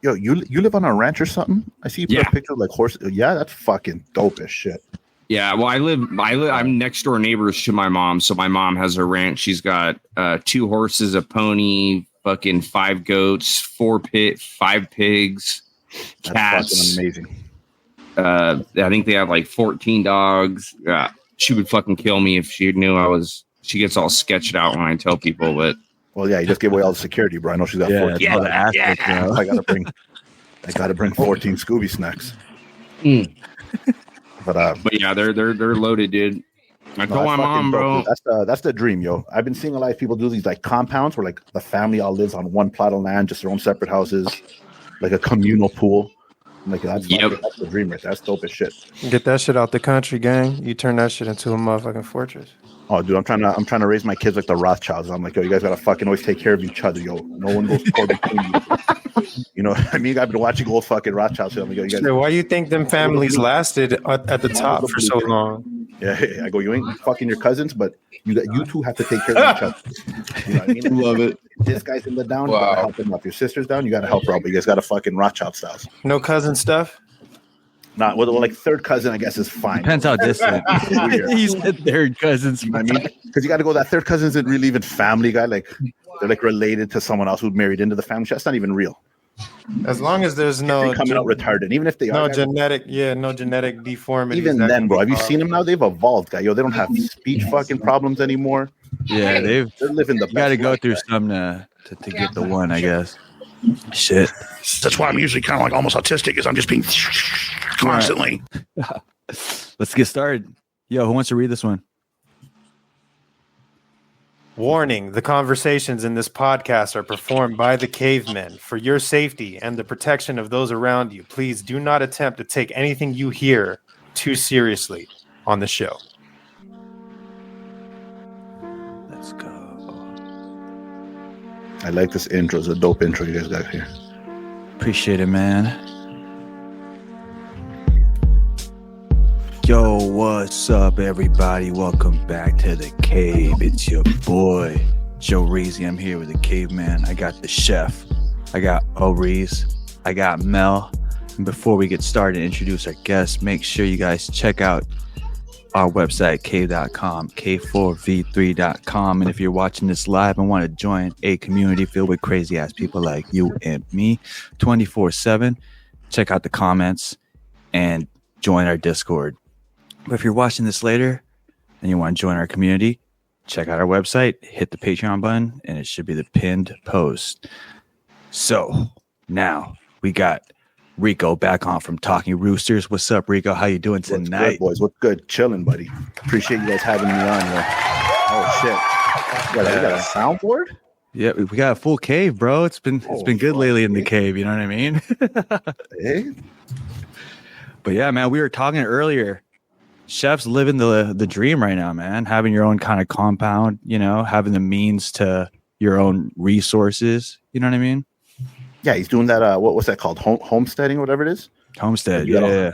Yo, you live on a ranch or something? I see you put a picture of like horses. Yeah, that's fucking dope as shit. Yeah, well, I'm next door neighbors to my mom. So my mom has a ranch. She's got 2 horses, a pony, fucking 5 goats, 5 pigs, cats. That's fucking amazing. I think they have like 14 dogs. She would fucking kill me if she knew she gets all sketched out when I tell people, but. Well, yeah, you just gave away all the security, bro. I know she's got 14. Yeah. I gotta bring 14 Scooby snacks. But yeah, they're loaded, dude. I told my mom, bro. That's the dream, yo. I've been seeing a lot of people do these like compounds where like the family all lives on one plot of land, just their own separate houses, like a communal pool. Like that's the dream, right? That's dope as shit. Get that shit out the country, gang. You turn that shit into a motherfucking fortress. Oh, dude, I'm trying to raise my kids like the Rothschilds. I'm like, yo, you guys gotta fucking always take care of each other, yo. No one goes poor between you. You know what I mean? I've been watching old fucking Rothschilds. So I'm like, yo, you guys. Why do you think them families lasted at the top for so long? Yeah, I go, you ain't fucking your cousins, but you two have to take care of each other. You know what I mean? Love it. If this guy's in the down, you gotta help him up. Your sister's down, you gotta help her out. But you guys got to fucking Rothschild styles. No cousin stuff. Not well, like third cousin, I guess is fine. Depends how distant. He said third cousins. You know what I mean? Because you got to go. That third cousin isn't really even family guy. Like they're like related to someone else who married into the family. That's not even real. As long as there's no coming out retarded, even if they no are genetic deformity. Even then, bro, have you seen them now? They've evolved, guy. Yo, they don't have speech fucking problems anymore. Yeah, they're living the best. You got to go through some to get the one, I guess. Shit. That's why I'm usually kind of like almost autistic, is I'm just being constantly. Right. Let's get started. Yo, who wants to read this one? Warning, the conversations in this podcast are performed by the cavemen. For your safety and the protection of those around you, please do not attempt to take anything you hear too seriously on the show. Let's go. I like this intro. It's a dope intro you guys got here. Appreciate it, man. Yo, what's up, everybody? Welcome back to the cave. It's your boy, Joe Reezy. I'm here with the caveman. I got the chef. I got Reese. I got Mel. And before we get started and introduce our guests, make sure you guys check out our website, cave.com, K4V3.com. And if you're watching this live and want to join a community filled with crazy ass people like you and me 24/7, check out the comments and join our Discord. But if you're watching this later and you want to join our community, check out our website, hit the Patreon button, and it should be the pinned post. So now we got Rico back on from Talking Roosterz. What's up, Rico? How you doing tonight? What's good, boys? What's good? Chilling, buddy. Appreciate you guys having me on here. Oh shit! You got a soundboard? Yeah, we got a full cave, bro. It's been good lately in the cave. You know what I mean? Hey. But yeah, man, we were talking earlier. Chefs living the dream right now, man. Having your own kind of compound, you know, having the means to your own resources. You know what I mean? Yeah, he's doing that. What's that called? Homesteading, or whatever it is. Homestead. Yeah.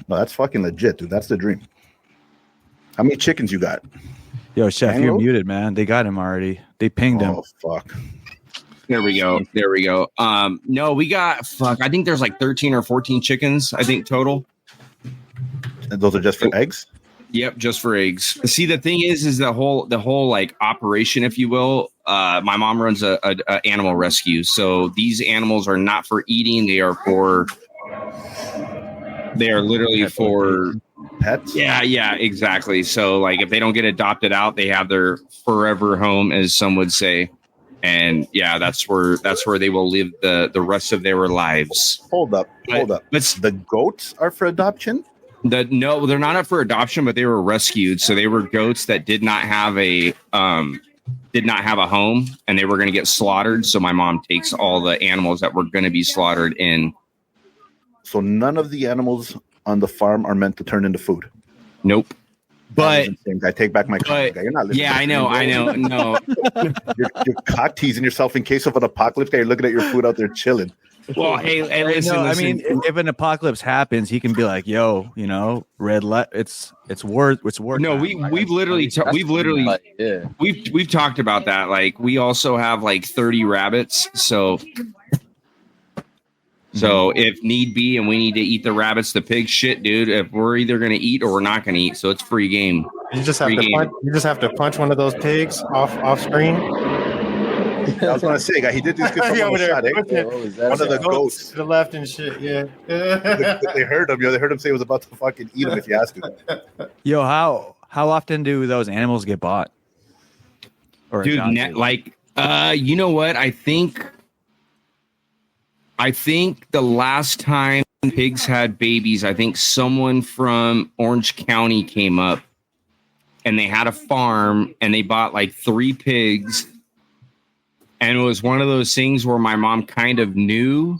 No, that's fucking legit, dude. That's the dream. How many chickens you got? Yo, Chef, you're muted, man. They got him already. They pinged him. Oh fuck. There we go. No, we got I think there's like 13 or 14 chickens, I think, total. And those are just for eggs? Yep, just for eggs. See, the thing is the whole like operation, if you will. My mom runs a animal rescue, so these animals are not for eating. They are literally for pets. Yeah, exactly. So like, if they don't get adopted out, they have their forever home, as some would say. And yeah, that's where they will live the rest of their lives. Hold up. The goats are for adoption? No, they're not up for adoption, but they were rescued. So they were goats that did not have a home, and they were going to get slaughtered. So my mom takes all the animals that were going to be slaughtered in. So none of the animals on the farm are meant to turn into food. Nope. But I take back my comment. You're not listening. Yeah, I know. No, you're cock teasing yourself in case of an apocalypse. Guy, you're looking at your food out there chilling. Well, hey, listen. I mean, if an apocalypse happens, he can be like, "Yo, you know, it's war." No, we've literally talked about that. Like, we also have like 30 rabbits. So So if need be, and we need to eat the rabbits, the pigs, shit, dude. If we're either gonna eat or we're not gonna eat, so it's free game. You just have to punch one of those pigs off screen. I was gonna say, guy, he did this good Yeah, one shot, eh? One of the goats. To the left and shit. Yeah. They heard him. They heard him say he was about to fucking eat him if you asked him. Yo, how often do those animals get bought? Or Dude, adopted? you know what? I think the last time pigs had babies, I think someone from Orange County came up and they had a farm and they bought like 3 pigs. And it was one of those things where my mom kind of knew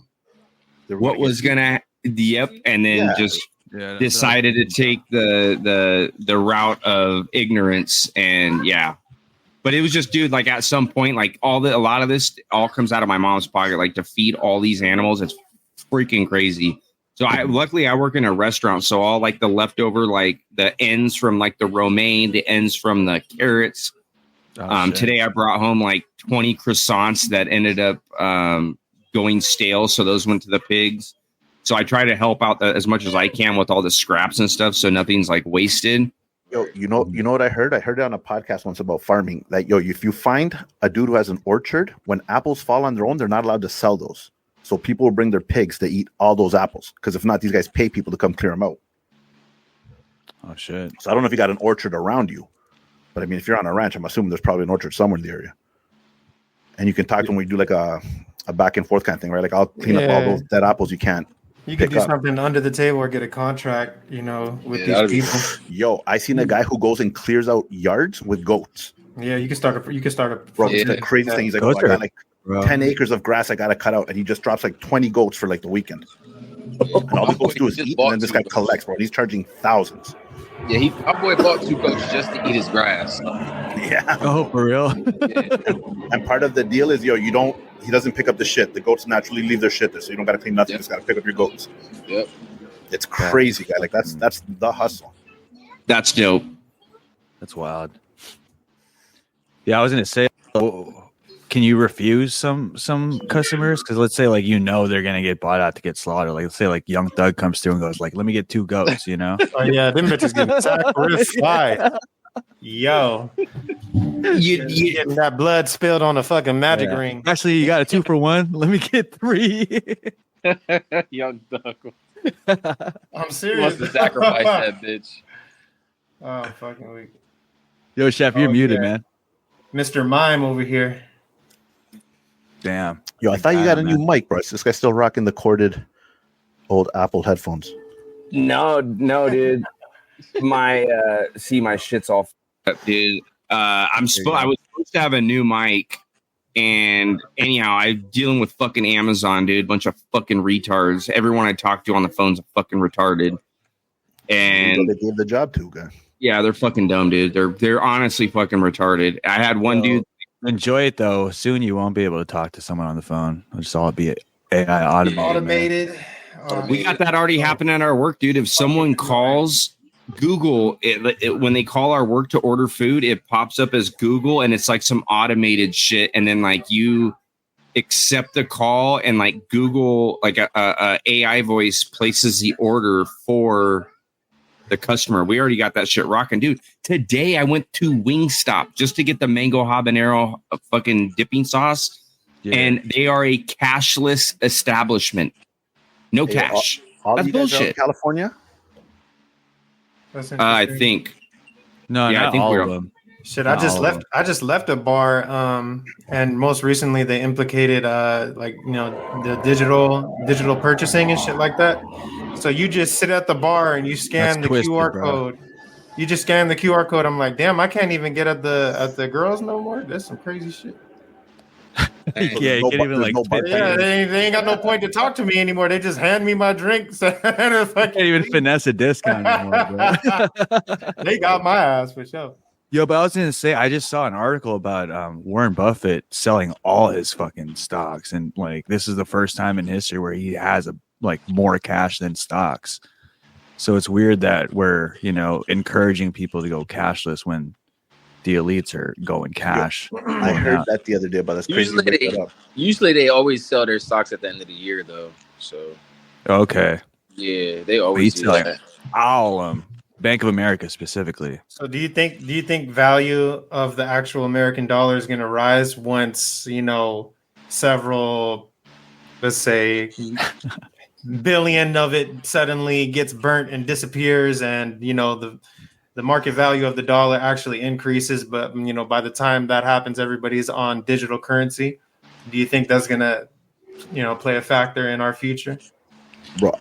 what was gonna, and then just decided to take the route of ignorance, and but it was just, dude, like at some point, like a lot of this all comes out of my mom's pocket, like to feed all these animals. It's freaking crazy. So luckily I work in a restaurant, so all like the leftover, like the ends from like the romaine, the ends from the carrots. Today I brought home like 20 croissants that ended up going stale, so those went to the pigs. So I try to help out as much as I can with all the scraps and stuff, so nothing's like wasted. Yo, you know what I heard? I heard it on a podcast once about farming. That if you find a dude who has an orchard, when apples fall on their own, they're not allowed to sell those. So people will bring their pigs to eat all those apples, because if not, these guys pay people to come clear them out. Oh shit! So I don't know if you got an orchard around you, but I mean, if you're on a ranch, I'm assuming there's probably an orchard somewhere in the area. And you can talk to them when you do like a back and forth kind of thing, right? Like, I'll clean up all those dead apples you can't. You could do something under the table or get a contract, with these people. Yo, I seen a guy who goes and clears out yards with goats. Yeah, you can start a. Bro, it's the craziest thing. He's like, I got like 10 acres of grass I got to cut out, and he just drops like 20 goats for like the weekend. And all the goats do is eat, and then this guy collects, bro. He's charging thousands. Yeah, our boy bought 2 goats just to eat his grass. Yeah. Oh, for real? And part of the deal is, he doesn't pick up the shit. The goats naturally leave their shit there, so you don't got to clean nothing. You just got to pick up your goats. Yep. It's crazy, guy. Like, that's the hustle. That's dope. That's wild. Yeah, I was gonna say, can you refuse some customers? Because let's say like they're gonna get bought out to get slaughtered. Like, let's say like Young Thug comes through and goes like, "Let me get 2 goats," Oh yeah, them bitches getting sacrificed. Yo, you getting that blood spilled on a fucking magic ring. Actually, you got a 2 for 1. Let me get 3. Young Thug. I'm serious. He wants to sacrifice that bitch. Oh, fucking weak. Yo, Chef, you're muted, man. Mr. Mime over here. Damn. Yo, I thought you got a new mic, bro. Is this guy still rocking the corded old Apple headphones? No, dude. My shit's all up, dude. I was supposed to have a new mic, and anyhow, I'm dealing with fucking Amazon, dude. Bunch of fucking retards. Everyone I talk to on the phone's fucking retarded. And they gave the job to, guy. Yeah, they're fucking dumb, dude. They're honestly fucking retarded. I had one dude. Enjoy it though. Soon you won't be able to talk to someone on the phone. It'll just all be AI automated. We got that already happening at our work, dude. If someone calls Google, when they call our work to order food, it pops up as Google, and it's like some automated shit. And then like you accept the call, and like Google, like a AI voice places the order for the customer. We already got that shit rocking, dude. Today I went to Wingstop just to get the mango habanero fucking dipping sauce, and they are a cashless establishment. No cash. That's bullshit. In California? I think. No, yeah, not I think all we're of them. Shit, I just left a bar, and most recently they implicated the digital purchasing and shit like that. So you just sit at the bar and you scan the QR code. You just scan the QR code. I'm like, damn, I can't even get at the girls no more. That's some crazy shit. Yeah, you can't even like. They ain't got no point to talk to me anymore. They just hand me my drinks. I can't even finesse a discount anymore, bro. They got my ass for sure. Yo, but I was gonna say, I just saw an article about Warren Buffett selling all his fucking stocks, and like this is the first time in history where he has more cash than stocks. So it's weird that we're encouraging people to go cashless when the elites are going cash. Yeah. I heard that the other day, but that's crazy. Usually they always sell their stocks at the end of the year, though. So Okay. yeah, they always do like that. all of them. Bank of America specifically. So do you think value of the actual American dollar is going to rise once, several, let's say, billion of it suddenly gets burnt and disappears, and the market value of the dollar actually increases, but by the time that happens, everybody's on digital currency? Do you think that's going to play a factor in our future? Bro,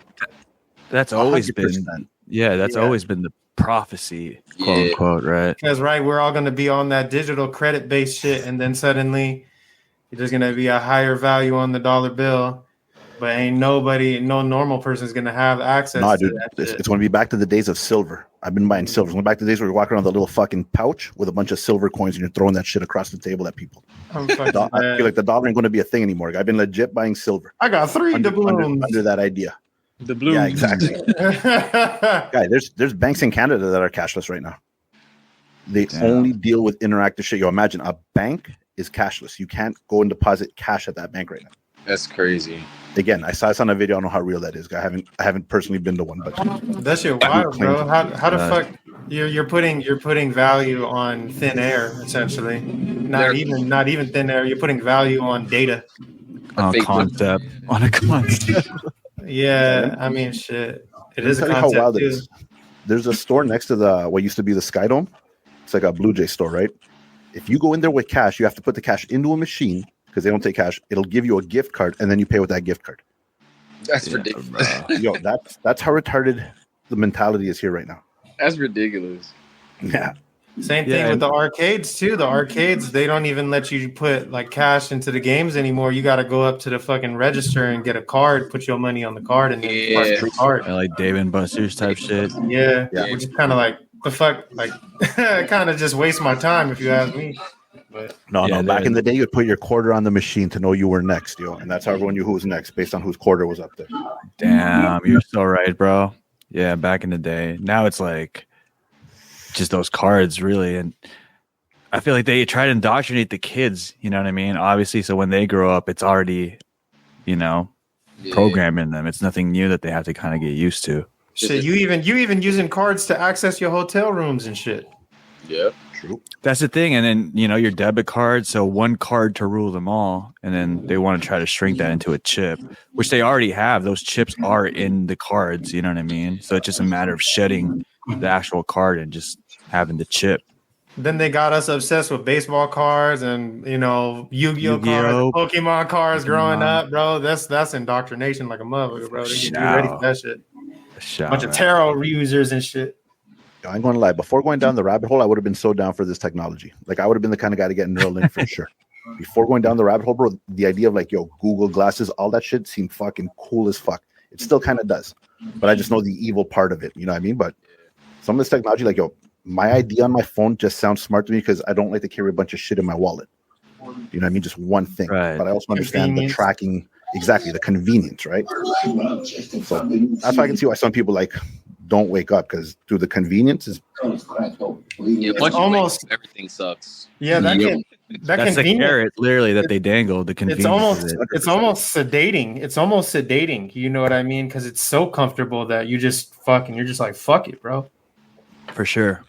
That's always 100%. been that's always been the prophecy, quote unquote, right? Because we're all going to be on that digital credit based shit, and then suddenly there's going to be a higher value on the dollar bill, but no normal person is going to have access to dude, that shit. it's going to be back to the days of silver. I've been buying silver. It's going back to the days where you're walking around with a little fucking pouch with a bunch of silver coins and you're throwing that shit across the table at people. I'm I fucking feel mad. like the dollar ain't going to be a thing anymore. I've been legit buying silver I got 3 doubloons. under that idea. The blue. Yeah, exactly. Guy, there's banks in Canada that are cashless right now. They only deal with interactive shit. Imagine a bank is cashless. You can't go and deposit cash at that bank right now. That's crazy. Again, I saw this on a video. I don't know how real that is. I haven't personally been to one, but That shit wild, bro. How the fuck you're putting value on thin air, essentially. Not even thin air. You're putting value on data. On a concept. Yeah, I mean, shit. It is a I'll tell you how concept wild it too. is. There's a store next to what used to be the Sky Dome. It's like a Blue Jay store, right? If you go in there with cash, you have to put the cash into a machine because they don't take cash. It'll give you a gift card, and then you pay with that gift card. That's ridiculous. Yo, that's how retarded the mentality is here right now. That's ridiculous. Yeah. Same thing with the arcades too. The arcades, they don't even let you put like cash into the games anymore. You got to go up to the fucking register and get a card, put your money on the card, and then punch the card. Like Dave and Buster's type shit. Yeah, which is kind of like the fuck, like kind of just waste my time if you ask me. But No. Back in the day, you'd put your quarter on the machine to know you were next, and that's how everyone knew who was next based on whose quarter was up there. Damn, you're so right, bro. Yeah, back in the day. Now it's like just those cards, really. And I feel like they try to indoctrinate the kids, you know what I mean? Obviously, so when they grow up, it's already, programming them. It's nothing new that they have to kind of get used to. shit, you even using cards to access your hotel rooms and shit. Yeah. True. That's the thing. And then, your debit card. So one card to rule them all. And then they want to try to shrink that into a chip, which they already have. Those chips are in the cards. You know what I mean? So it's just a matter of shedding the actual card and just having the chip. Then they got us obsessed with baseball cards and Yu-Gi-Oh cards, Pokemon cards growing up, bro. That's indoctrination like a motherfucker, bro. They get you ready for that shit. Bunch of tarot users and shit. I'm going to lie. Before going down the rabbit hole, I would have been so down for this technology. Like, I would have been the kind of guy to get Neuralink for sure. Before going down the rabbit hole, bro, the idea of Google glasses, all that shit seemed fucking cool as fuck. It still kind of does. But I just know the evil part of it. You know what I mean? But some of this technology, my ID on my phone just sounds smart to me because I don't like to carry a bunch of shit in my wallet. You know what I mean? Just one thing. Right. But I also understand the tracking, exactly, the convenience, right? So that's why I can see why some people don't wake up, because through the convenience is Once almost everything sucks. Yeah, That's the convenience. carrot, literally, that they dangle. The convenience. It's almost sedating. It's almost sedating. You know what I mean? Because it's so comfortable that you're just like, fuck it, bro. For sure.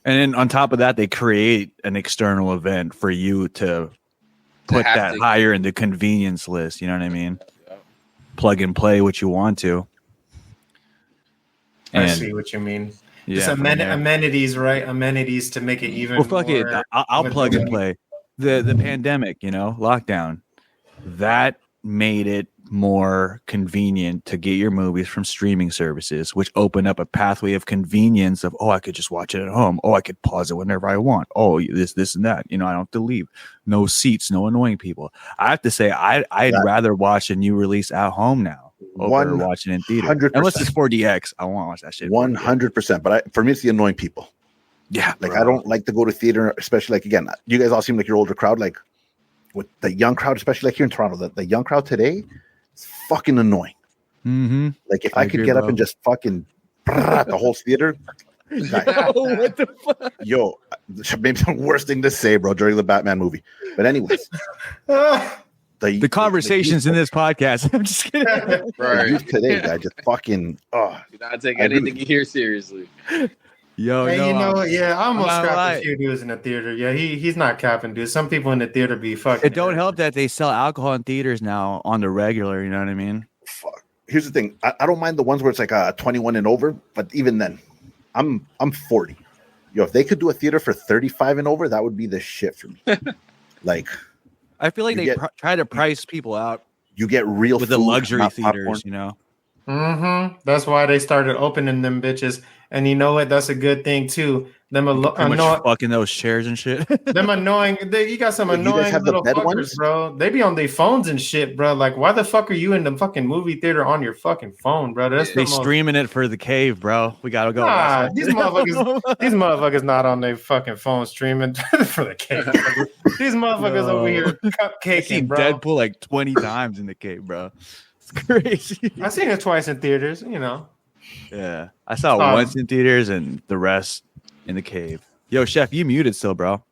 And then on top of that, they create an external event for you to put that higher in the convenience list. You know what I mean? Yeah. Plug and play what you want to. I see what you mean. Yeah, Just amenities, right? Amenities to make it even. Well, fuck more it. I'll plug and play. The pandemic, lockdown, that made it more convenient to get your movies from streaming services, which opened up a pathway of convenience of, I could just watch it at home. I could pause it whenever I want. This and that. I don't have to leave. No seats, no annoying people. I have to say, I'd rather watch a new release at home now over watching in theater. 100%. Unless it's 4DX. I want to watch that shit. 100%. But for me, it's the annoying people. Yeah. I don't like to go to theater, especially again, you guys all seem like your older crowd. With the young crowd, especially here in Toronto, the young crowd today, it's fucking annoying. Mm-hmm. If I could get up and just fucking the whole theater. What the fuck? Yo, maybe the worst thing to say, bro, during the Batman movie. But anyways, The conversations in this podcast. I'm just kidding. The Right. youth today, guy, just fucking. Oh, Do not take I agree anything you hear seriously. Yo, Hey, no, you know what? Yeah, I almost I'm not scrapped lying. a few dudes in the theater. Yeah, he's not capping, dude. Some people in the theater be fucking. it don't help that they sell alcohol in theaters now on the regular. You know what I mean? fuck. Here's the thing. I don't mind the ones where it's like 21 and over, but even then, I'm 40. Yo, if they could do a theater for 35 and over, that would be the shit for me. Like, I feel like You they get- try to price people out you get real with the food, luxury not theaters. popcorn. You know? Mm-hmm. That's why they started opening them bitches. And you know what? That's a good thing too. Them Pretty much annoying, fucking those chairs and shit. them annoying. You got some You guys annoying have the little bed fuckers, ones? bro. They be on their phones and shit, bro. Like, why the fuck are you in the fucking movie theater on your fucking phone, bro? That's They the most. streaming it for the cave, bro. We gotta go. Nah, watch these it. motherfuckers not on their fucking phone streaming for the cake. These motherfuckers No. over here I cupcaking, seen bro. Deadpool like 20 times in the cave, bro. It's crazy. I seen it twice in theaters, you know. Yeah, I saw it once in theaters and the rest in the cave. Yo, Chef, you muted still, bro.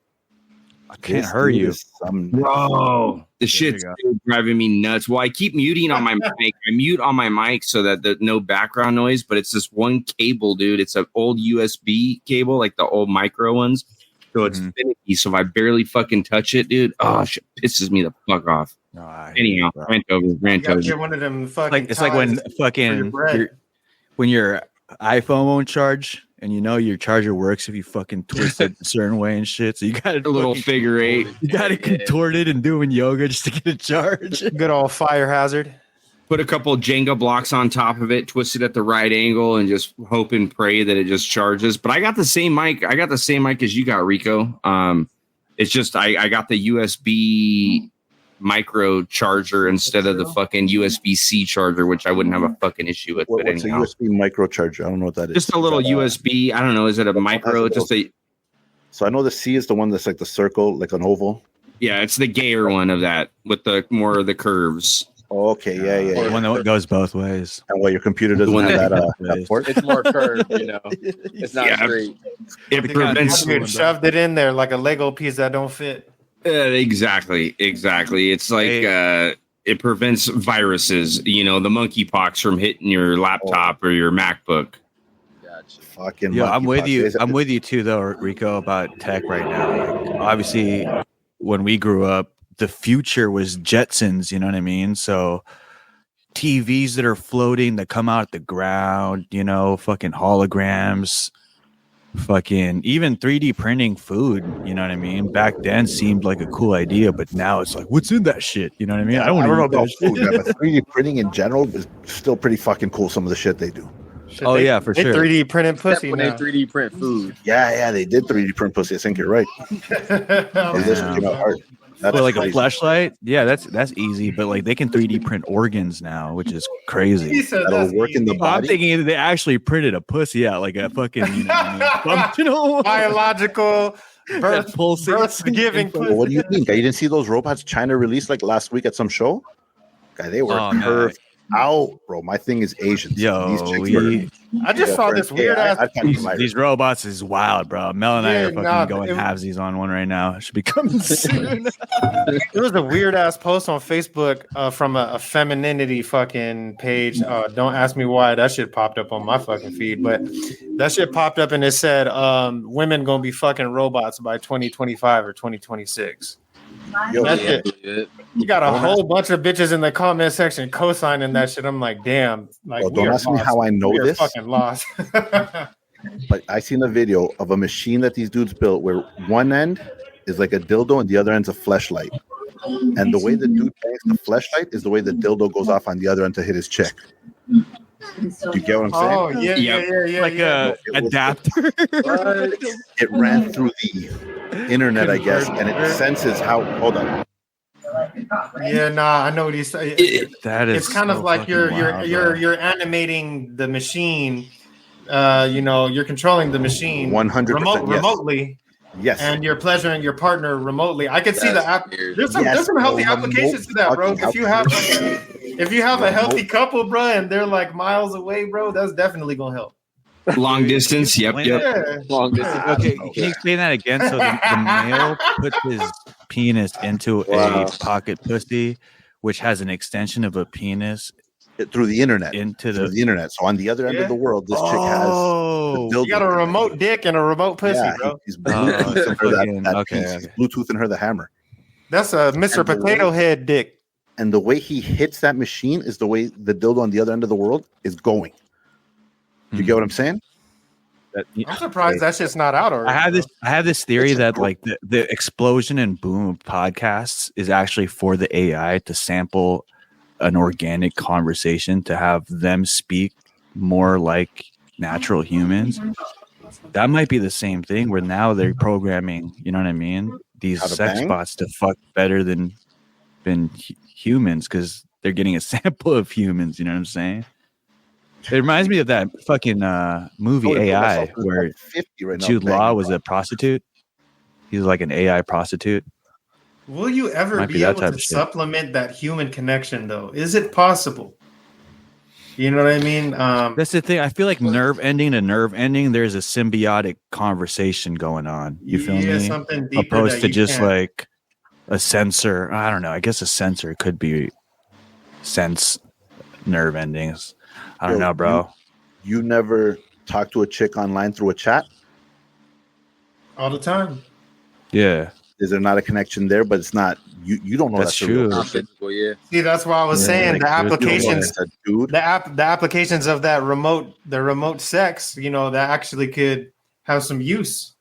I can't This hurt dude you. is some- Bro, the shit's you still driving me nuts. Well, I keep muting on my mic. I mute on my mic so that there's no background noise, but it's this one cable, dude. It's an old USB cable, like the old micro ones. So it's finicky. So if I barely fucking touch it, dude, oh, shit pisses me the fuck off. No, I hate Anyhow, you, bro. rant over. You gotta get one of them fucking. It's like when ties fucking for your bread. when your iPhone won't charge and you know your charger works if you fucking twist it a certain way and shit. So you got A little figure eight. you got to contort it and doing yoga just to get a charge. good old fire hazard. Put a couple Jenga blocks on top of it, twist it at the right angle, and just hope and pray that it just charges. But I got the same mic. I got the same mic as you got, Rico. It's just I got the USB micro charger instead of the fucking USB-C charger, which I wouldn't have a fucking issue with. But What's a anyhow, USB micro charger? I don't know what that is. just a little Is that, USB. I don't know. Is it a micro? Just a So I know the C is the one that's like the circle, like an oval. yeah. It's the gayer one of that with the more of the curves. Oh, okay, yeah. One that goes both ways. And well, your computer doesn't one have that- that port. It's more curved, you know. It's not Yeah. straight. It They got prevents. Cool, Dude, shoved it in there like a Lego piece that don't fit. Exactly. It's like it prevents viruses. You know, the monkeypox from hitting your laptop or your MacBook. Gotcha. Fucking Yeah, I'm with monkeypox. you. Is it- I'm with you too, though, Rico, about tech right now. Like, obviously, when we grew up, the future was Jetsons. You know what I mean? So TVs that are floating that come out at the ground. You know, fucking holograms. Fucking even 3D printing food. You know what I mean? Back then seemed like a cool idea, but now it's like, what's in that shit? You know what I mean? I don't know eat about that food, shit. man, but 3D printing in general is still pretty fucking cool. Some of the shit they do. Shit, Oh, yeah, for they sure. 3D printed Except pussy when they now. 3D print food. Yeah, they did 3D print pussy. I think you're right. It just came out hard. That's But like crazy. a flashlight, yeah, that's easy. But like they can 3D print organs now, which is He crazy. said That'll that's work in the easy. I'm body. thinking they actually printed a pussy out, like a fucking functional biological birth pulsates. giving Well, pussy. what do you mean, guy? You didn't see those robots China released like last week at some show? Guy, they were Oh, man. curved out, bro. My thing is Asians. Yo, These chicks were- I just saw this weird ass. I can't admire These robots is wild, bro. Mel and I Yeah, are fucking nah, going it- halvesies on one right now. It should be coming soon. There was a weird ass post on Facebook from a femininity fucking page. Don't ask me why that shit popped up on my fucking feed, but that shit popped up and it said women gonna be fucking robots by 2025 or 2026. Yo, That yeah. shit. You got a whole bunch of bitches in the comment section co-signing that shit. I'm like, damn. Like, Well, we don't are ask me lost. how I know We are this. fucking lost. But I seen a video of a machine that these dudes built where one end is like a dildo and the other end's a fleshlight. And the way the dude bangs the fleshlight is the way the dildo goes off on the other end to hit his chick. Do you get what I'm saying? Oh yeah, yeah. Like yeah. a adapter. It ran through the internet, I guess, and it senses how. Hold on. Yeah, nah, I know what he's saying. That is It's kind of so like fucking wild, bro. you're animating the machine. You're controlling the machine 100%, yes. remotely, Yes. and you're pleasuring your partner remotely. I could see the app. That's weird. There's some Yes, healthy bro, applications to that, bro. remote If you have a healthy couple, bro, and they're like miles away, bro, that's definitely gonna help. Long distance. Yep. Yeah. Long distance. Okay, can you explain that again? So the male puts his penis into Wow. a pocket pussy, which has an extension of a penis Through the internet. into Through the. the internet. So on the other end Yeah. of the world, this chick has Oh, the dildo. You got a remote dick and a remote pussy, Yeah, bro. he's Oh, Bluetooth in her fucking- that okay, piece. He's okay. Bluetooth in her the hammer. That's a Mr. And the Potato Head dick. And the way he hits that machine is the way the dildo on the other end of the world is going. You get what I'm saying? I'm surprised that shit's not out already. I have this theory It's a that cool- like the explosion and boom of podcasts is actually for the AI to sample an organic conversation, to have them speak more like natural humans. That might be the same thing where now they're programming, you know what I mean? These How to sex bang? bots to fuck better than humans because they're getting a sample of humans, you know what I'm saying? It reminds me of that fucking movie Oh, AI myself is where like 50 right now, Jude banging. Law was a prostitute. He was like an AI prostitute. Will you ever Might be be that able type to of shit. supplement that human connection, though? Is it possible? You know what I mean? That's the thing. I feel like nerve ending to nerve ending, there's a symbiotic conversation going on. You feel yeah, me? something deeper Opposed that to you just can't- like a sensor. I don't know. I guess a sensor could be sense nerve endings. I don't Yo, know, bro. You never talk to a chick online through a chat? all the time. Yeah. Is there not a connection there? But it's not. You don't know That's that's a real true. Not person. physical, yeah. See, that's why I was Yeah, saying like, the dude, You don't know applications, it's a dude. the applications of that remote sex, you know, that actually could have some use.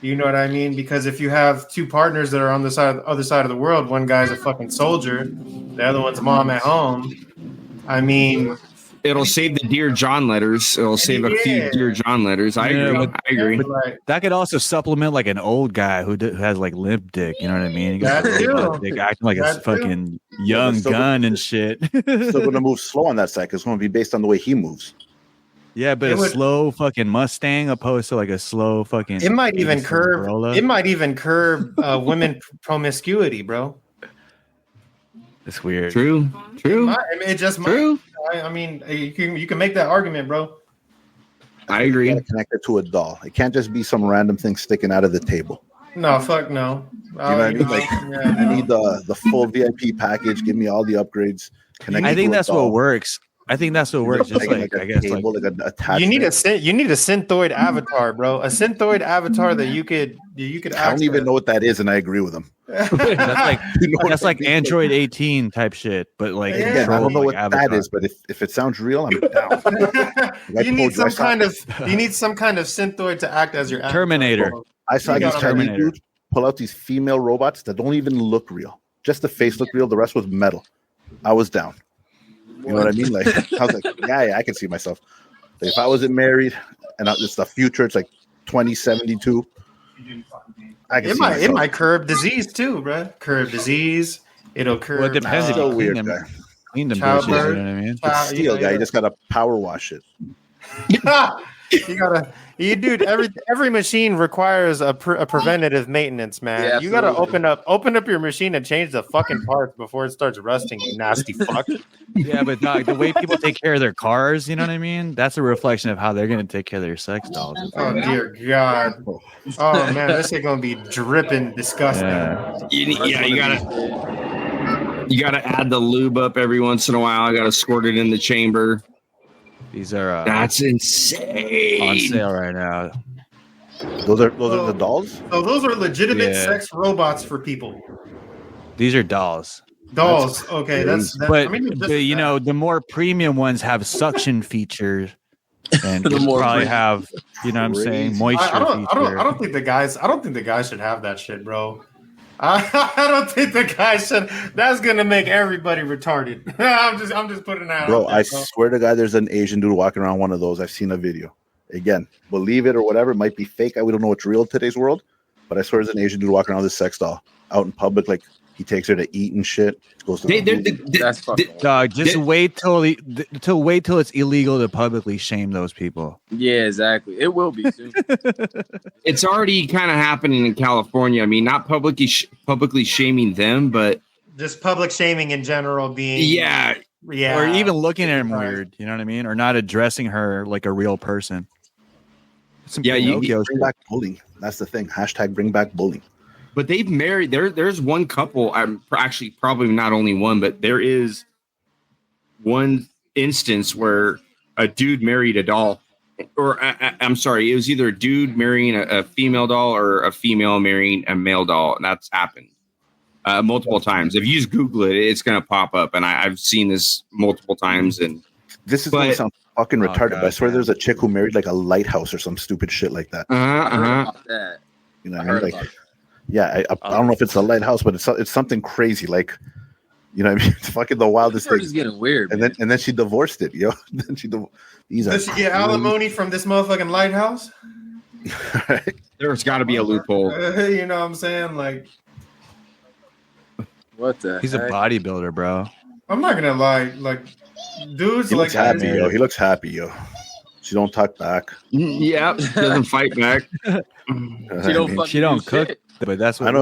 You know what I mean? Because if you have two partners that are on the other side of the world, one guy's a fucking soldier, the other one's mom at home. I mean, It'll save the Dear John letters. It'll save a few Yeah. Dear John letters. I Yeah, agree. but- I agree. like, That could also supplement like an old guy who has like limp dick. You know what I mean? He got That a really too. limp dick, acting like a That too. fucking young still- gun and shit. Still going to move slow on that side. It's going to be based on the way he moves. Yeah, but It a would- slow fucking Mustang opposed to like a slow fucking. it might even 87 curb. Corolla. It might even curb women promiscuity, bro. It's weird. True. True. I mean, it just might. True. I mean, you can make that argument, bro. I You agree. got to connect it to a doll. It can't just be some random thing sticking out of the table. No, fuck no. You know what I mean? Like, yeah, I no. need the full VIP package. Give me all the upgrades. Connect I it think to a that's what doll. works. I think that's what works. Just like a I guess like table, like a attachment. You need a synthoid avatar, bro. A synthoid avatar that you could I don't even know what that is, and I agree with him. that's like You know what that's I like mean? Android 18 type shit, but like Yeah. Again, I don't know controlled, what like, that Avatar. is, but if it sounds real, I'm down. you need some kind of I synthoid to act as your avatar, Terminator. bro. saw You these gotta- Chinese Terminator. dudes pull out these female robots that don't even look real. Just the face looked real. The rest was metal. I was down. You know what I mean? Like I was like, yeah, I can see myself. Like, if I wasn't married and it's the future, it's like 2072. I can It see might myself. curb disease too, bro. Curb disease. It'll curb. Well, it depends if Still you weird, clean them, guy. clean them Childbirth. bitches, you know what I mean? It's steel, guy. You just gotta power wash it. You gotta, dude. Every machine requires a preventative maintenance, man. Yeah, you gotta absolutely. open up your machine and change the fucking parts before it starts rusting. You nasty fuck. Yeah, but dog, the way people take care of their cars, you know what I mean? That's a reflection of how they're gonna take care of their sex dolls. Oh dear God. Oh man, this shit gonna be dripping disgusting. Yeah. You gotta add the lube up every once in a while. I gotta squirt it in the chamber. These are That's insane. on sale right now. Those are the dolls. So those are legitimate Yeah. sex robots for people. These are dolls. Dolls. Okay, that's But, I mean, just but you that. know, the more premium ones have suction features and The more probably premium. have, you know what I'm saying, Crazy. moisture I don't feature. think the guys should have that shit, bro. I don't think the guys should. That's gonna make everybody retarded. I'm just putting that Bro, out there, I swear to God, there's an Asian dude walking around one of those. I've seen a video. Again, believe it or whatever, it might be fake. We don't know what's real in today's world, but I swear there's an Asian dude walking around with this sex doll out in public. Like he takes her to eat and shit. Goes to That's fucking. Dog, just Did- wait till it's illegal to publicly shame those people. Yeah, exactly. It will be soon. It's already kind of happening in California. I mean, not publicly shaming them, but just public shaming in general being yeah, yeah, Or even looking at him weird, you know what I mean? Or not addressing her like a real person. Some Yeah, you- Pinocchio bring shit. back bullying. That's the thing. Hashtag bring back bullying. But they've married. There's one couple. I'm actually probably not only one, but there is one instance where a dude married a doll, or I'm sorry, it was either a dude marrying a female doll or a female marrying a male doll, and that's happened multiple times. If you just Google it, it's going to pop up, and I've seen this multiple times. And this is going to sound fucking retarded, but I swear there's a chick who married like a lighthouse or some stupid shit like that. That. You know what I mean? Like, yeah, I don't know if it's a lighthouse, but it's something crazy. Like, you know what I mean? It's fucking the wildest thing. It's getting weird. And then she divorced it, yo. Then Does she get alimony from this motherfucking lighthouse? There's got to be a loophole. You know what I'm saying? Like, what the? He's heck? a bodybuilder, bro. I'm not gonna lie. Like, dudes He like looks happy, yo. He looks happy, yo. She don't talk back. Yeah, doesn't fight back. She don't cook. But that's what I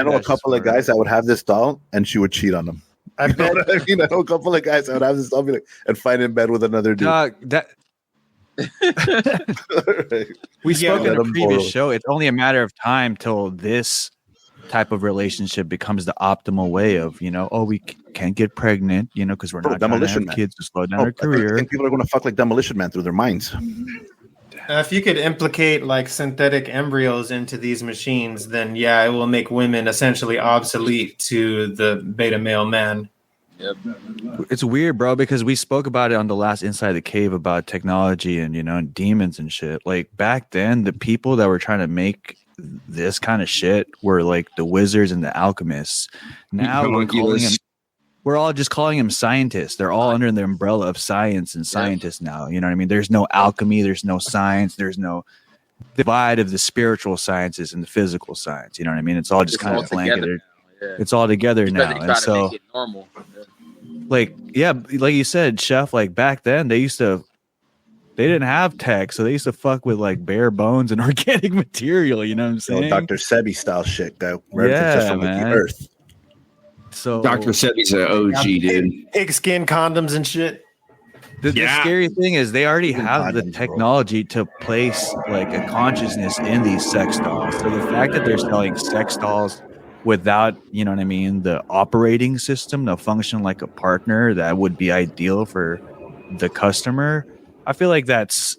know a couple of guys that would have this doll and she would cheat on them. I You know bet. what I mean? I know a couple of guys that would have this doll and find in bed with another dude. Dog, that we spoke in Let a him previous borrow. show. It's only a matter of time till this type of relationship becomes the optimal way of, we can't get pregnant, because we're Bro, not trying to Demolition have Man. kids to slow down Oh, our I career. think people are going to fuck like Demolition Man through their minds. If you could implicate like synthetic embryos into these machines, then yeah, it will make women essentially obsolete to the beta male man. Yep. It's weird, bro, because we spoke about it on the last Inside the Cave about technology and, and demons and shit. Like back then, the people that were trying to make this kind of shit were like the wizards and the alchemists. Now we're all just calling them scientists. They're all under the umbrella of science and scientists now. You know what I mean? There's no alchemy. There's no science. There's no divide of the spiritual sciences and the physical science. You know what I mean? It's all just kind of blanketed. Yeah. It's all together now. Try And to so, make it normal. like you said, Chef, like back then they didn't have tech, so they used to fuck with like bare bones and organic material. You know what I'm saying? Dr. Sebi style shit, guy. Yeah, From man. the earth. So Dr. Sebi's an OG, dude. Pigskin condoms and shit. The scary thing is they already have the condoms, bro. technology to place like a consciousness in these sex dolls. So the fact that they're selling sex dolls without, you know what I mean, the operating system to function like a partner that would be ideal for the customer, I feel like that's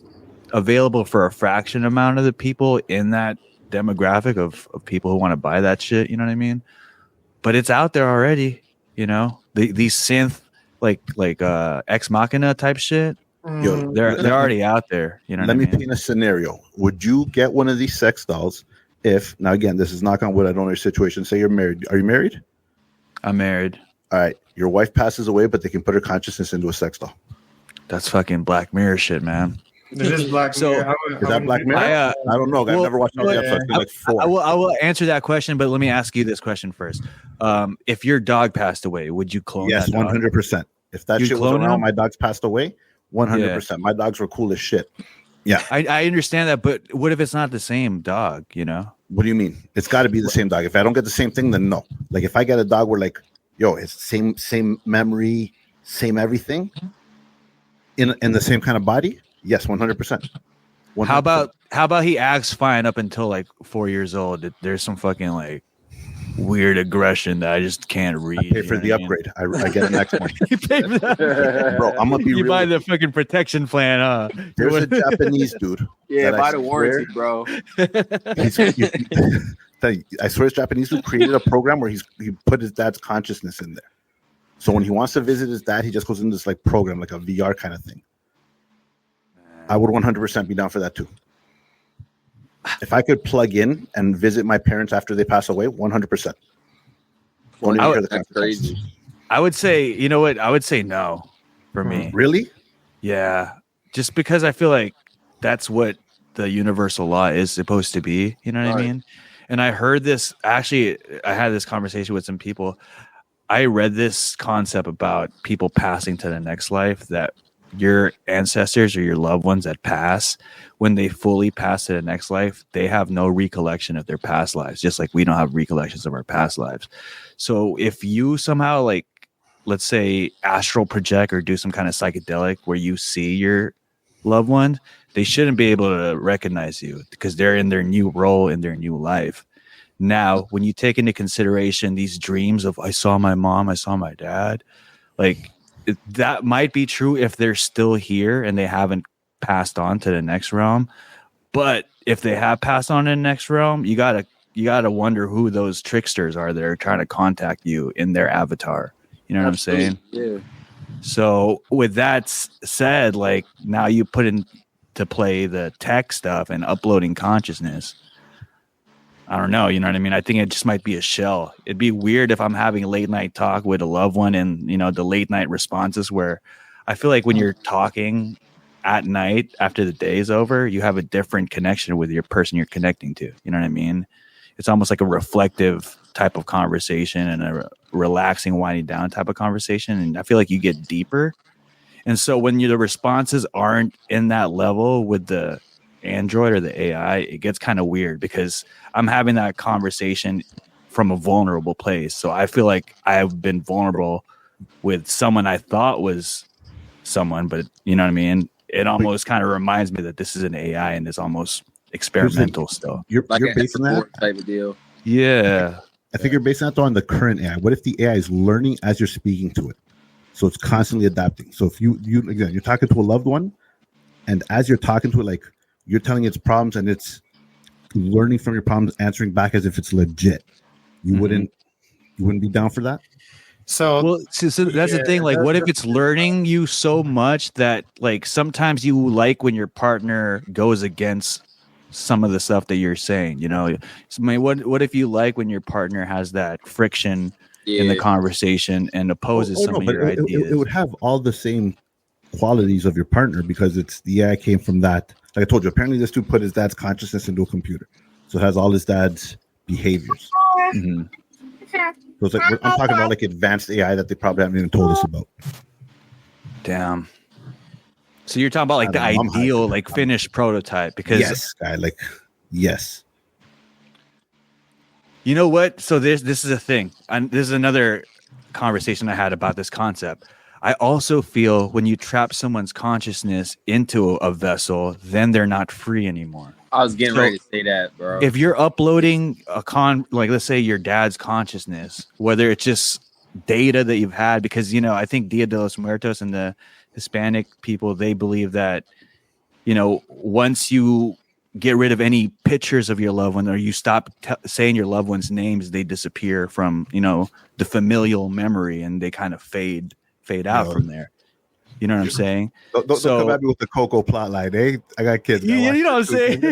available for a fraction amount of the people in that demographic of people who want to buy that shit. You know what I mean? But it's out there already. These synth like Ex Machina type shit. Yo, They're already out there. You know what Let I me mean? paint a scenario. Would you get one of these sex dolls if, now again, this is knock on wood, I don't know your situation. Say you're married. Are you married? I'm married. All right. Your wife passes away, but they can put her consciousness into a sex doll. That's fucking Black Mirror shit, man. It is Black So- Mirror. Is that Black Mirror? I don't know. I've never watched all the episodes. Like four. I will answer that question, but let me ask you this question first. If your dog passed away, would you clone Yes, that dog? 100%. If that You'd shit was clone around, him? my dogs passed away, 100%. My dogs were cool as shit. Yeah. I understand that, but what if it's not the same dog, What do you mean? It's got to be the same dog. If I don't get the same thing, then no. Like if I get a dog where like, yo, it's same memory, same everything, in the same kind of body, yes, 100%. How about he acts fine up until like 4 years old? There's some fucking like weird aggression that I just can't read. I pay for the upgrade. I get an next one. You pay for that? Bro, I'm gonna be You real buy with the fucking protection plan, huh? There's a Japanese dude. Yeah, that buy I the swear- warranty, bro. I swear his Japanese dude created a program where he put his dad's consciousness in there. So when he wants to visit his dad, he just goes into this like program, like a VR kind of thing. I would 100% be down for that too. If I could plug in and visit my parents after they pass away, 100%. Don't even hear the That's consequences. crazy. I would say, you know what? I would say no for me. Really? Yeah. Just because I feel like that's what the universal law is supposed to be. You know what I Right. mean? And I heard this, actually, I had this conversation with some people. I read this concept about people passing to the next life, that your ancestors or your loved ones that pass, when they fully pass to the next life, they have no recollection of their past lives, just like we don't have recollections of our past lives. So if you somehow, like, let's say astral project or do some kind of psychedelic where you see your loved one, they shouldn't be able to recognize you because they're in their new role in their new life. Now, when you take into consideration these dreams of I saw my mom, I saw my dad, like that might be true if they're still here and they haven't passed on to the next realm. But if they have passed on to the next realm, you gotta wonder who those tricksters are that are trying to contact you in their avatar. You know what I'm saying? Yeah. So with that said, like now you put into play the tech stuff and uploading consciousness. I don't know. You know what I mean? I think it just might be a shell. It'd be weird if I'm having a late night talk with a loved one and, you know, the late night responses where I feel like when you're talking at night after the day is over, you have a different connection with your person you're connecting to. You know what I mean? It's almost like a reflective type of conversation and a relaxing, winding down type of conversation. And I feel like you get deeper. And so when the responses aren't in that level with the Android or the AI, it gets kind of weird because I'm having that conversation from a vulnerable place. So I feel like I've been vulnerable with someone I thought was someone, but you know what I mean? It almost kind of reminds me that this is an AI and it's almost experimental still. You're Like basing that type of deal. Yeah. I think you're basing that on the current AI. What if the AI is learning as you're speaking to it? So it's constantly adapting. So if you again, you're talking to a loved one, and as you're talking to it, like you're telling its problems and it's learning from your problems, answering back as if it's legit. You wouldn't be down for that? So That's the thing. Like, what if it's learning you so much that, like, sometimes you like when your partner goes against some of the stuff that you're saying? You know, so, I mean, what if you like when your partner has that friction in the conversation and opposes some of your ideas? It would have all the same qualities of your partner because it's the AI came from that. Like I told you, apparently this dude put his dad's consciousness into a computer, so it has all his dad's behaviors. Mm-hmm. So it's like I'm talking about like advanced AI that they probably haven't even told us about. Damn. So you're talking about like the ideal, like finished prototype? Because yes. You know what? So this is a thing, and this is another conversation I had about this concept. I also feel when you trap someone's consciousness into a vessel, then they're not free anymore. I was getting ready to say that, bro. If you're uploading like let's say your dad's consciousness, whether it's just data that you've had, because, you know, I think Dia de los Muertos and the Hispanic people, they believe that, you know, once you get rid of any pictures of your loved one or you stop saying your loved one's names, they disappear from, you know, the familial memory and they kind of fade out from there. You know what I'm saying? Don't come at me with the Coco plot line, eh? I got kids. You know what I'm saying?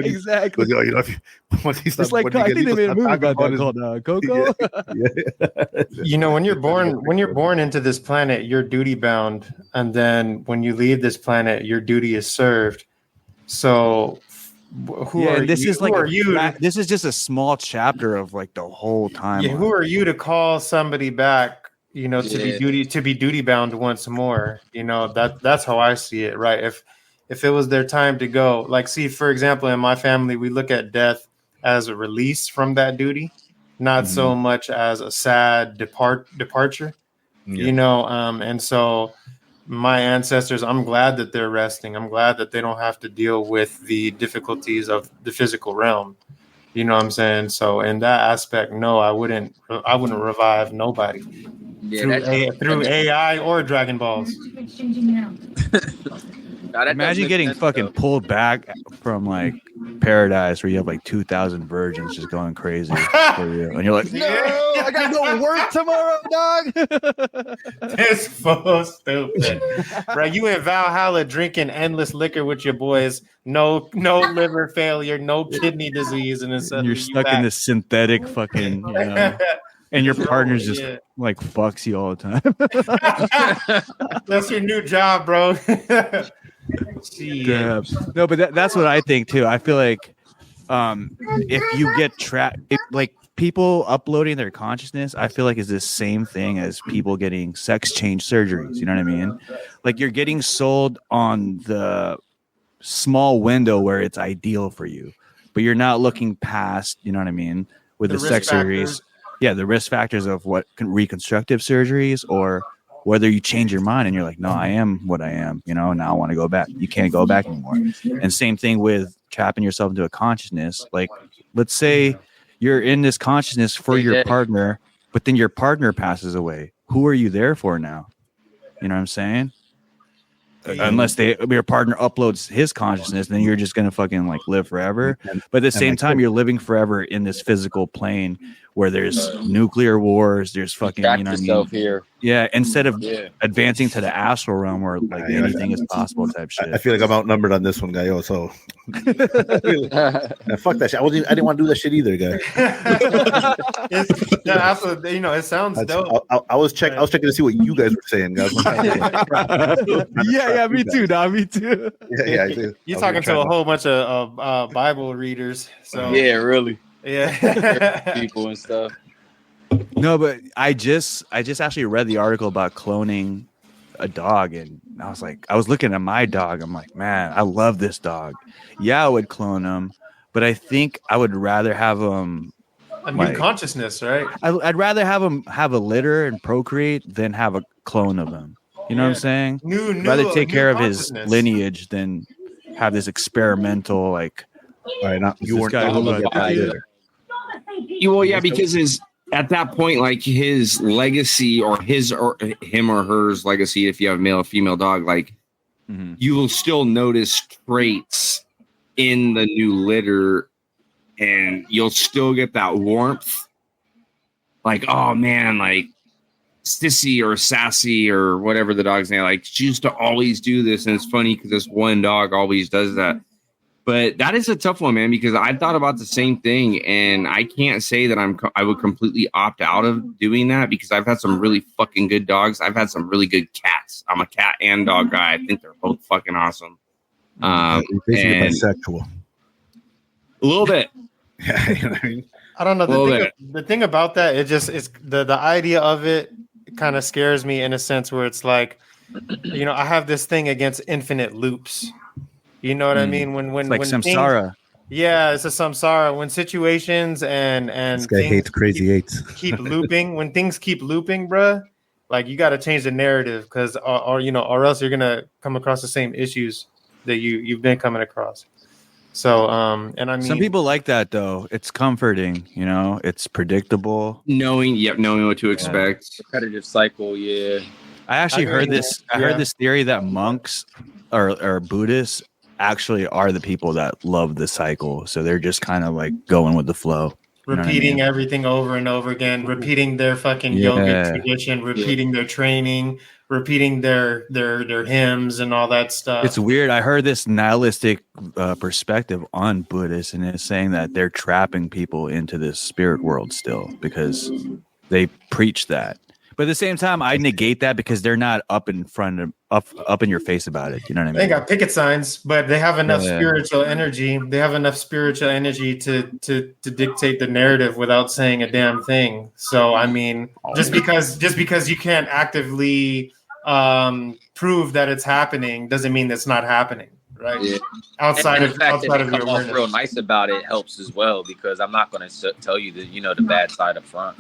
Exactly. You know, it's like I think they made a movie about that called Coco. Yeah. You know, when you're born into this planet, you're duty bound, and then when you leave this planet, your duty is served. So, this is just a small chapter of like the whole time. Yeah, who are you to call somebody back? You know, to be duty bound once more. You know, that's how I see it, right? If it was their time to go, like, see, for example, in my family, we look at death as a release from that duty, not so much as a sad departure. Yeah. You know, and so my ancestors, I'm glad that they're resting. I'm glad that they don't have to deal with the difficulties of the physical realm. You know what I'm saying? So in that aspect, no, I wouldn't revive nobody. Yeah, through AI or Dragon Balls. Imagine getting fucking pulled back from like paradise where you have like 2,000 virgins just going crazy for you, and you're like, no, I gotta go to work tomorrow, dog. That's so stupid, right? You in Valhalla drinking endless liquor with your boys, no liver failure, no kidney disease, and then you're stuck in this synthetic fucking, you know. And your partner's just like fucks you all the time. That's your new job, bro. No, but that's what I think too. I feel like if you get trapped, like people uploading their consciousness, I feel like is the same thing as people getting sex change surgeries. You know what I mean? Like you're getting sold on the small window where it's ideal for you, but you're not looking past. You know what I mean? With the sex surgeries. Yeah, the risk factors of what reconstructive surgeries or whether you change your mind and you're like, no, I am what I am, you know, now I want to go back. You can't go back anymore. And same thing with trapping yourself into a consciousness. Like let's say you're in this consciousness for your Yeah. partner, but then your partner passes away. Who are you there for now? You know what I'm saying? Unless your partner uploads his consciousness, then you're just gonna fucking like live forever. But at the same time, you're living forever in this physical plane where there's nuclear wars, there's fucking, Track you know what I yourself mean? here. Yeah, instead of Yeah. advancing to the astral realm where like anything is possible type shit. I feel like I'm outnumbered on this one, guy. Yo, so fuck that shit. I didn't want to do that shit either, guy. Absolutely. You know, it sounds dope. I was checking to see what you guys were saying, guys. yeah, me too, dog. Me too. Yeah. You're talking to a whole bunch of Bible readers. So Yeah, really. yeah. People and stuff. No, but I just actually read the article about cloning a dog, and I was looking at my dog. I'm like, man, I love this dog. Yeah, I would clone him, but I think I would rather have him A new consciousness, right? I'd rather have him have a litter and procreate than have a clone of him. You know what I'm saying? Rather take care of his lineage than have this experimental like. All right, now you weren't Well, yeah, because at that point, like his legacy or him or her's legacy, if you have a male or female dog, like you will still notice traits in the new litter, and you'll still get that warmth. Like, oh man, like Sissy or Sassy or whatever the dog's name, like she used to always do this, and it's funny because this one dog always does that. But that is a tough one, man, because I thought about the same thing, and I can't say that I would completely opt out of doing that because I've had some really fucking good dogs. I've had some really good cats. I'm a cat and dog guy. I think they're both fucking awesome. Basically bisexual. A little bit. Yeah, you know what I mean? I don't know. The thing about that, it's the idea of it kind of scares me in a sense where it's like, you know, I have this thing against infinite loops. You know what I mean? When it's like when samsara. Yeah, it's a samsara. When situations and this guy hates crazy eights. keep looping, when things keep looping, bruh, like you got to change the narrative because, or else you're gonna come across the same issues that you've been coming across. So, and I mean, some people like that though. It's comforting, you know. It's predictable. Knowing what to expect. Repetitive cycle, yeah. I actually heard this. I heard this theory that monks or Buddhists actually are the people that love the cycle, so they're just kind of like going with the flow, repeating everything over and over again, repeating their fucking yoga tradition, repeating their training, repeating their hymns and all that stuff. It's weird. I heard this nihilistic perspective on Buddhists, and it's saying that they're trapping people into this spirit world still because they preach that. But at the same time, I negate that because they're not up in your face about it. You know what I mean? They got picket signs, but they have enough spiritual energy. They have enough spiritual energy to dictate the narrative without saying a damn thing. So I mean, just because you can't actively prove that it's happening doesn't mean it's not happening, right? Yeah. Outside of your awareness. Real nice about it helps as well because I'm not going to tell you the bad side up front.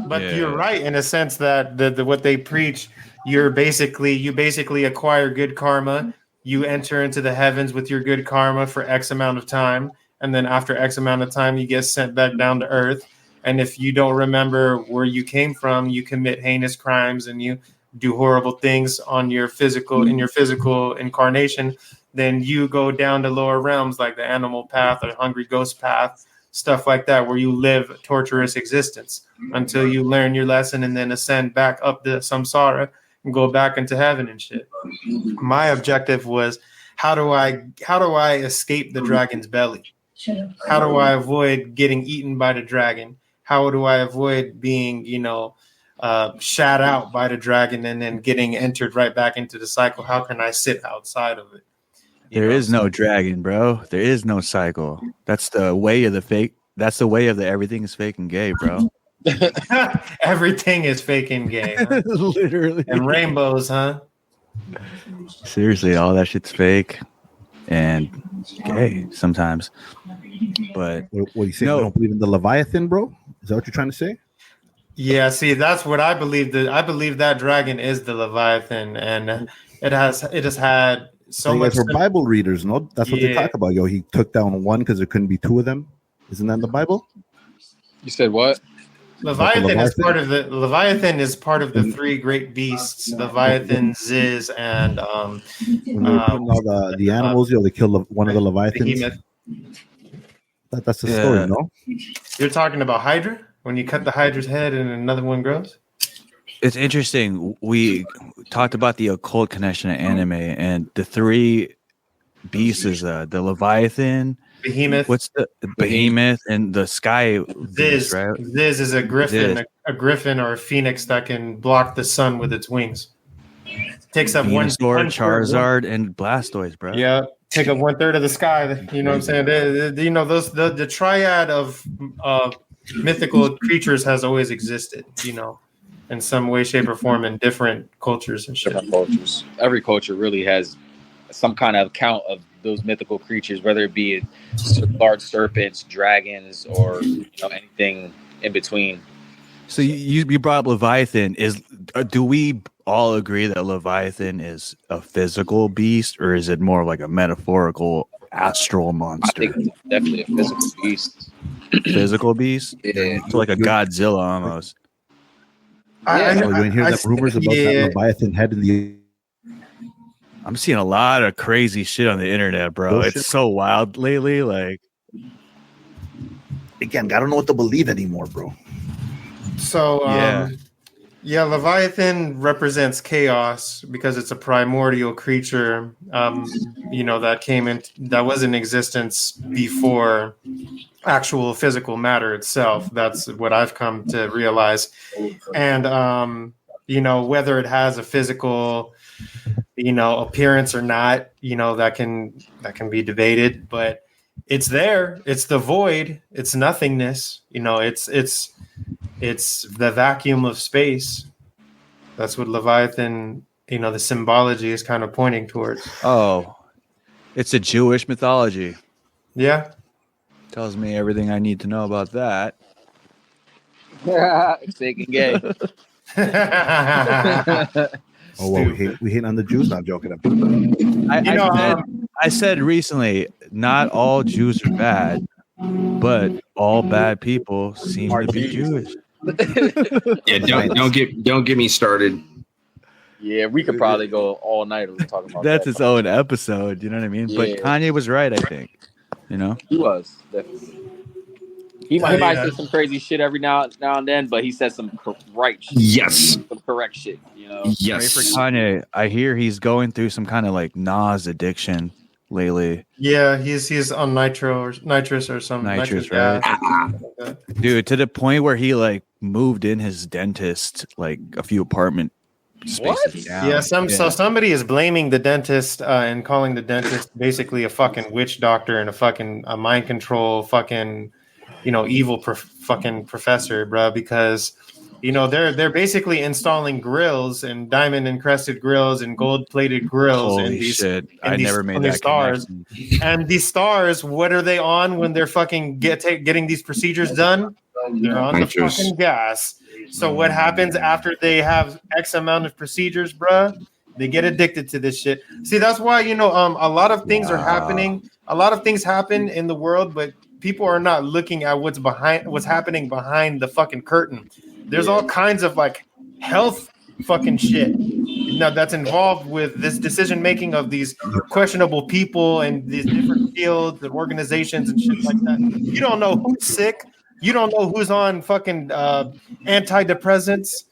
But you're right in a sense that the what they preach, you basically acquire good karma. You enter into the heavens with your good karma for X amount of time, and then after X amount of time, you get sent back down to earth. And if you don't remember where you came from, you commit heinous crimes and you do horrible things in your physical incarnation. Then you go down to lower realms like the animal path or hungry ghost path. Stuff like that, where you live a torturous existence until you learn your lesson and then ascend back up the samsara and go back into heaven and shit. My objective was, how do I escape the dragon's belly? How do I avoid getting eaten by the dragon? How do I avoid being, shat out by the dragon and then getting entered right back into the cycle? How can I sit outside of it? There is no dragon, bro. There is no cycle. That's the way of the fake. That's the way of the everything is fake and gay, bro. Everything is fake and gay. Huh? Literally. And rainbows, huh? Seriously, all that shit's fake and gay sometimes. But what do you say? No. You don't believe in the Leviathan, bro? Is that what you're trying to say? Yeah, see, that's what I believe. I believe that dragon is the Leviathan, and it has had so much. For Bible readers, no, that's what they talk about. Yo, he took down one because there couldn't be two of them. Isn't that in the Bible? You said what? Leviathan is part of the three great beasts: Leviathan, Ziz, and When they were putting all the animals, they killed one of the Leviathans. Behemoth. That's the story, no? You're talking about Hydra? When you cut the Hydra's head and another one grows? It's interesting. We talked about the occult connection to anime, and the three beasts is the Leviathan, Behemoth. what's the Behemoth, and the Sky Ziz, beast, right? Ziz is a griffin, Ziz. a griffin or a phoenix that can block the sun with its wings. Takes up Venusaur, one Charizard, and Blastoise, bro. Yeah, take up 1/3 of the sky. You know what I'm saying? The triad of mythical creatures has always existed. In some way, shape, or form in different cultures and shit. Different cultures. Every culture really has some kind of account of those mythical creatures, whether it be large serpents, dragons, or anything in between. So you brought up Leviathan. Do we all agree that Leviathan is a physical beast, or is it more like a metaphorical astral monster? I think it's definitely a physical beast. Physical beast? Yeah. So like a Godzilla almost. You didn't hear that rumors about that Leviathan head in the... I'm seeing a lot of crazy shit on the internet, bro. Bullshit. It's so wild lately. Like, Again, I don't know what to believe anymore, bro. So, Leviathan represents chaos because it's a primordial creature, that was in existence before actual physical matter itself. That's what I've come to realize. And, whether it has a physical, appearance or not, that can be debated, but it's there. It's the void. It's nothingness. It's the vacuum of space. That's what Leviathan, the symbology is kind of pointing towards. oh, it's a Jewish mythology. Yeah. Tells me everything I need to know about that. Taking gay. Oh, well, we hate on the Jews. Not joking. I said recently, not all Jews are bad, but all bad people seem to be Jewish. Yeah, don't get me started. Yeah, we could probably go all night talking about That's that. its own episode. You know what I mean? Yeah. But Kanye was right, I think. He was definitely. He might say some crazy shit every now and then, but he said some right shit. Yes. Some correct shit, Yes. Pray for Kanye. I hear he's going through some kind of like Nas addiction lately. Yeah, he's on nitrous or something. Nitrous, gas right? or something like that. Dude, to the point where he like moved in his dentist like a few apartment spaces down. Yeah, so somebody is blaming the dentist and calling the dentist basically a fucking witch doctor and a mind control fucking evil fucking professor, bro, because they're basically installing grills and diamond encrusted grills and gold plated grills. Holy and these, shit! and I these, never made and that these stars. connection. And these stars, what are they on when they're fucking getting these procedures done? They're on the fucking gas. So what happens after they have X amount of procedures, bruh? They get addicted to this shit. See, that's why a lot of things are happening. A lot of things happen in the world, but people are not looking at what's happening behind the fucking curtain. There's all kinds of like health fucking shit that's involved with this decision making of these questionable people and these different fields and organizations and shit like that. You don't know who's sick. You don't know who's on fucking antidepressants.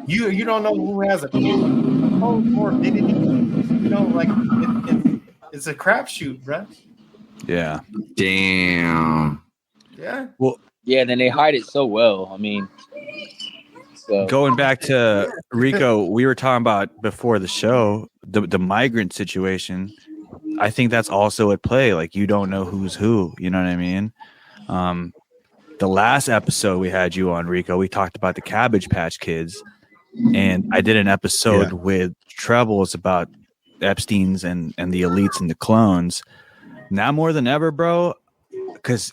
You don't know who has a comorbidity. It's a crapshoot, bruh. Yeah. Damn. Yeah. Well, Yeah, then they hide it so well. I mean, so going back to Rico, we were talking about before the show, the migrant situation. I think that's also at play. Like, you don't know who's who. You know what I mean? The last episode we had you on, Rico, we talked about the Cabbage Patch Kids, and I did an episode with Trebles about Epstein's and the elites and the clones. Now more than ever, bro, because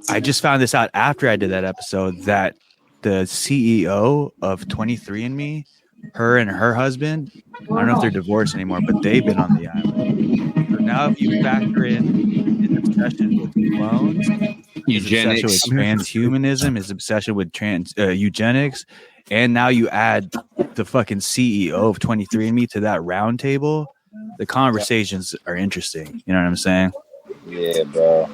I just found this out after I did that episode that the CEO of 23andMe, her and her husband, I don't know if they're divorced anymore, but they've been on the island. So now if you factor in an obsession with clones, his obsession Eugenics. with transhumanism, his obsession with eugenics, and now you add the fucking CEO of 23andMe to that round table. The conversations are interesting. You know what I'm saying? Yeah, bro.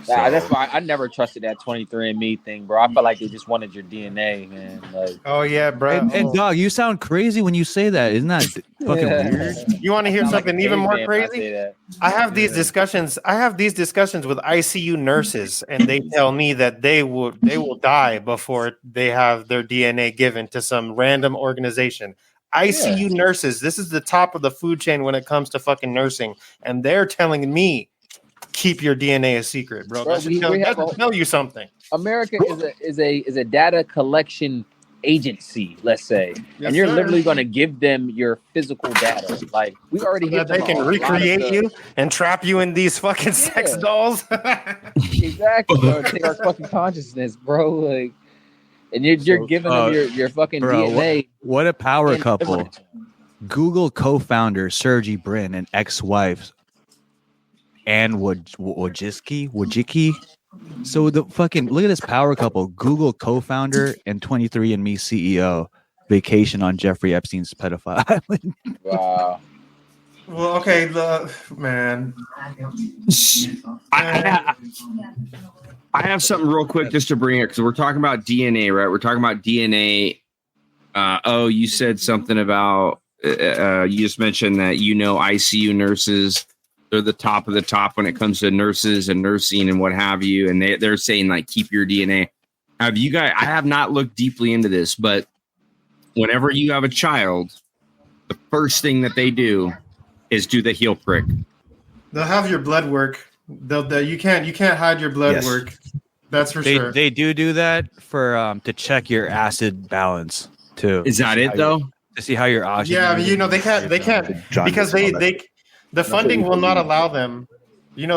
Nah, that's why I never trusted that 23andMe thing, bro. I felt like they just wanted your DNA, man. Like, Oh yeah, bro. And dog, you sound crazy when you say that. Isn't that fucking weird? You want to hear I sound something like a even more caveman when I crazy? say that. I have these discussions. I have these discussions with ICU nurses, and they tell me that they will die before they have their DNA given to some random organization. ICU nurses. This is the top of the food chain when it comes to fucking nursing, and they're telling me keep your DNA a secret, bro. Bro, That should tell you something. America is a data collection agency, let's say, Yes, and you're sir. literally going to give them your physical data. Like, we already So hit that they them can on a lot of recreate stuff. you and trap you in these fucking sex Yeah. dolls. Exactly, bro. Take our fucking consciousness, bro. Like, and you're giving them your fucking bro, DNA. What a power and couple. everything. Google co-founder Sergey Brin and ex-wife Anne Wojcicki. So the fucking look at this power couple. Google co-founder and 23andMe CEO vacation on Jeffrey Epstein's pedophile island. Wow. Well, okay, man. I have something real quick just to bring it because we're talking about DNA, right? We're talking about DNA. You said something about you just mentioned that ICU nurses, they're the top of the top when it comes to nurses and nursing and what have you, and they're saying like keep your DNA. Have you guys? I have not looked deeply into this, but whenever you have a child, the first thing that they do is do the heel prick. They'll have your blood work. You can't hide your blood Yes. work. That's for sure. They do that for to check your acid balance too. Is that it though? To see how your oxygen. Yeah, I mean, they can't Jaundice because and all that. the funding will not allow them.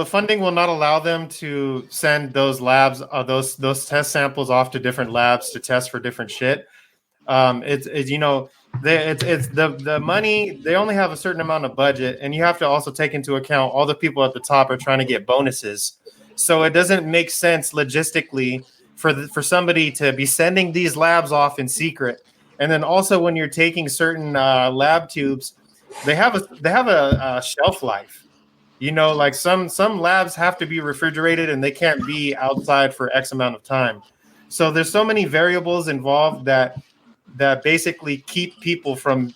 Funding will not allow them to send those labs, those test samples off to different labs to test for different shit. It's the money. They only have a certain amount of budget, and you have to also take into account all the people at the top are trying to get bonuses. So it doesn't make sense logistically for somebody to be sending these labs off in secret. And then also when you're taking certain lab tubes, they have a shelf life. Like some labs have to be refrigerated and they can't be outside for X amount of time. So there's so many variables involved that basically keep people from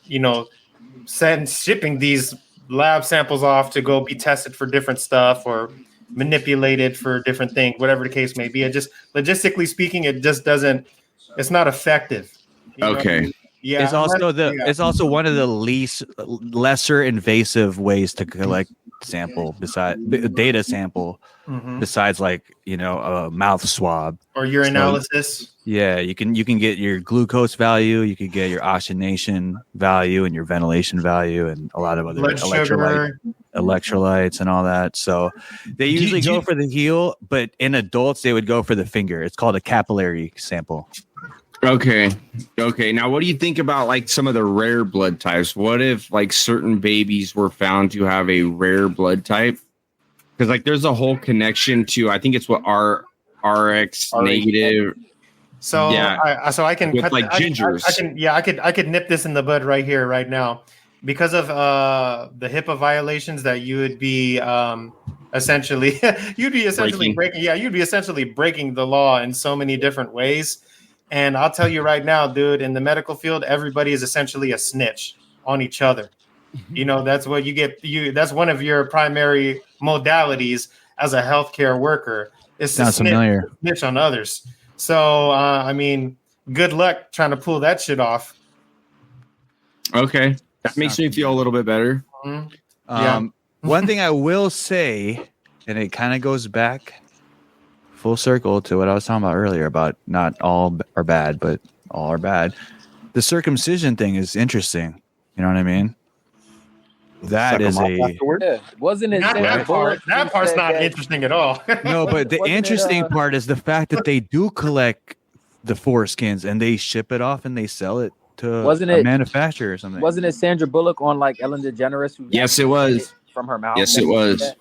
shipping these lab samples off to go be tested for different stuff or manipulated for different things, whatever the case may be. It just logistically speaking, it just doesn't. It's not effective. Okay. Yeah. It's also one of the lesser invasive ways to collect data sample besides like a mouth swab or urinalysis. Yeah, you can get your glucose value, you can get your oxygenation value and your ventilation value and a lot of other electrolytes and all that. So they usually go for the heel, but in adults they would go for the finger. It's called a capillary sample. Okay. Now, what do you think about like some of the rare blood types? What if like certain babies were found to have a rare blood type? Because like there's a whole connection to, I think it's what RX negative. So yeah. I can with cut like gingers. I could nip this in the bud right here, right now, because of the HIPAA violations that you would be essentially breaking the law in so many different ways. And I'll tell you right now, dude, in the medical field, everybody is essentially a snitch on each other. That's what you get. That's one of your primary modalities as a healthcare worker is to snitch on others. So, good luck trying to pull that shit off. Okay. That makes me feel a little bit better. Mm-hmm. One thing I will say, and it kind of goes back full circle to what I was talking about earlier about not all are bad, but all are bad. The circumcision thing is interesting. You know what I mean? That is wasn't it that part's not interesting at all. No, but the interesting part is the fact that they do collect the foreskins and they ship it off and they sell it to a manufacturer or something. Wasn't it Sandra Bullock on like Ellen DeGeneres? Yes, it was. From her mouth. Yes, it was.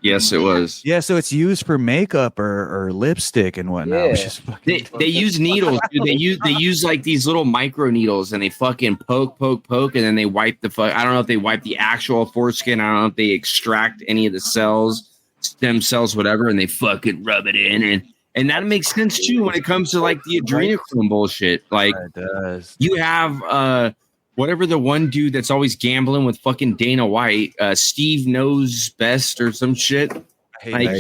Yes, it was. Yeah, so it's used for makeup or lipstick and whatnot. Yeah. Which is fucking They use needles. Dude. They use like these little micro needles, and they fucking poke, and then they wipe the fuck. I don't know if they wipe the actual foreskin. I don't know if they extract any of the cells, stem cells, whatever, and they fucking rub it in, and that makes sense too when it comes to like the adrenochrome bullshit. Like it does. you have whatever the one dude that's always gambling with fucking Dana White, Steve Knows Best or some shit. Like,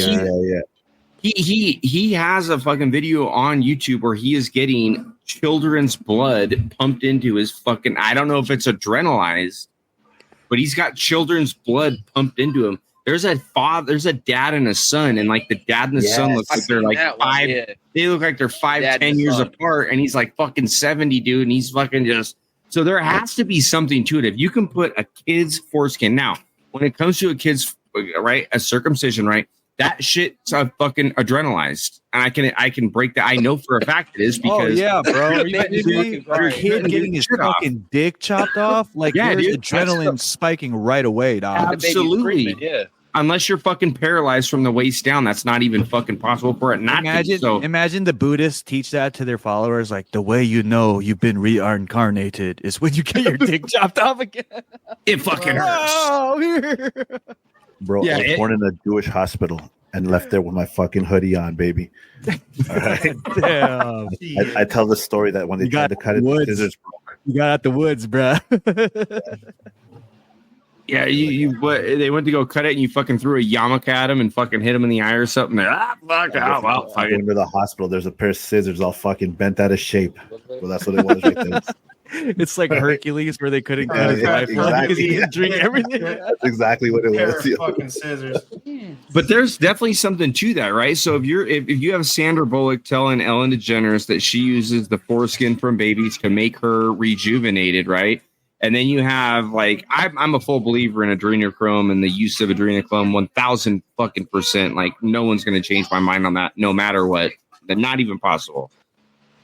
he has a fucking video on YouTube where he is getting children's blood pumped into his fucking, I don't know if it's adrenalized, but he's got children's blood pumped into him. There's a dad and a son, and like the dad and the son look like they're like 5. Yeah. They look like they're 10 years apart, and he's like fucking 70, dude, and he's fucking just. So there has to be something to it. If you can put a kid's foreskin, now when it comes to a kid's right, a circumcision, right, that shit's fucking adrenalized, and I can break that. I know for a fact it is because bro, your kid getting his fucking dick chopped off, like there's adrenaline spiking right away, dog. Absolutely, unless you're fucking paralyzed from the waist down, that's not even fucking possible for it not to. So imagine the Buddhists teach that to their followers, like the way you know you've been reincarnated is when you get your dick chopped off again. It fucking hurts. Bro, I was born in a Jewish hospital and left there with my fucking hoodie on, baby. All right. Damn. I tell the story that when they tried to cut it, the scissors broke. You got out the woods, bro. Yeah, they went to go cut it, and you fucking threw a yarmulke at him and fucking hit him in the eye or something. I went to the hospital. There's a pair of scissors all fucking bent out of shape. Well, that's what it was right there. It's like Hercules where they couldn't cut his life because he didn't drink everything. That's exactly what it was. Fucking scissors. But there's definitely something to that, right? So if you have Sandra Bullock telling Ellen DeGeneres that she uses the foreskin from babies to make her rejuvenated, right? And then you have like I'm a full believer in adrenochrome and the use of adrenochrome 1,000 fucking %. Like no one's gonna change my mind on that, no matter what. That's not even possible.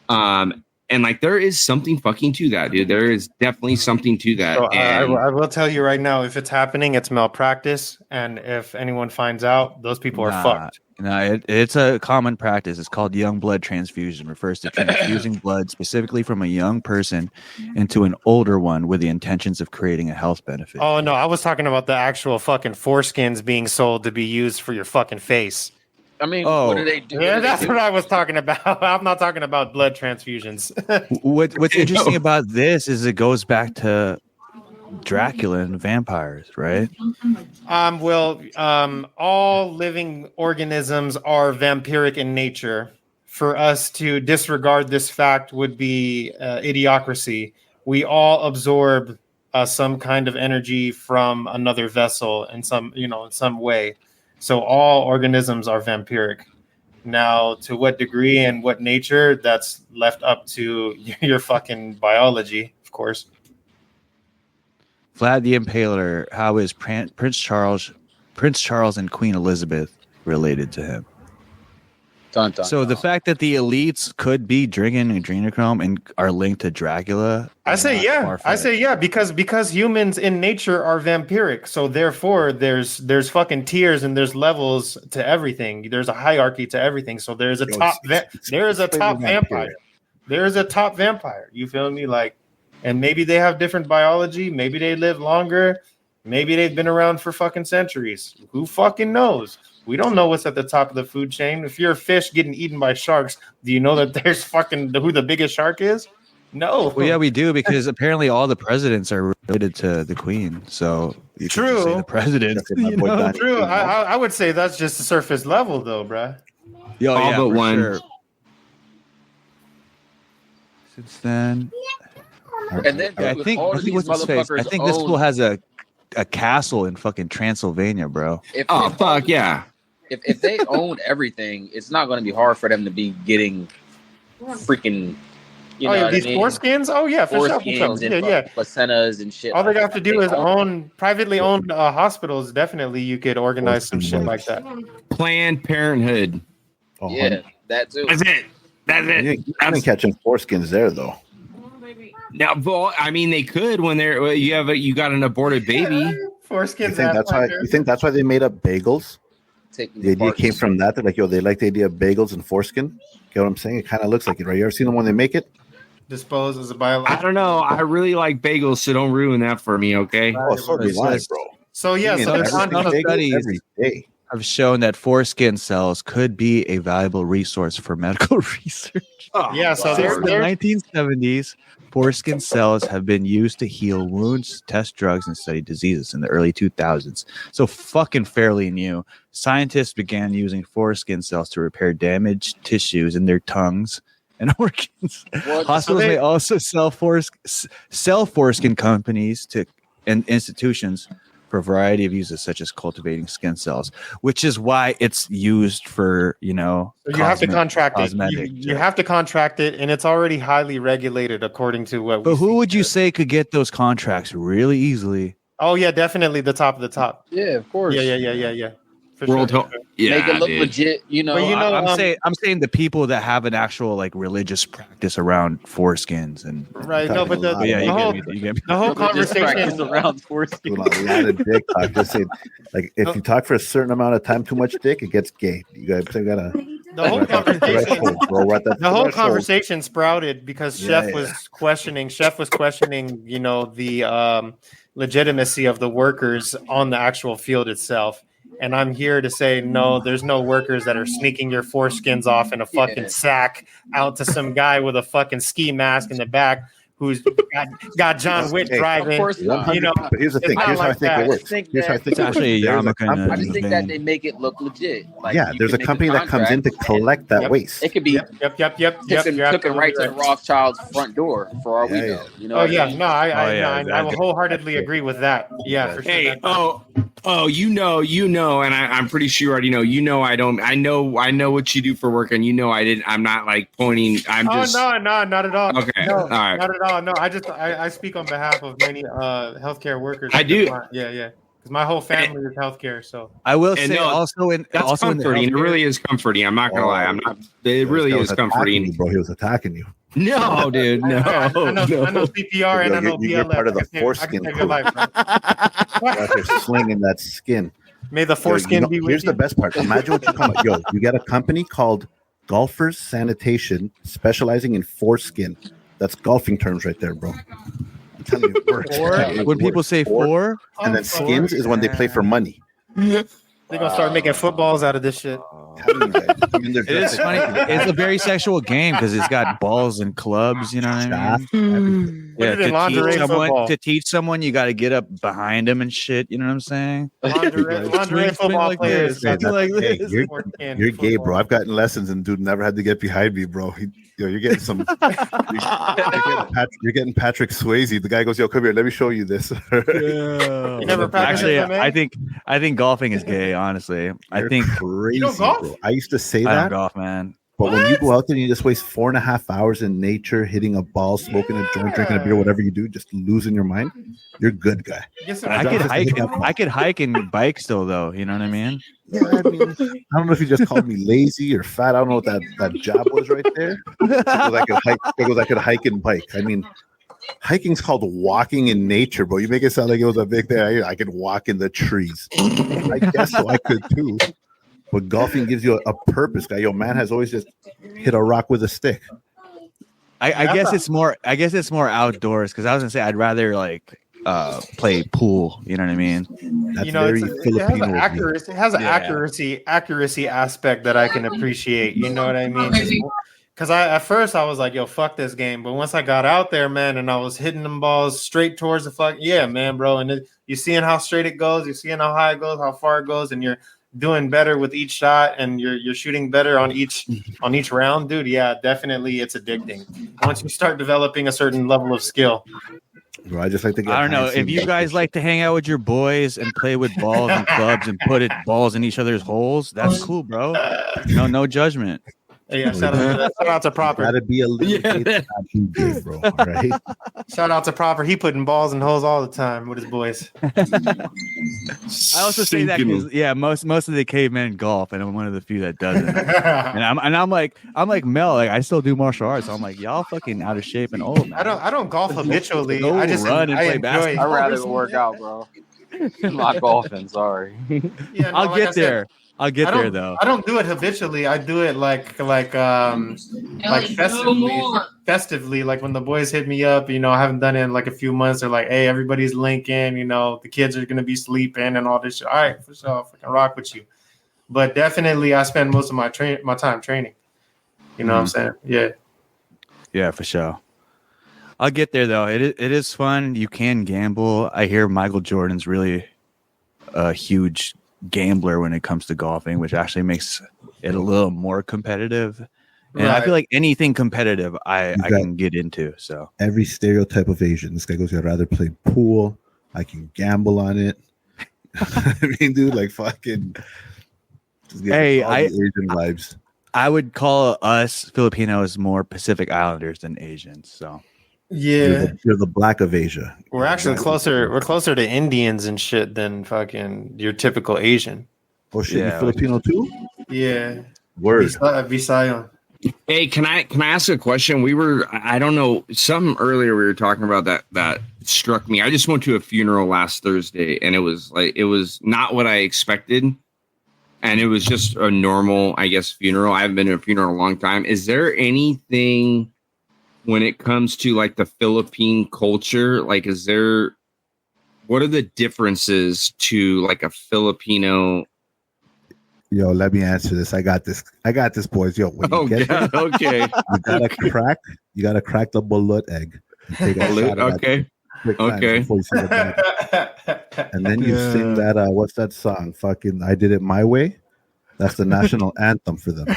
And like there is something fucking to that, dude. There is definitely something to that. So, I will tell you right now, if it's happening, it's malpractice, and if anyone finds out, those people are fucked. No, it's a common practice. It's called young blood transfusion. Refers to transfusing blood specifically from a young person into an older one with the intentions of creating a health benefit. Oh no, I was talking about the actual fucking foreskins being sold to be used for your fucking face. I mean, what do they do? Yeah, that's what I was talking about. I'm not talking about blood transfusions. What's interesting about this is it goes back to Dracula and vampires, right? All living organisms are vampiric in nature. For us to disregard this fact would be idiocracy. We all absorb some kind of energy from another vessel in some way. So all organisms are vampiric. Now, to what degree and what nature, that's left up to your fucking biology, of course. Vlad the Impaler, how is Prince Charles and Queen Elizabeth related to him? So the fact that the elites could be drinking adrenochrome and are linked to Dracula, I say yeah, because humans in nature are vampiric. So therefore, there's fucking tiers and there's levels to everything. There's a hierarchy to everything. So there's a top vampire. There is a top vampire. You feel me? Like, and maybe they have different biology. Maybe they live longer. Maybe they've been around for fucking centuries. Who fucking knows? We don't know what's at the top of the food chain. If you're a fish getting eaten by sharks, do you know that there's fucking who the biggest shark is? No. Well, yeah, we do, because apparently all the presidents are related to the queen. So you can just say the president. True. I would say that's just the surface level, though, bruh. All but one. Sure. Since then, and then I think this fool has a castle in fucking Transylvania, bro. Fuck yeah. If they own everything, it's not going to be hard for them to be getting freaking, these foreskins? Oh, yeah, for sure. Yeah. Placentas and shit. All they have to do is own privately owned hospitals. Definitely, you could organize some shit like that. Planned Parenthood. Yeah, that too. That's it. I'm catching foreskins there, though. Now, I mean, they could when you got an aborted baby. Foreskins. You think that's why they made up bagels? taking The idea apart. came from that. They're like, yo, they like the idea of bagels and foreskin. Get what I'm saying? It kind of looks like it, right? You ever seen them when they make it? Dispose as a I biological. don't know. I really like bagels, so don't ruin that for me, okay? Oh, so do I, bro. So yeah, Eating so every it's bagel studies. every day. have shown that foreskin cells could be a valuable resource for medical research. Yeah, so Since the they're 1970s, foreskin cells have been used to heal wounds, test drugs, and study diseases in the early 2000s. So fucking fairly new. Scientists began using foreskin cells to repair damaged tissues in their tongues and organs. Hospitals may also sell foreskin companies to and institutions for a variety of uses, such as cultivating skin cells, which is why it's used for, you know, you have to contract it. cosmetic. You have to contract it, and it's already highly regulated according to what. But who would you say could get those contracts really easily? Oh yeah, definitely the top of the top. Yeah, of course. Yeah. For World sure. Health. Yeah, Make it look dude. legit, you know. But you know, I'm saying the people that have an actual like religious practice around foreskins and right? No, but but yeah, the whole, you get me. the whole Religious practice conversation. around foreskin. Doing a lot of dick talk. Just saying, like, if you talk for a certain amount of time too much dick, it gets gay. You gotta The whole conversation. The whole conversation sprouted because Chef was questioning, you know, the legitimacy of the workers on the actual field itself. And I'm here to say, no, there's no workers that are sneaking your foreskins off in a fucking sack out to some guy with a fucking ski mask in the back who's got John Wick driving. Of course not. You know, But here's the thing. not Here's how I like think that. it works. I think Here's how I that- think It's actually a There's yarmulke. company- I just think that they make it look legit. Like, Yeah, you there's a can make company that comes in to contract collect that Yep. waste. It could be Yep. took it right to the Rothschild's front door for all we Yeah, know. yeah. You know. Oh what I yeah, mean? no, I yeah, will wholeheartedly agree with that. Yeah, for sure. Hey, you know, and I'm pretty sure you already know. You know, I know what you do for work, and you know, I'm not like pointing. I'm just. no, not at all. Okay, No, all right. not at all. No, I speak on behalf of many healthcare workers. I do. Yeah. Because my whole family is healthcare, so I will And say no, also in That's also in the comforting. It healthcare- really is comforting. I'm not gonna lie. I'm not. It really This guy is was attacking comforting. you, bro. He was attacking you. No, dude. No. I know CPR and I know You're BLS. part of the I can save foreskin your crew. life, bro. Out there slinging that skin. May the foreskin be with Here's you. the best part. Imagine what you come up. Yo, you got a company called Golfers Sanitation specializing in foreskin. That's golfing terms right there, bro. I'm telling you, it works. when people say four, And then skins is when they play for money. They're gonna start making footballs out of this shit. Telling you guys. I mean, they're it is just funny. It's a very sexual game because it's got balls and clubs. You know what I mean? Put it in lingerie football. To teach someone, you got to get up behind them and shit. You know what I'm saying? Lingerie Swing football like players. this, swing like Hey, this. you're gay, bro. I've gotten lessons, and dude never had to get behind me, bro. You're getting some. You're getting Patrick Swayze. The guy goes, "Yo, come here. Let me show you this." You never practiced Actually, MMA? I think golfing is gay. Honestly, I You're think crazy, You don't golf? bro. I used to say I don't that, golf, man. but when you go out there and you just waste 4.5 hours in nature, hitting a ball, smoking a joint, drinking a beer, whatever you do, just losing your mind, you're a good guy. I could hike. I could hike and bike still, though. You know what I mean? Yeah, I mean, I don't know if you just called me lazy or fat. I don't know what that job was right there. Because I could hike and bike. I mean, hiking's called walking in nature, bro. You make it sound like it was a big thing. I could walk in the trees. I guess so. I could too. But golfing gives you a purpose, guy. Yo, man has always just hit a rock with a stick. I guess it's more. I guess it's more outdoors because I was gonna say I'd rather like play pool. You know what I mean? That's You know, very it has Filipino. an of you. accuracy. It has an accuracy aspect that I can appreciate. You know what I mean? Because at first I was like, "Yo, fuck this game," but once I got out there, man, and I was hitting them balls straight towards the yeah, man, bro, and you seeing how straight it goes, you're seeing how high it goes, how far it goes, and you're doing better with each shot, and you're shooting better on each round, dude. Yeah, definitely, it's addicting. Once you start developing a certain level of skill. Bro, I just like to get. I don't know high if you guys like to hang out with your boys and play with balls and clubs and put balls in each other's holes. That's cool, bro. No judgment. Yeah, shout out to Proper. Gotta be a little bit too gay, bro. All right. Shout out to Proper. He putting balls in holes all the time with his boys. I also say that because most of the cavemen golf, and I'm one of the few that doesn't. and I'm like Mel, like I still do martial arts. So I'm like y'all fucking out of shape and old. Man. I don't golf habitually. Go I just run and play enjoy. basketball. I'd rather work out, bro. I'm not golfing. Sorry. Yeah, no, I'll like I get said, there. I'll get there though. I don't do it habitually. I do it like festively. Like when the boys hit me up, you know, I haven't done it in like a few months. They're like, "Hey, everybody's linking. You know, the kids are gonna be sleeping and all this shit." All right, for sure, I can rock with you. But definitely, I spend most of my time training. You know what I'm saying? Yeah. Yeah, for sure. I'll get there though. It is fun. You can gamble. I hear Michael Jordan's really a huge gambler when it comes to golfing, which actually makes it a little more competitive. And I feel like anything competitive I can get into. So every stereotype of Asian. This guy goes, I'd rather play pool. I can gamble on it. I mean, dude, like fucking hey, Asian vibes. I would call us Filipinos more Pacific Islanders than Asians. So yeah, you're the black of Asia. We're actually closer. We're closer to Indians and shit than fucking your typical Asian. Oh shit, you Filipino too? Yeah. Word. Visayan. Hey, can I ask a question? I don't know, something earlier we were talking about that struck me. I just went to a funeral last Thursday, and it was not what I expected. And it was just a normal, I guess, funeral. I haven't been to a funeral in a long time. Is there anything when it comes to like the Philippine culture? Like, what are the differences to like a Filipino? Yo, let me answer this. I got this, boys. Yo, when you get there, okay. You gotta crack the balut egg. Take a shot of that okay. Before you see the bag. And then you sing that what's that song? Fucking I Did It My Way. That's the national anthem for them.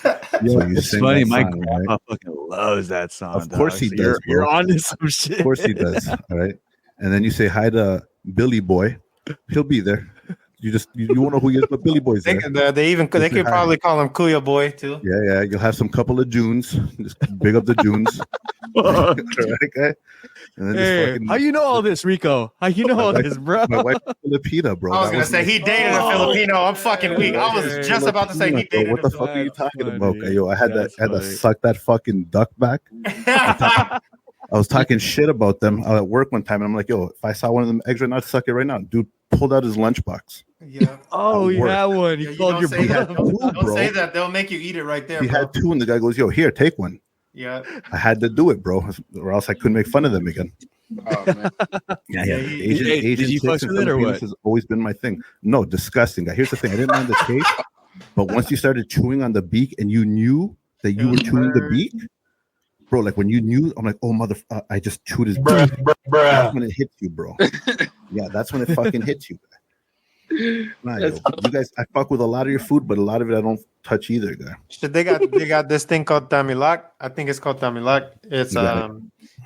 So it's funny, my grandpa fucking loves that song. Of course he does. You're on to some shit. Of course he does. All right. And then you say hi to Billy Boy. He'll be there. You won't know who he is, but Billy Boy's there. They could probably call him Kuya Boy too. Yeah. You'll have some couple of Junes. Just big up the Junes. Okay. And then how you know all this, Rico? How you know all this, bro? My wife's Filipina, bro. I was gonna say he dated a Filipino. I'm fucking weak. I was just about to say he dated. What the fuck are you talking about? Okay, yo, I had to suck that fucking duck back. I was talking shit about them at work one time, and I'm like, yo, if I saw one of them eggs right now, I'd suck it right now. Dude pulled out his lunchbox. Yeah. Oh, you had one. He called your brother. Don't say that. They'll make you eat it right there. He had two, and the guy goes, yo, here, take one. Yeah. I had to do it, bro, or else I couldn't make fun of them again. Oh, man. Yeah. Asian did you fuck with it or what? Has always been my thing. No, disgusting. Here's the thing. I didn't mind the taste, but once you started chewing on the beak and you knew that you were chewing the beak, bro, like when you knew, I'm like, oh, I just chewed his beak. That's when it hits you, bro. Yeah, that's when it fucking hits you. Nah, yo, you guys, I fuck with a lot of your food, but a lot of it I don't touch either, guy. They got this thing called tamilak. I think it's called tamilak.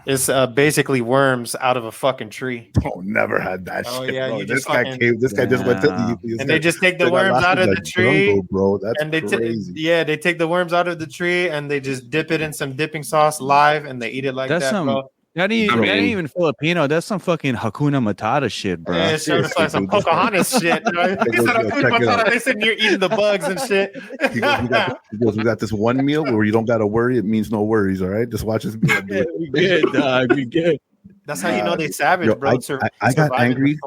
It's basically worms out of a fucking tree. Oh, never had that shit. Yeah, bro. This guy just went to the and they just take the worms out of the tree, jungle, bro. That's and they crazy. they take the worms out of the tree and they just dip it in some dipping sauce live and they eat it like that, bro. That ain't even Filipino. That's some fucking Hakuna Matata shit, bro. Yeah, it's like some Pocahontas shit. Right? They sitting here eating the bugs and shit. He goes, we got this one meal where you don't got to worry. It means no worries, all right? Just watch this meal. We good, dog. We good. That's how you know they savage, yo, bro. I got angry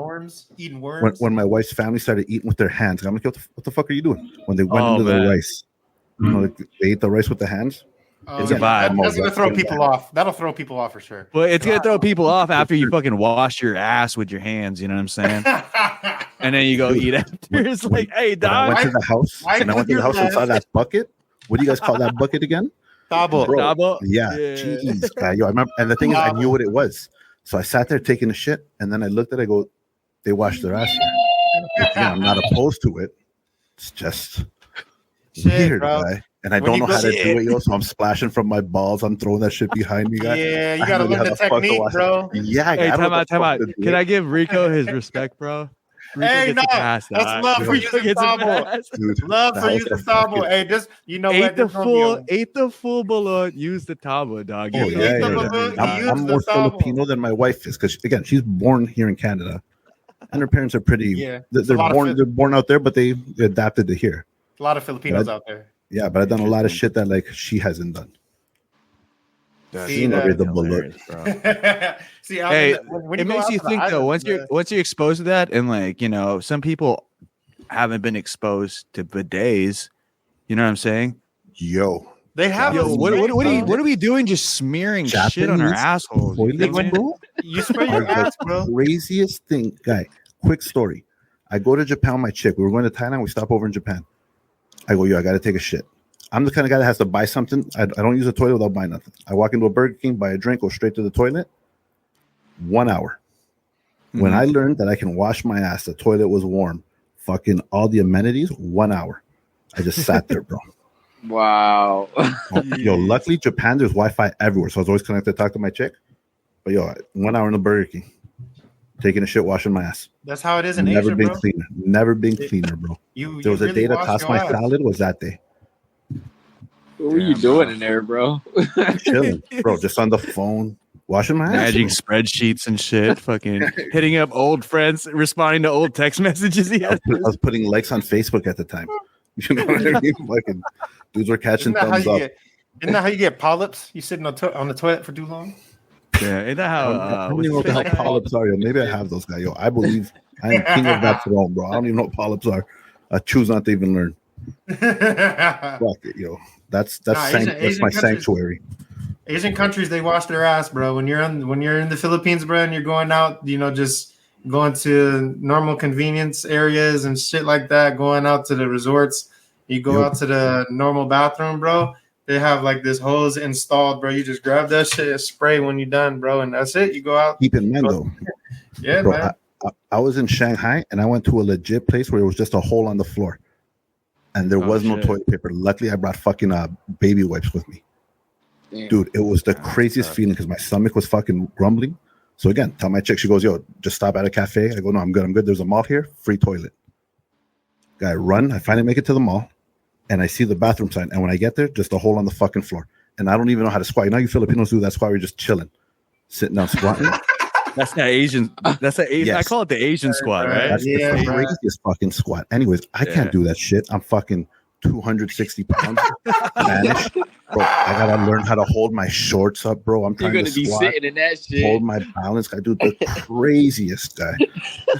eating worms. When my wife's family started eating with their hands. I'm like, what the fuck are you doing? When they went into the rice. You know, like they ate the rice with the hands. It's a vibe. That's gonna throw people off. That'll throw people off for sure. Well, it's gonna throw people off after you fucking wash your ass with your hands. You know what I'm saying? And then you go eat after. It's like, hey, dog. I went to the house and saw that bucket. What do you guys call that bucket again? Tabo. Yeah. Jeez, guy. Yo, I remember. And the thing is, I knew what it was. So I sat there taking a shit, and then I looked at it. I go, they washed their ass here. Yeah, I'm not opposed to it. It's just weird, bro. Guy. And I don't know how to do it, yo. So I'm splashing from my balls. I'm throwing that shit behind me, guy. Yeah, you gotta learn the technique, bro. Yeah, hey, time out. Can I give Rico his respect, bro? Rico hey, no, that's love for using Tabo. Love for using Tabo. Hey, just ate the full bullet. Use the Tabo, dog. Oh, yeah. I'm more Filipino than my wife is because again, she's born here in Canada, and her parents are pretty. Yeah, they're born out there, but they adapted to here. A lot of Filipinos out there. Yeah, but I've done a lot of shit that like she hasn't done. See, it makes you think though. Once you're exposed to that, and like some people haven't been exposed to bidets. You know what I'm saying? Yo, They have. Yo, a what spray, are we doing? Just smearing shit on our Japanese assholes. You toilets, think, bro, You spray are your ass, the bro. craziest thing, guy. Quick story. I go to Japan with my chick. We were going to Thailand. We stop over in Japan. I go, yo, I got to take a shit. I'm the kind of guy that has to buy something. I don't use a toilet without buying nothing. I walk into a Burger King, buy a drink, go straight to the toilet. 1 hour. When I learned that I can wash my ass, the toilet was warm. Fucking all the amenities, 1 hour. I just sat there, bro. Wow. Yo, luckily Japan, there's Wi-Fi everywhere, so I was always connected to talk to my chick. But yo, 1 hour in the Burger King, taking a shit, washing my ass. That's how it is in Never Asia, been bro. cleaner. Never been cleaner, bro. There was a day to toss my salad. Was that day? What were you doing in there, bro? Chilling, bro. Just on the phone, washing my ass. managing spreadsheets and shit, fucking hitting up old friends, responding to old text messages. I was putting likes on Facebook at the time. You know what I mean? Fucking dudes were catching thumbs up. Isn't that how you get polyps? You sitting on the toilet for too long? Yeah, ain't that how? I don't even know what the hell polyps are. Yo. Maybe I have those guys. Yo, I believe I am king of that throne, bro. I don't even know what polyps are. I choose not to even learn. Fuck it, yo. That's Asian my countries- sanctuary. Asian countries, they wash their ass, bro. When you're in the Philippines, bro, and you're going out, just going to normal convenience areas and shit like that, going out to the resorts, you go out to the normal bathroom, bro. They have like this hose installed, bro. You just grab that shit, spray when you're done, bro, and that's it. You go out. Keep in mind though, Yeah, bro, man. I was in Shanghai and I went to a legit place where it was just a hole on the floor, and there was no toilet paper. Luckily, I brought fucking baby wipes with me. Damn. Dude, it was the craziest feeling because my stomach was fucking grumbling. So again, tell my chick, she goes, yo, just stop at a cafe. I go, no, I'm good. There's a mall here, free toilet. Guy, run. I finally make it to the mall and I see the bathroom sign. And when I get there, just a hole on the fucking floor. And I don't even know how to squat. You know how you Filipinos do that squat where you're just chilling, sitting down, squatting? That's that Asian. That's that Asian. Yes. I call it the Asian squat, right? That's Yeah, the bro. craziest fucking squat. Anyways, I can't do that shit. I'm fucking 260 pounds. Spanish. Bro, I gotta learn how to hold my shorts up, bro. I'm You're trying gonna to be squat, sitting in that shit. hold my balance. I do the craziest guy.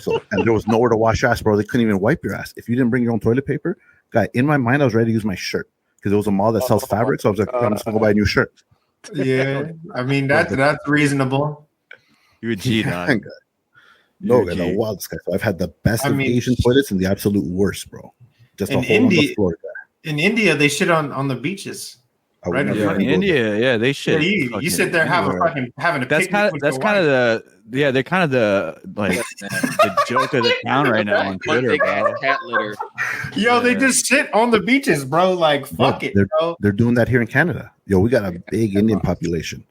So, and there was nowhere to wash your ass, bro. They couldn't even wipe your ass. If you didn't bring your own toilet paper, guy, in my mind, I was ready to use my shirt because there was a mall that sells fabric. So I was like, I'm just gonna go buy a new shirt. Yeah, I mean that's reasonable. You're a G, dog. No, You're a the G. wildest guy. So I've had the best I of mean, Asian toilets and the absolute worst, bro. Just a in hole on the India- floor. Guy. In India, they shit on the beaches. I would Right in never Yeah, front in of even go there. India, yeah, they Yeah, shit. you fucking sit there having everywhere. a That's picnic kind of with that's your kind of wife. they're kind of the like the joke of the town right now on One Twitter, big bro. ass cat litter. Yo, they Yeah. just sit on the beaches, bro. Like fuck it, bro. They're doing that here in Canada. Yo, we got a big Indian population.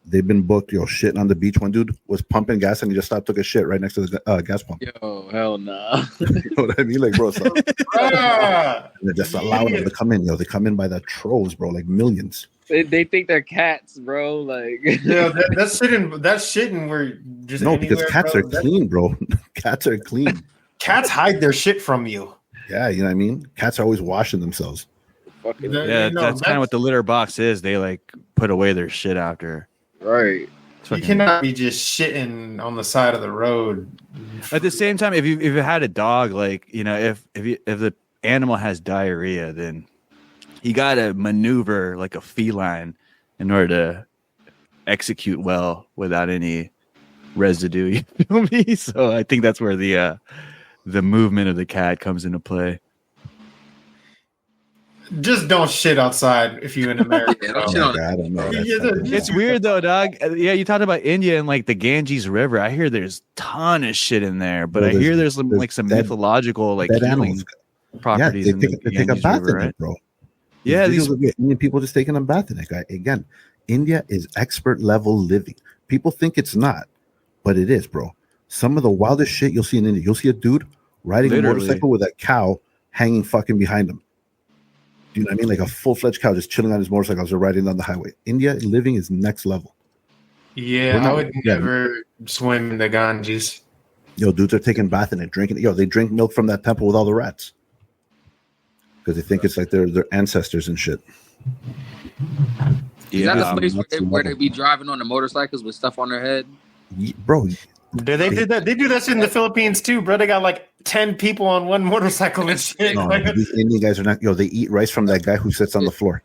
They've been booked, yo, shitting on the beach. One dude was pumping gas and he just stopped, took a shit right next to the gas pump. Yo, hell no. You know what I mean? Like, bro, so Ah, they're just allowing them to come in. Yo, they come in by the troves, bro, like millions. They think they're cats, bro. Like, yeah, that's shitting where just No, because anywhere, cats bro. are clean, bro. Cats are clean. Cats hide their shit from you. Yeah, you know what I mean? Cats are always washing themselves. fucking Yeah, No, that's kind of what the litter box is. They like put away their shit after. right. It's You fucking- cannot be just shitting on the side of the road. At the same time, if you had a dog, like if the animal has diarrhea, then you gotta maneuver like a feline in order to execute well without any residue. You feel me? So I think that's where the movement of the cat comes into play. Just don't shit outside if you're in America. Yeah, bro. don't shit on I don't know. Yeah, That's yeah, fucking- It's weird though, dog. Yeah, you talked about India and like the Ganges River. I hear there's ton of shit in there, but Well, I hear there's there's like some dead- mythological like dead healing animals. Yeah, properties they in take, the they take a Ganges bath River, in right? it, bro. Yeah, These these videos of Indian people just taking a bath in it. Guy. Again, India is expert level living. People think it's not, but it is, bro. Some of the wildest shit you'll see in India. You'll see a dude riding Literally. a motorcycle with a cow hanging fucking behind him. Do you know what I mean? Like a full-fledged cow just chilling on his motorcycle as they're riding down the highway. India living is next level. Yeah, We're not- I would yeah. never swim in the Ganges. Yo, dudes are taking bath in it, drinking it. Yo, they drink milk from that temple with all the rats. Because they think it's like their ancestors and shit. Is that the Yeah, place where that's where the they be driving on the motorcycles with stuff on their head? Bro, They did that. They do that shit in the Philippines too, bro. They got like 10 people on one motorcycle and shit. No, these Indian guys are not. They eat rice from that guy who sits on the floor.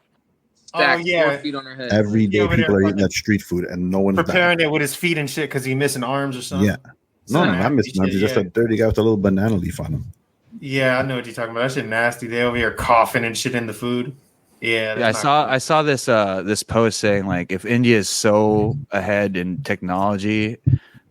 Stacked, yeah. 4 feet on her head. Every day, over people there are eating that street food, and no one's preparing dying. it with his feet and shit because he's missing arms or something. Yeah. No, not missing arms. He's just a dirty guy with a little banana leaf on him. Yeah, I know what you're talking about. That shit nasty. They over here coughing and shit in the food. Yeah, I saw this this post saying like if India is so ahead in technology,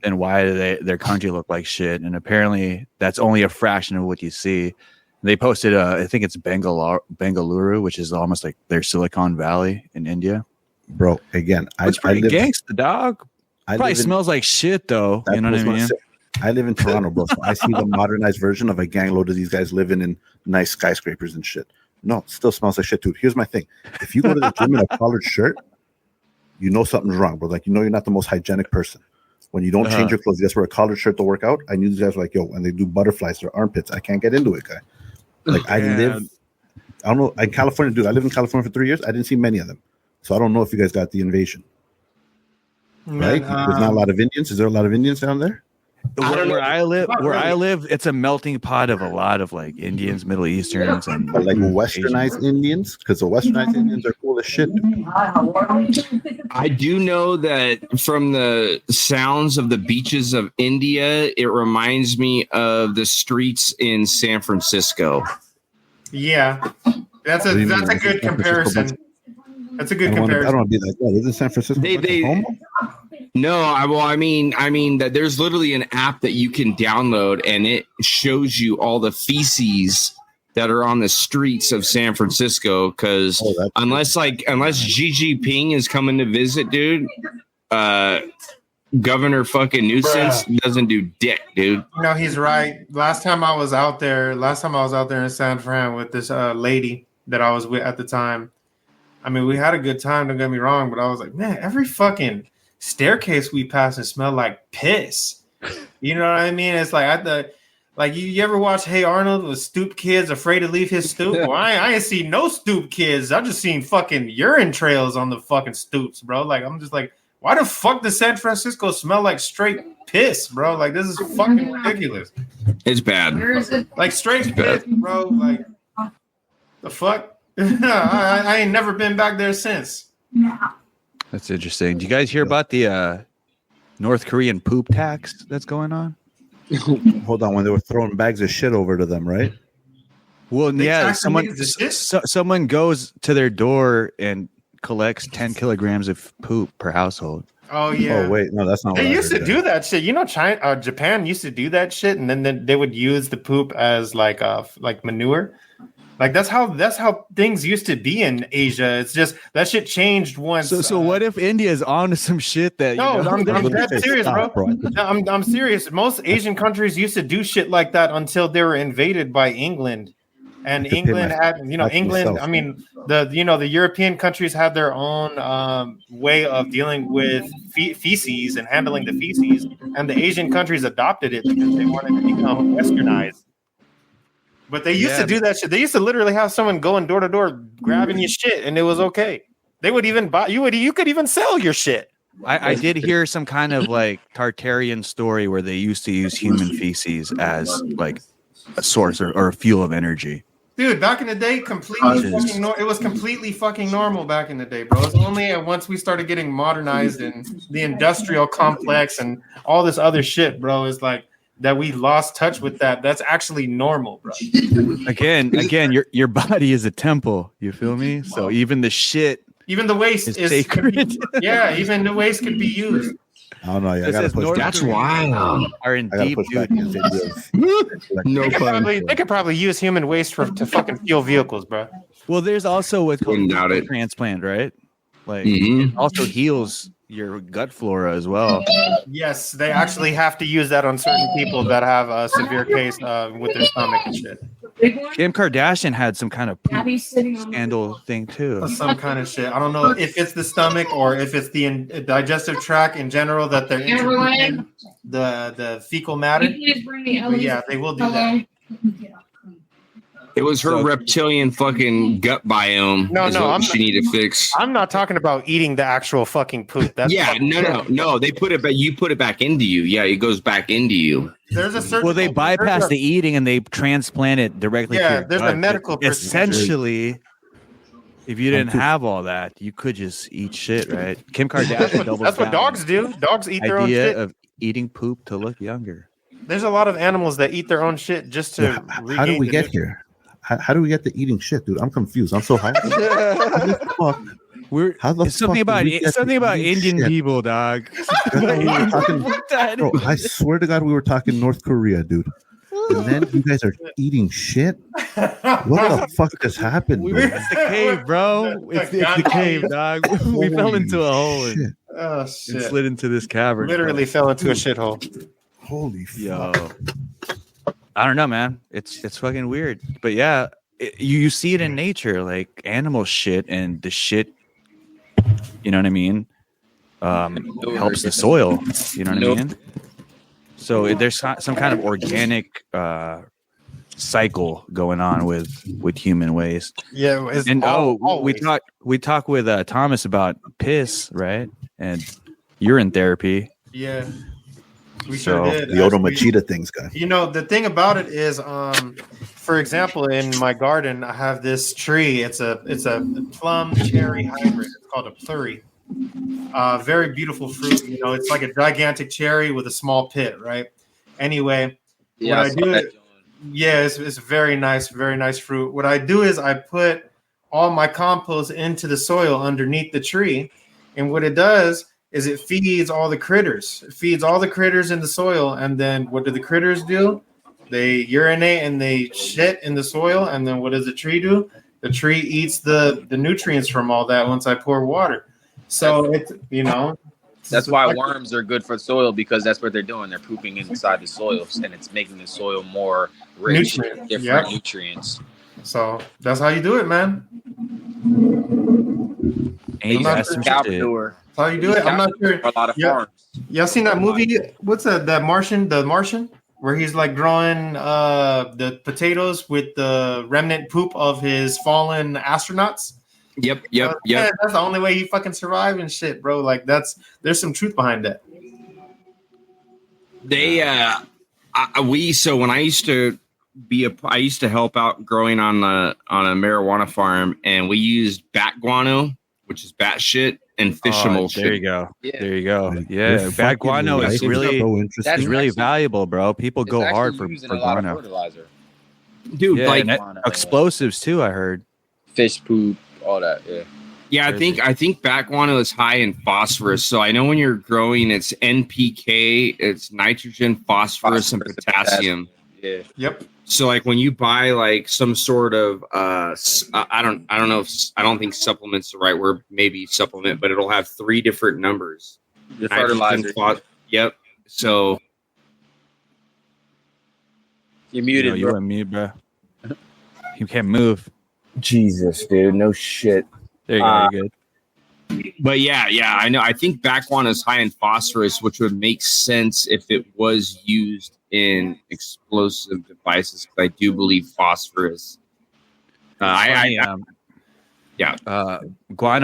then why do their country look like shit? And apparently that's only a fraction of what you see. They posted I think it's Bengaluru, which is almost like their Silicon Valley in India. Bro, again, it's pretty gangsta, dog. Probably smells like shit though. You know what I mean? I live in Toronto, bro. So I see the modernized version of a gang load of these guys living in nice skyscrapers and shit. No, it still smells like shit, dude. Here's my thing. If you go to the gym in a collared shirt, you know something's wrong, bro. Like, you're not the most hygienic person. When you don't change your clothes, you just wear a collared shirt to work out. I knew these guys were like, yo, and they do butterflies to their armpits. I can't get into it, guy. Like, I don't know. In California, dude, I lived in California for 3 years. I didn't see many of them. So I don't know if you guys got the invasion. Right? There's not a lot of Indians. Is there a lot of Indians down there? Where I live, it's a melting pot of a lot of like Indians, Middle Easterns, and like westernized Asians. Indians, because the westernized Indians are cool as shit. I do know that from the sounds of the beaches of India, it reminds me of the streets in San Francisco. Yeah, that's a good comparison. That's a good comparison. I don't want to be like that. Isn't San Francisco? No, I mean that there's literally an app that you can download and it shows you all the feces that are on the streets of San Francisco. Because unless Xi Jinping is coming to visit, dude, Governor fucking Nuisance doesn't do dick, dude. No, he's right. Last time I was out there in San Fran with this lady that I was with at the time. I mean, we had a good time. Don't get me wrong, but I was like, man, every fucking staircase we pass and smell like piss. You know what I mean? It's like you ever watch Hey Arnold with stoop kids afraid to leave his stoop? Well, I ain't seen no stoop kids. I just seen fucking urine trails on the fucking stoops, bro. Like, I'm just like, why the fuck does San Francisco smell like straight piss, bro? Like, this is fucking ridiculous. It's bad. Like straight piss, bro. Like, the fuck? I ain't never been back there since. That's interesting. Do you guys hear about the North Korean poop tax that's going on? Hold on, when they were throwing bags of shit over to them, right? Well, someone goes to their door and collects 10 kilograms of poop per household. Oh yeah. Oh wait, no, that's not. They used to do that shit. You know, Japan used to do that shit, and then they would use the poop as like manure. Like that's how things used to be in Asia. It's just that shit changed once. So what if India is on to some shit that? No, I'm dead serious, bro. I'm serious. Most Asian countries used to do shit like that until they were invaded by England, and England had England. I mean the European countries had their own way of dealing with feces and handling the feces, and the Asian countries adopted it because they wanted to become westernized. But they used to do that shit. They used to literally have someone going door to door grabbing your shit, and it was okay. They would even buy you could even sell your shit. I did hear some kind of like Tartarian story where they used to use human feces as like a source or a fuel of energy. Dude, back in the day, it was completely fucking normal back in the day, bro. It's only once we started getting modernized and the industrial complex and all this other shit, bro, is like that we lost touch with that. That's actually normal, bro. Again, your body is a temple. You feel me? So even the shit, even the waste is sacred. Even the waste could be used. I don't know. I gotta push. That's wild. Are in deep, dude. They could probably use human waste to fucking fuel vehicles, bro. Well, there's also with transplant, right? Like it also heals your gut flora as well. Yes, they actually have to use that on certain people that have a severe case with their stomach and shit. Kim Kardashian had some kind of poop scandal thing too. Some kind of shit. I don't know if it's the stomach or if it's the digestive tract in general that they're introducing the fecal matter. But yeah, they will do that. It was her reptilian fucking gut biome. She needed to fix. I'm not talking about eating the actual fucking poop. That's no. They put it, but you put it back into you. Yeah, it goes back into you. There's a certain. Well, they bypass the eating and they transplant it directly. Yeah, to your there's gut. a medical. Essentially, if you didn't have all that, you could just eat shit, right? Kim Kardashian doubles That's what down. dogs do. Dogs eat their own shit. Of eating poop to look younger. There's a lot of animals that eat their own shit just to. How do we get here? How do we get to eating shit, dude? I'm confused. I'm so high. How the fuck? It's something about Indian shit? people, dog. Bro, I swear to God, we were talking North Korea, dude. And then you guys are eating shit. What the fuck just happened? It's the cave, bro. It's the cave, dog. We fell into a hole and slid into this cavern. Literally fell into a shithole. Holy fuck. Yo. I don't know, man. It's fucking weird. But yeah, you see it in nature, like animal shit and the shit, you know what I mean? Helps the soil, you know what I mean? So there's some kind of organic cycle going on with human waste. Yeah, we talk with Thomas about piss, right? And urine therapy. Yeah. We sure did. The Odo Machida things, guys. You know, the thing about it is, for example, in my garden, I have this tree. It's a plum cherry hybrid. It's called a pluri. Very beautiful fruit. You know, it's like a gigantic cherry with a small pit, right? Anyway, it's very nice fruit. What I do is I put all my compost into the soil underneath the tree, and what it does is it feeds all the critters. It feeds all the critters in the soil, and then what do the critters do? They urinate and they shit in the soil, and then what does the tree do? The tree eats the nutrients from all that once I pour water. So that's why worms are good for soil, because that's what they're doing. They're pooping inside the soil, and it's making the soil more rich with different nutrients. So that's how you do it, man. That's how you do it. I'm not sure. A lot of farms. Y'all seen that movie? What's that Martian? The Martian, where he's like growing the potatoes with the remnant poop of his fallen astronauts. Yep. Yeah, that's the only way he fucking survived and shit, bro. Like there's some truth behind that. So when I used to help out growing on a marijuana farm, and we used bat guano, which is bat shit, and fish emulsion. There you go. Yeah. There you go. Yeah, bat guano is really that's really valuable, bro. People go hard for guano. Fertilizer. Dude, explosives too, I heard. Fish poop, all that, yeah. Yeah, I think bat guano is high in phosphorus. So I know when you're growing, it's NPK, it's nitrogen, phosphorus and potassium. Yeah. Yep. So like when you buy like some sort of I don't think supplement's the right word, maybe supplement, but it'll have 3 different numbers. The fertilizer. Yep. So you're muted, you're on mute, bro. You can't move. Jesus, dude, no shit. There you go. You're good. But yeah, I know. I think bat guano is high in phosphorus, which would make sense if it was used in explosive devices. I do believe phosphorus. Guano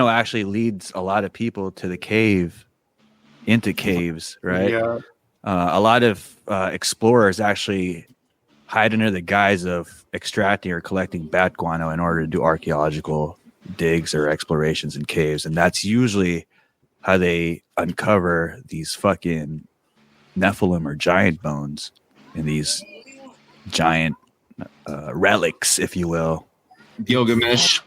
actually leads a lot of people to the into caves, right? Yeah. A lot of explorers actually hide under the guise of extracting or collecting bat guano in order to do archaeological digs or explorations in caves, and that's usually how they uncover these fucking Nephilim or giant bones and these giant relics, if you will. Gilgamesh.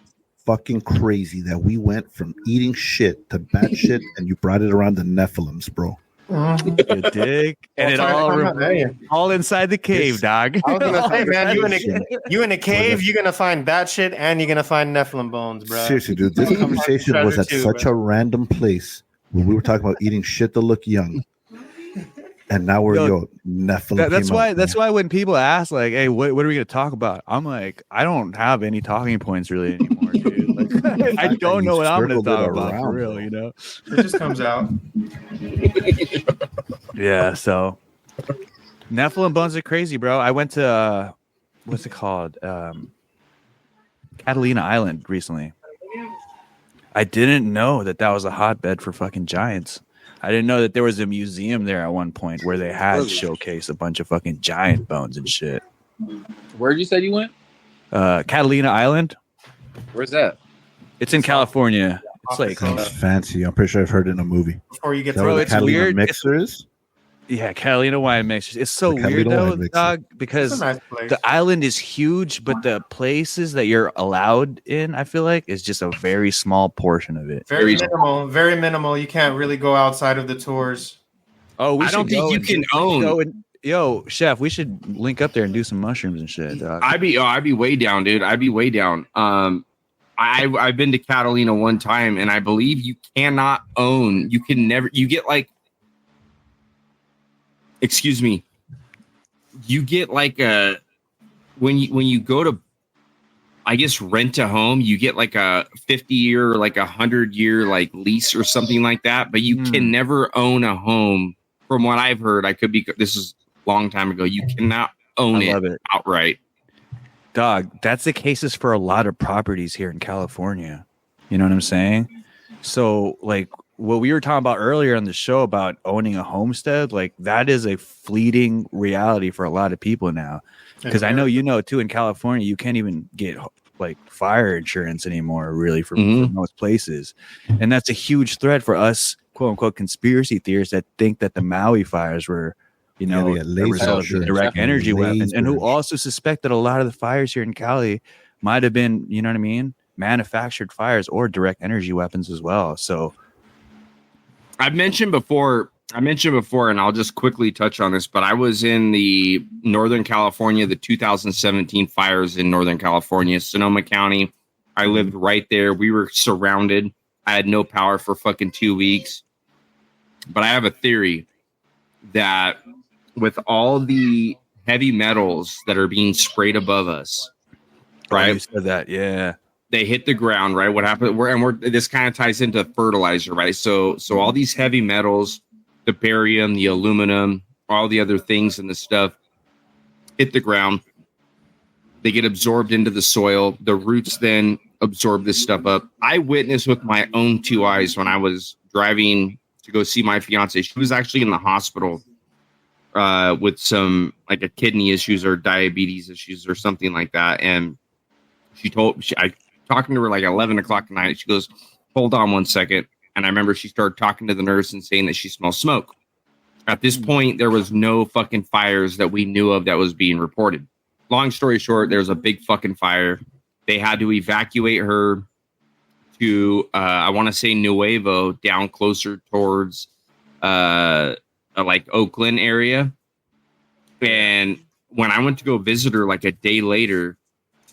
Fucking crazy that we went from eating shit to bat shit, and you brought it around the Nephilims, bro. You dig? And it all inside the cave, dog. I was gonna say, man, you in a cave, you're gonna find bat shit and you're gonna find Nephilim bones, bro. Seriously, dude, this conversation was at such a random place when we were talking about eating shit to look young. And now we're Nephilim. That's why when people ask, like, hey, what are we gonna talk about? I'm like, I don't have any talking points really anymore, dude. Like, I don't know what I'm gonna talk about for real, you know. It just comes out. Yeah, so Nephilim bones are crazy, bro. I went to what's it called? Catalina Island recently. I didn't know that was a hotbed for fucking giants. I didn't know that there was a museum there at one point where they had showcased a bunch of fucking giant bones and shit. Where'd you say you went? Catalina Island. Where's that? It's in California. It's like Sounds fancy. I'm pretty sure I've heard it in a movie. Before you get Is that to where the it's Catalina weird. mixers? yeah, Catalina wine mixers. It's so The weird Catalina though, wine mixer. dog, It's because a nice place. the island is huge, but the places that you're allowed in, I feel like, is just a very small portion of it. Very minimal. Very minimal. You can't really go outside of the tours. Oh, we I don't should go think you and- can own. go and- Yo, chef, we should link up there and do some mushrooms and shit, dog. I'd be way down, dude. I'd be way down. I've been to Catalina one time, and I believe you cannot own. You can never. You get like, excuse me. You get like a when you go to, I guess, rent a home. You get like a 50-year, like 100-year like lease or something like that. But you can never own a home. From what I've heard, I could be. This is a long time ago. You cannot own I love it. outright. Dog, that's the cases for a lot of properties here in California. You know what I'm saying? So, like, what we were talking about earlier on the show about owning a homestead, like, that is a fleeting reality for a lot of people now. Because I know, you know, too, in California, you can't even get, like, fire insurance anymore, really, for most places. And that's a huge threat for us, quote unquote, conspiracy theorists that think that the Maui fires were, you know, Yeah, the result of laser direct energy weapons, and who Lasers. also suspect that a lot of the fires here in Cali might have been, you know what I mean, manufactured fires or direct energy weapons as well. So I've mentioned before, and I'll just quickly touch on this, but I was in the Northern California, the 2017 fires in Northern California, Sonoma County. I lived right there. We were surrounded. I had no power for fucking 2 weeks. But I have a theory that with all the heavy metals that are being sprayed above us, right? you said that, yeah. They hit the ground, right? What happened? This kind of ties into fertilizer, right? So all these heavy metals, the barium, the aluminum, all the other things and the stuff hit the ground. They get absorbed into the soil. The roots then absorb this stuff up. I witnessed with my own two eyes when I was driving to go see my fiance. She was actually in the hospital with some like a kidney issues or diabetes issues or something like that. And I talking to her like 11 o'clock at night. She goes, "Hold on one second." And I remember she started talking to the nurse and saying that she smells smoke. At this point, there was no fucking fires that we knew of that was being reported. Long story short, there was a big fucking fire. They had to evacuate her to, I want to say Nuevo, down closer towards like Oakland area. And when I went to go visit her like a day later,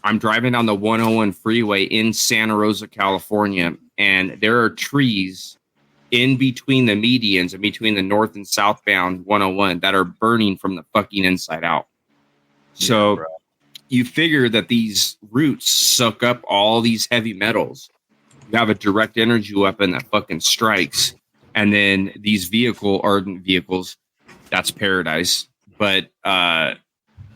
I'm driving down the 101 freeway in Santa Rosa, California, and there are trees in between the medians and between the north and southbound 101 that are burning from the fucking inside out. So you figure that these roots suck up all these heavy metals. You have a direct energy weapon that fucking strikes. And then these ardent vehicles, that's paradise. But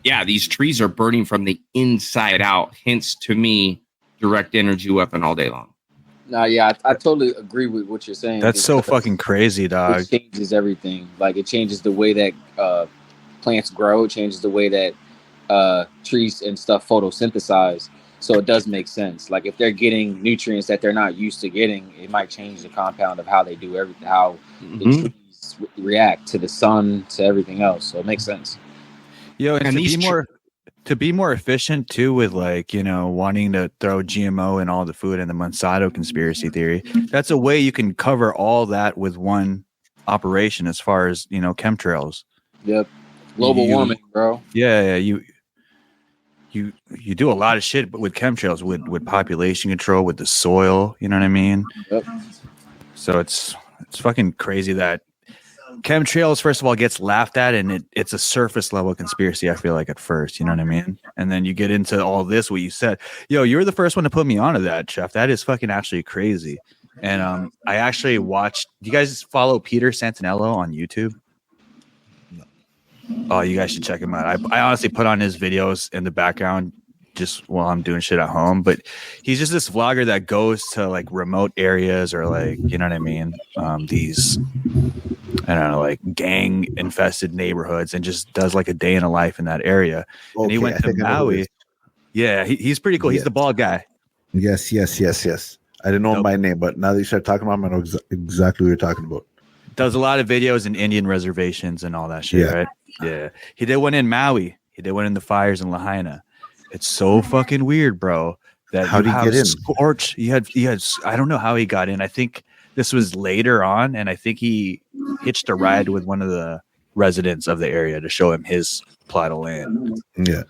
yeah, these trees are burning from the inside out. Hence, to me, direct energy weapon all day long. No, yeah, I totally agree with what you're saying. That's so fucking crazy, dog. It changes everything. Like, it changes the way that plants grow. It changes the way that trees and stuff photosynthesize. So it does make sense. Like, if they're getting nutrients that they're not used to getting, it might change the compound of how they do everything, how the trees react to the sun, to everything else. So it makes sense. Yo, and And to be more efficient too, with like, you know, wanting to throw GMO in all the food and the Monsanto conspiracy theory, that's a way you can cover all that with one operation as far as, you know, chemtrails. Yep. Global warming, bro. Yeah, you do a lot of shit, but with chemtrails, with population control, with the soil, you know what I mean? Yep. So it's fucking crazy that chemtrails, first of all, gets laughed at, and it's a surface level conspiracy, I feel like, at first, you know what I mean? And then you get into all this, what you said. Yo, you're the first one to put me onto that, Chef. That is fucking actually crazy. And I actually watched, do you guys follow Peter Santinello on YouTube? Oh, you guys should check him out. I honestly put on his videos in the background just while I'm doing shit at home. But he's just this vlogger that goes to like remote areas or like, you know what I mean? These, I don't know, like gang infested neighborhoods and just does like a day in a life in that area. Okay, And he went to Maui. Yeah, he's pretty cool. He's the bald guy. Yes. I didn't know him by name, but now that you start talking about him, I know exactly what you're talking about. Does a lot of videos in Indian reservations and all that shit, right? Yeah. He did one in Maui. He did one in the fires in Lahaina. It's so fucking weird, bro. That how did he get in? Scorch. He had. I don't know how he got in. I think this was later on, and I think he hitched a ride with one of the residents of the area to show him his plot of land. Yeah.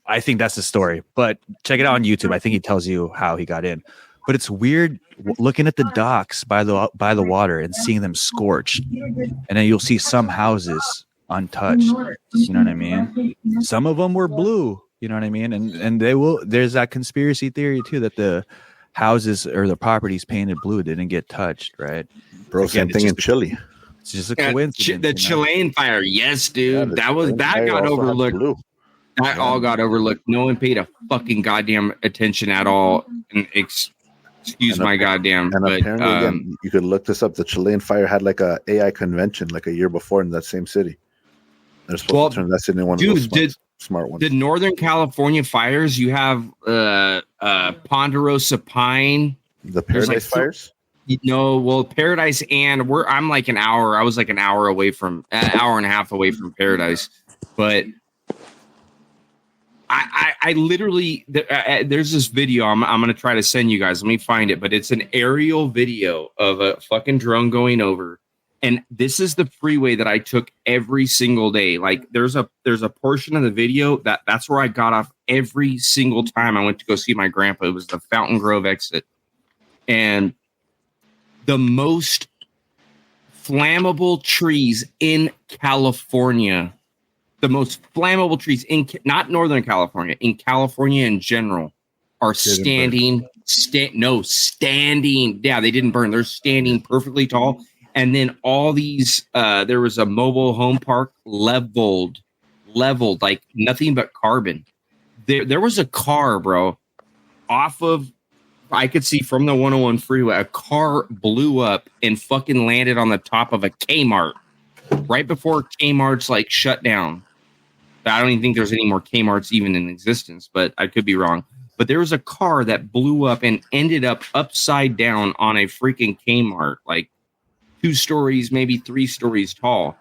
I think that's the story. But check it out on YouTube. I think he tells you how he got in. But it's weird looking at the docks by the water and seeing them scorched, and then you'll see some houses untouched. You know what I mean? Some of them were blue. You know what I mean? And they will. There's that conspiracy theory too that the houses or the properties painted blue didn't get touched. Right, bro. Same thing in Chile. It's just a coincidence. The Chilean fire, yes, dude. That got overlooked. That all got overlooked. No one paid a fucking goddamn attention at all. And excuse my goddamn. And but apparently, again, you could look this up. The Chilean fire had like a AI convention like a year before in that same city. They're supposed to turn that city into one of those smart ones. The Northern California fires, you have Ponderosa Pine. The Paradise fires? Paradise, and I'm like an hour. I was like an hour and a half away from Paradise, but I literally there's this video I'm gonna try to send you guys. Let me find it, but it's an aerial video of a fucking drone going over, and this is the freeway that I took every single day. Like there's a portion of the video that's where I got off every single time I went to go see my grandpa. It was the Fountain Grove exit, and the most flammable trees in California, the most flammable trees in not Northern California, in California in general, are standing. Yeah, they didn't burn. They're standing perfectly tall. And then all these, there was a mobile home park leveled like nothing but carbon. There was a car, bro, I could see from the 101 freeway, a car blew up and fucking landed on the top of a Kmart right before Kmart's like shut down. I don't even think there's any more Kmart's even in existence, but I could be wrong. But there was a car that blew up and ended up upside down on a freaking Kmart, like 2 stories, maybe 3 stories tall.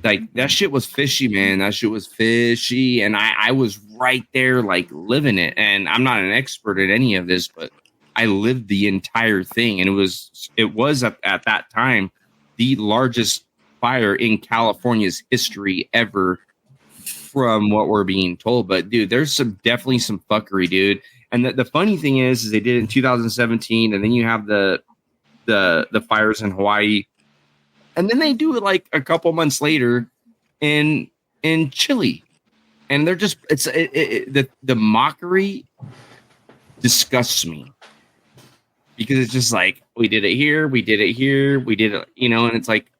Like that shit was fishy, man. That shit was fishy. And I was right there, like living it. And I'm not an expert at any of this, but I lived the entire thing, and it was at that time the largest fire in California's history ever, from what we're being told. But dude, there's definitely some fuckery, dude. And the funny thing is they did it in 2017, and then you have the fires in Hawaii, and then they do it like a couple months later in Chile, and they're just the mockery disgusts me. Because it's just like, we did it here, we did it, and it's like,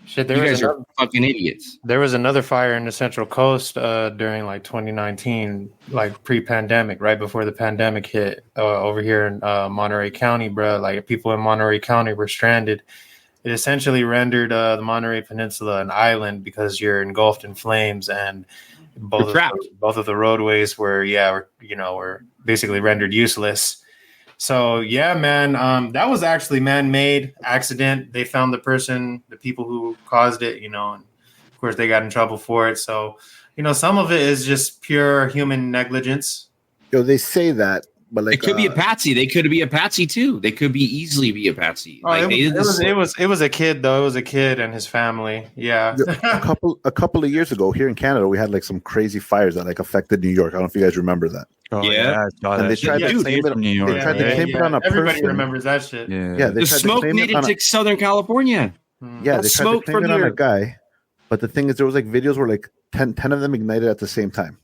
shit, you guys are fucking idiots. There was another fire in the Central Coast during like 2019, like pre-pandemic, right before the pandemic hit over here in Monterey County, bro. Like people in Monterey County were stranded. It essentially rendered the Monterey Peninsula an island because you're engulfed in flames, and both of the roadways were basically rendered useless. So yeah, man, that was actually man-made accident. They found the people who caused it, and of course they got in trouble for it. So, some of it is just pure human negligence. They say that, but like it could be a patsy. They could be a patsy too. They could easily be a patsy. It was a kid though. It was a kid and his family. Yeah. a couple of years ago here in Canada, we had like some crazy fires that like affected New York. I don't know if you guys remember that. Oh, yeah. And they tried to claim it on a person. Everybody remembers that shit. Yeah. The smoke made it to Southern California. Yeah, they tried to claim it on a guy. But the thing is, there was like videos where like 10 of them ignited at the same time.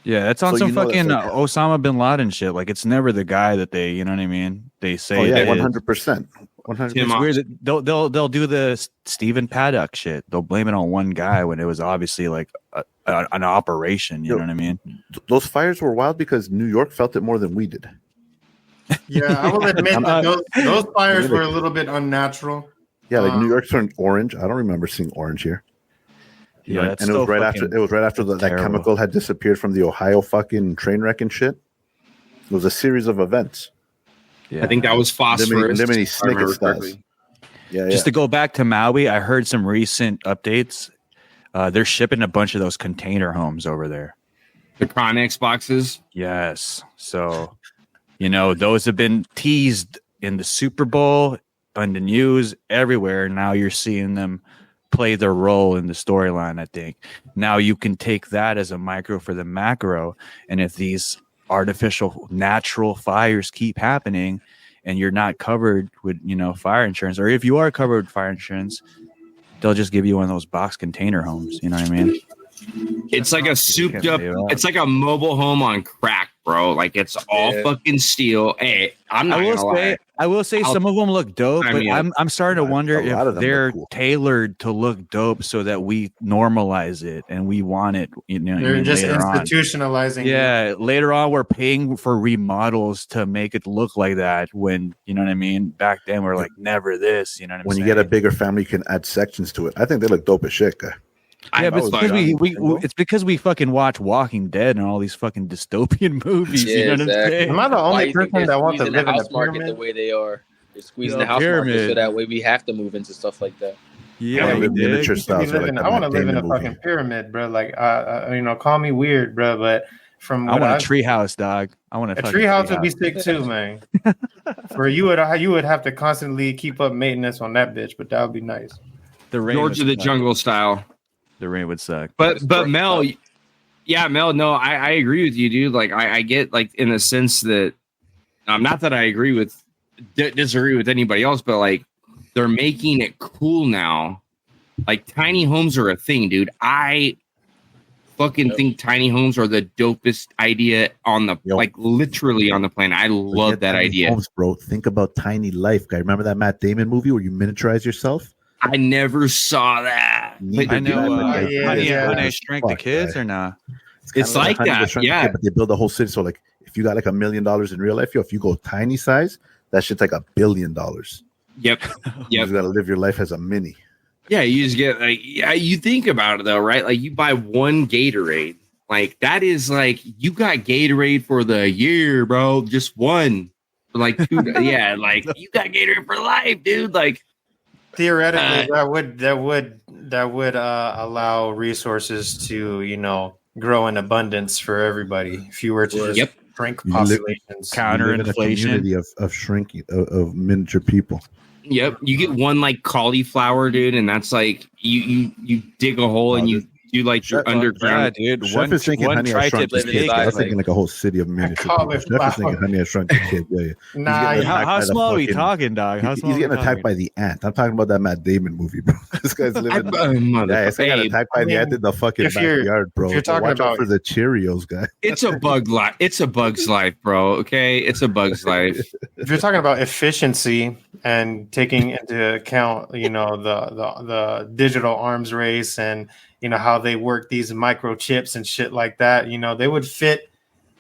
Yeah, that's on some fucking Osama bin Laden shit. Like, it's never the guy that they, you know what I mean? They say. Oh, yeah, 100%. 100%. Tim It's weird that they'll do the Stephen Paddock shit. They'll blame it on one guy when it was obviously like an operation. You know what I mean? Those fires were wild because New York felt it more than we did. Yeah, I will admit that those fires were a little bit unnatural. Yeah, like New York turned orange. I don't remember seeing orange here. Yeah, and it was right after that chemical had disappeared from the Ohio fucking train wreck and shit. It was a series of events. Yeah. I think that was phosphorus. Lemony Snicket styles. Yeah. Just to go back to Maui, I heard some recent updates. They're shipping a bunch of those container homes over there. The Connex boxes. Yes. So, those have been teased in the Super Bowl, on the news, everywhere. Now you're seeing them play their role in the storyline, I think. Now you can take that as a micro for the macro. And if these artificial natural fires keep happening and you're not covered with fire insurance, or if you are covered with fire insurance, they'll just give you one of those box container homes. You know what I mean? It's like a souped up, it's like a mobile home on crack, bro. Like it's all fucking steel. Hey, I will say some of them look dope, but I'm starting to wonder if they're tailored to look dope so that we normalize it and we want it. They're just institutionalizing. Yeah, later on we're paying for remodels to make it look like that. When you know what I mean. Back then we're like never this. You know what I'm saying? When you get a bigger family, you can add sections to it. I think they look dope as shit, guy. Yeah, but it's because we fucking watch Walking Dead and all these fucking dystopian movies. Yeah, you know what I'm saying? Am I the only person that wants to live in a house market the way they are? They're squeezing the house market so that way we have to move into stuff like that. Yeah, I miniature styles. I want to live in a fucking pyramid, bro. Like, call me weird, bro, but from I want a treehouse, dog. I want a treehouse would be sick too, man. For you would have to constantly keep up maintenance on that bitch, but that would be nice. The rain George of the Jungle style. The rain would suck. But Mel, Mel, no, I agree with you, dude. Like I get like in the sense that not that I disagree with anybody else, but like they're making it cool now. Like tiny homes are a thing, dude. I fucking think tiny homes are the dopest idea on the like literally on the planet. I love that idea. Homes, bro. Think about Tiny Life, guy. Remember that Matt Damon movie where you miniaturize yourself? I never saw that. I know. Honey, I Shrunk the Kids or not? It's like that, yeah. But they build a whole city. So, like, if you got like $1 million in real life, if you go tiny size, that shit's like $1 billion. Yep. You just gotta live your life as a mini. Yeah, you just get like, you think about it though, right? Like, you buy one Gatorade, like that is like you got Gatorade for the year, bro. Just one, like two. Yeah, like you got Gatorade for life, dude. Like. Theoretically, that would allow resources to grow in abundance for everybody. If you were to just shrink populations, counter inflation of shrinking of miniature people. Yep, you get one like cauliflower, dude, and that's like you dig a hole and you do like your underground. Yeah, dude. Chef is thinking Honey I Shrunk the Kids. I was thinking like a whole city of miniature people. Chef is thinking Honey I Shrunk the Kids. Yeah. Nah, how small are we talking, dog? He's getting attacked by the ant. I'm talking about that Matt Damon movie, bro. This guy's living. This guy got attacked by the ant in the fucking backyard, bro. If you're talking about for the Cheerios, guy. It's a bug life. It's a bug's life, bro. Okay, it's a bug's life. If you're talking about efficiency and taking into account, the digital arms race and how they work these microchips and shit like that, they would fit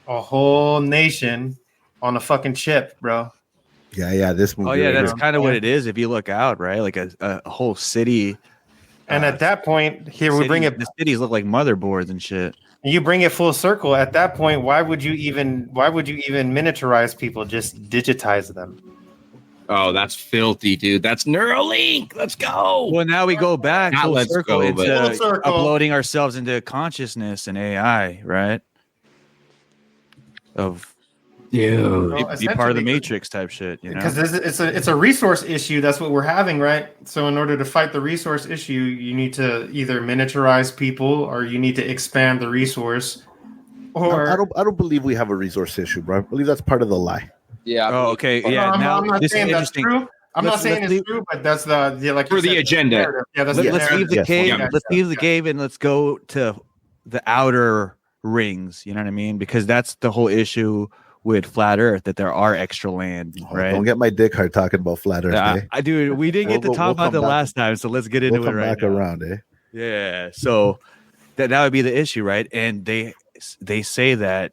a whole nation on a fucking chip, bro. Yeah, this movie. Oh yeah, that's kind of what it is. If you look out, right, like a whole city. And at that point, we bring it. The cities look like motherboards and shit. You bring it full circle. At that point, why would you even miniaturize people? Just digitize them. Oh, that's filthy, dude. That's Neuralink. Let's go. Well, now we go back Not full let's circle go, into but- Full circle. uploading ourselves into consciousness and AI, right? Of be part of the Matrix type shit, Because it's a resource issue. That's what we're having, right? So in order to fight the resource issue, you need to either miniaturize people or you need to expand the resource. Or I don't believe we have a resource issue, bro. I believe that's part of the lie. Yeah. Oh, okay. Yeah. I'm not this saying is that's interesting. true. I'm not saying let's it's true, but that's the like For you the said, agenda. narrative. Yeah, that's Let's leave the cave. Yeah. Let's leave the cave and let's go to the outer rings. You know what I mean? Because that's the whole issue with flat Earth that there are extra land, right? Don't get my dick hard talking about flat Earth. Eh? Dude, we didn't get to talk about that last time, so let's get into it right now. Around, eh? Yeah, so that would be the issue, right? And they say that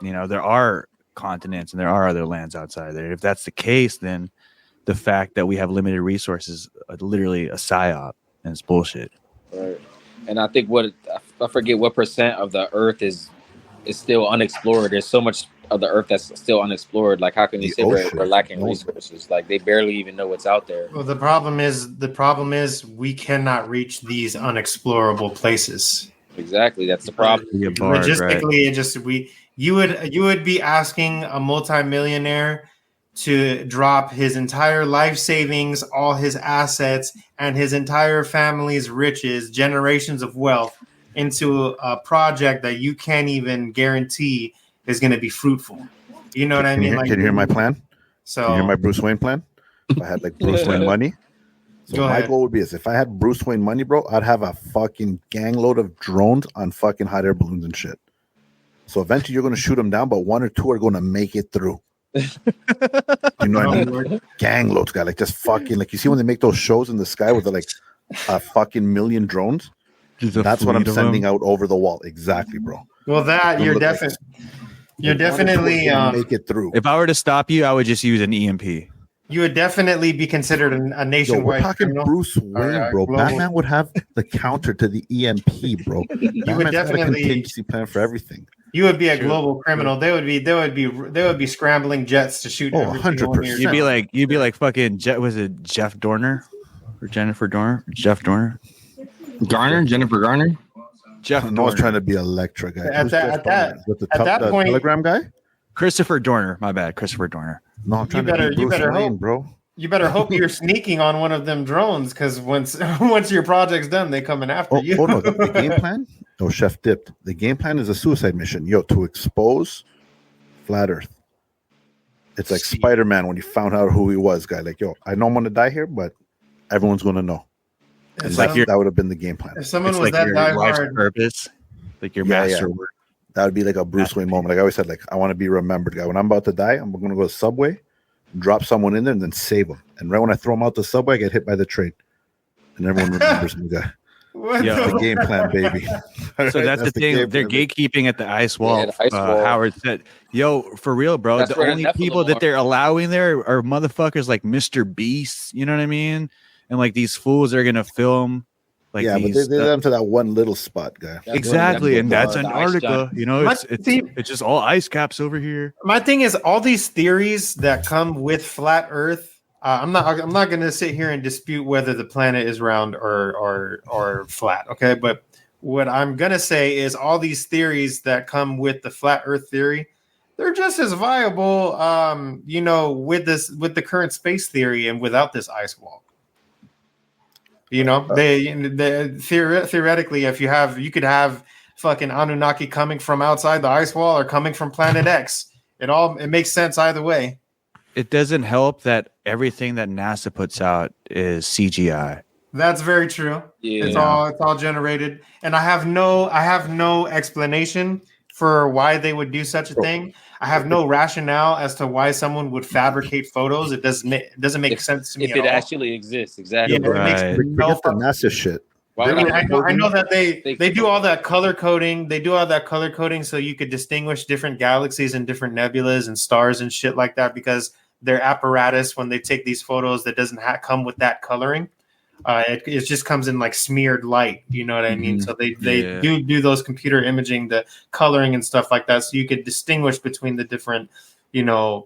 there are continents and there are other lands outside there. If that's the case, then the fact that we have limited resources are literally a psyop, and it's bullshit. Right. And I think I forget what percent of the Earth is still unexplored. There's so much of the Earth that's still unexplored. Like, how can you say we're lacking resources? Like, they barely even know what's out there. Well, the problem is we cannot reach these unexplorable places. Exactly, that's the problem. Logistically, right? You would be asking a multimillionaire to drop his entire life savings, all his assets, and his entire family's riches, generations of wealth, into a project that you can't even guarantee is going to be fruitful. You know what I mean? Can you hear my plan? So, can you hear my Bruce Wayne plan? If I had like Bruce Wayne money. So my goal would be if I had Bruce Wayne money, bro, I'd have a fucking gang load of drones on fucking hot air balloons and shit. So eventually you're going to shoot them down, but one or two are going to make it through. You know what I mean? Gang loads, guy. Like, just fucking, like, you see when they make those shows in the sky with like a fucking million drones? That's what I'm sending out over the wall. Exactly, bro. Well, you're definitely make it through. If I were to stop you, I would just use an EMP. You would definitely be considered a nationwide. We're talking criminal. Bruce Wayne, bro. Global. Batman would have the counter to the EMP, bro. You would definitely have a contingency plan for everything. You would be a global criminal. They would be scrambling jets to shoot. 100%. You'd be like fucking was it Jeff Dorner or Jennifer Dorner? Jeff Dorner. Jennifer Garner. Jeff. I was trying to be Electra guy. At that point, Telegram guy. Christopher Dorner. My bad, Christopher Dorner. No, I'm trying to be Bruce Wayne, bro. You better hope you're sneaking on one of them drones, because once your project's done, they coming after you. Oh no, the game plan. No, Chef dipped. The game plan is a suicide mission, to expose flat Earth. It's like Spider-Man when he found out who he was, guy. Like, I know I'm gonna die here, but everyone's gonna know. And that would have been the game plan. If someone was that diehard, purpose, like your master work. That would be like a Bruce Wayne moment. Like I always said, like, I want to be remembered, guy. When I'm about to die, I'm going to go to Subway, drop someone in there, and then save them. And right when I throw them out the Subway, I get hit by the train. And everyone remembers me, guy. The game plan, baby. So that's the thing. They're gatekeeping at the ice wall. Yeah, the ice wall. Howard said, for real, bro. That's the only people that they're allowing there are motherfuckers like Mr. Beast. You know what I mean? And like these fools are going to film. Like but they're them to that one little spot, guy. Exactly, and that's Antarctica. It's just all ice caps over here. My thing is, all these theories that come with flat Earth. I'm not going to sit here and dispute whether the planet is round or flat. Okay, but what I'm going to say is all these theories that come with the flat Earth theory, they're just as viable. With the current space theory and without this ice wall. They theoretically, if you could have fucking Anunnaki coming from outside the ice wall or coming from planet X. It makes sense either way. It doesn't help that everything that NASA puts out is CGI. That's very true. Yeah. It's all generated, and I have no explanation for why they would do such a thing. I have no rationale as to why someone would fabricate photos. It doesn't make sense to me. If it actually exists, exactly. Yeah, right. Forget the NASA shit. I know that they do all that color coding. They do all that color coding so you could distinguish different galaxies and different nebulas and stars and shit like that, because their apparatus, when they take these photos, that doesn't come with that coloring. It just comes in like smeared light. You know what I mean? So they do those computer imaging, the coloring and stuff like that, so you could distinguish between the different,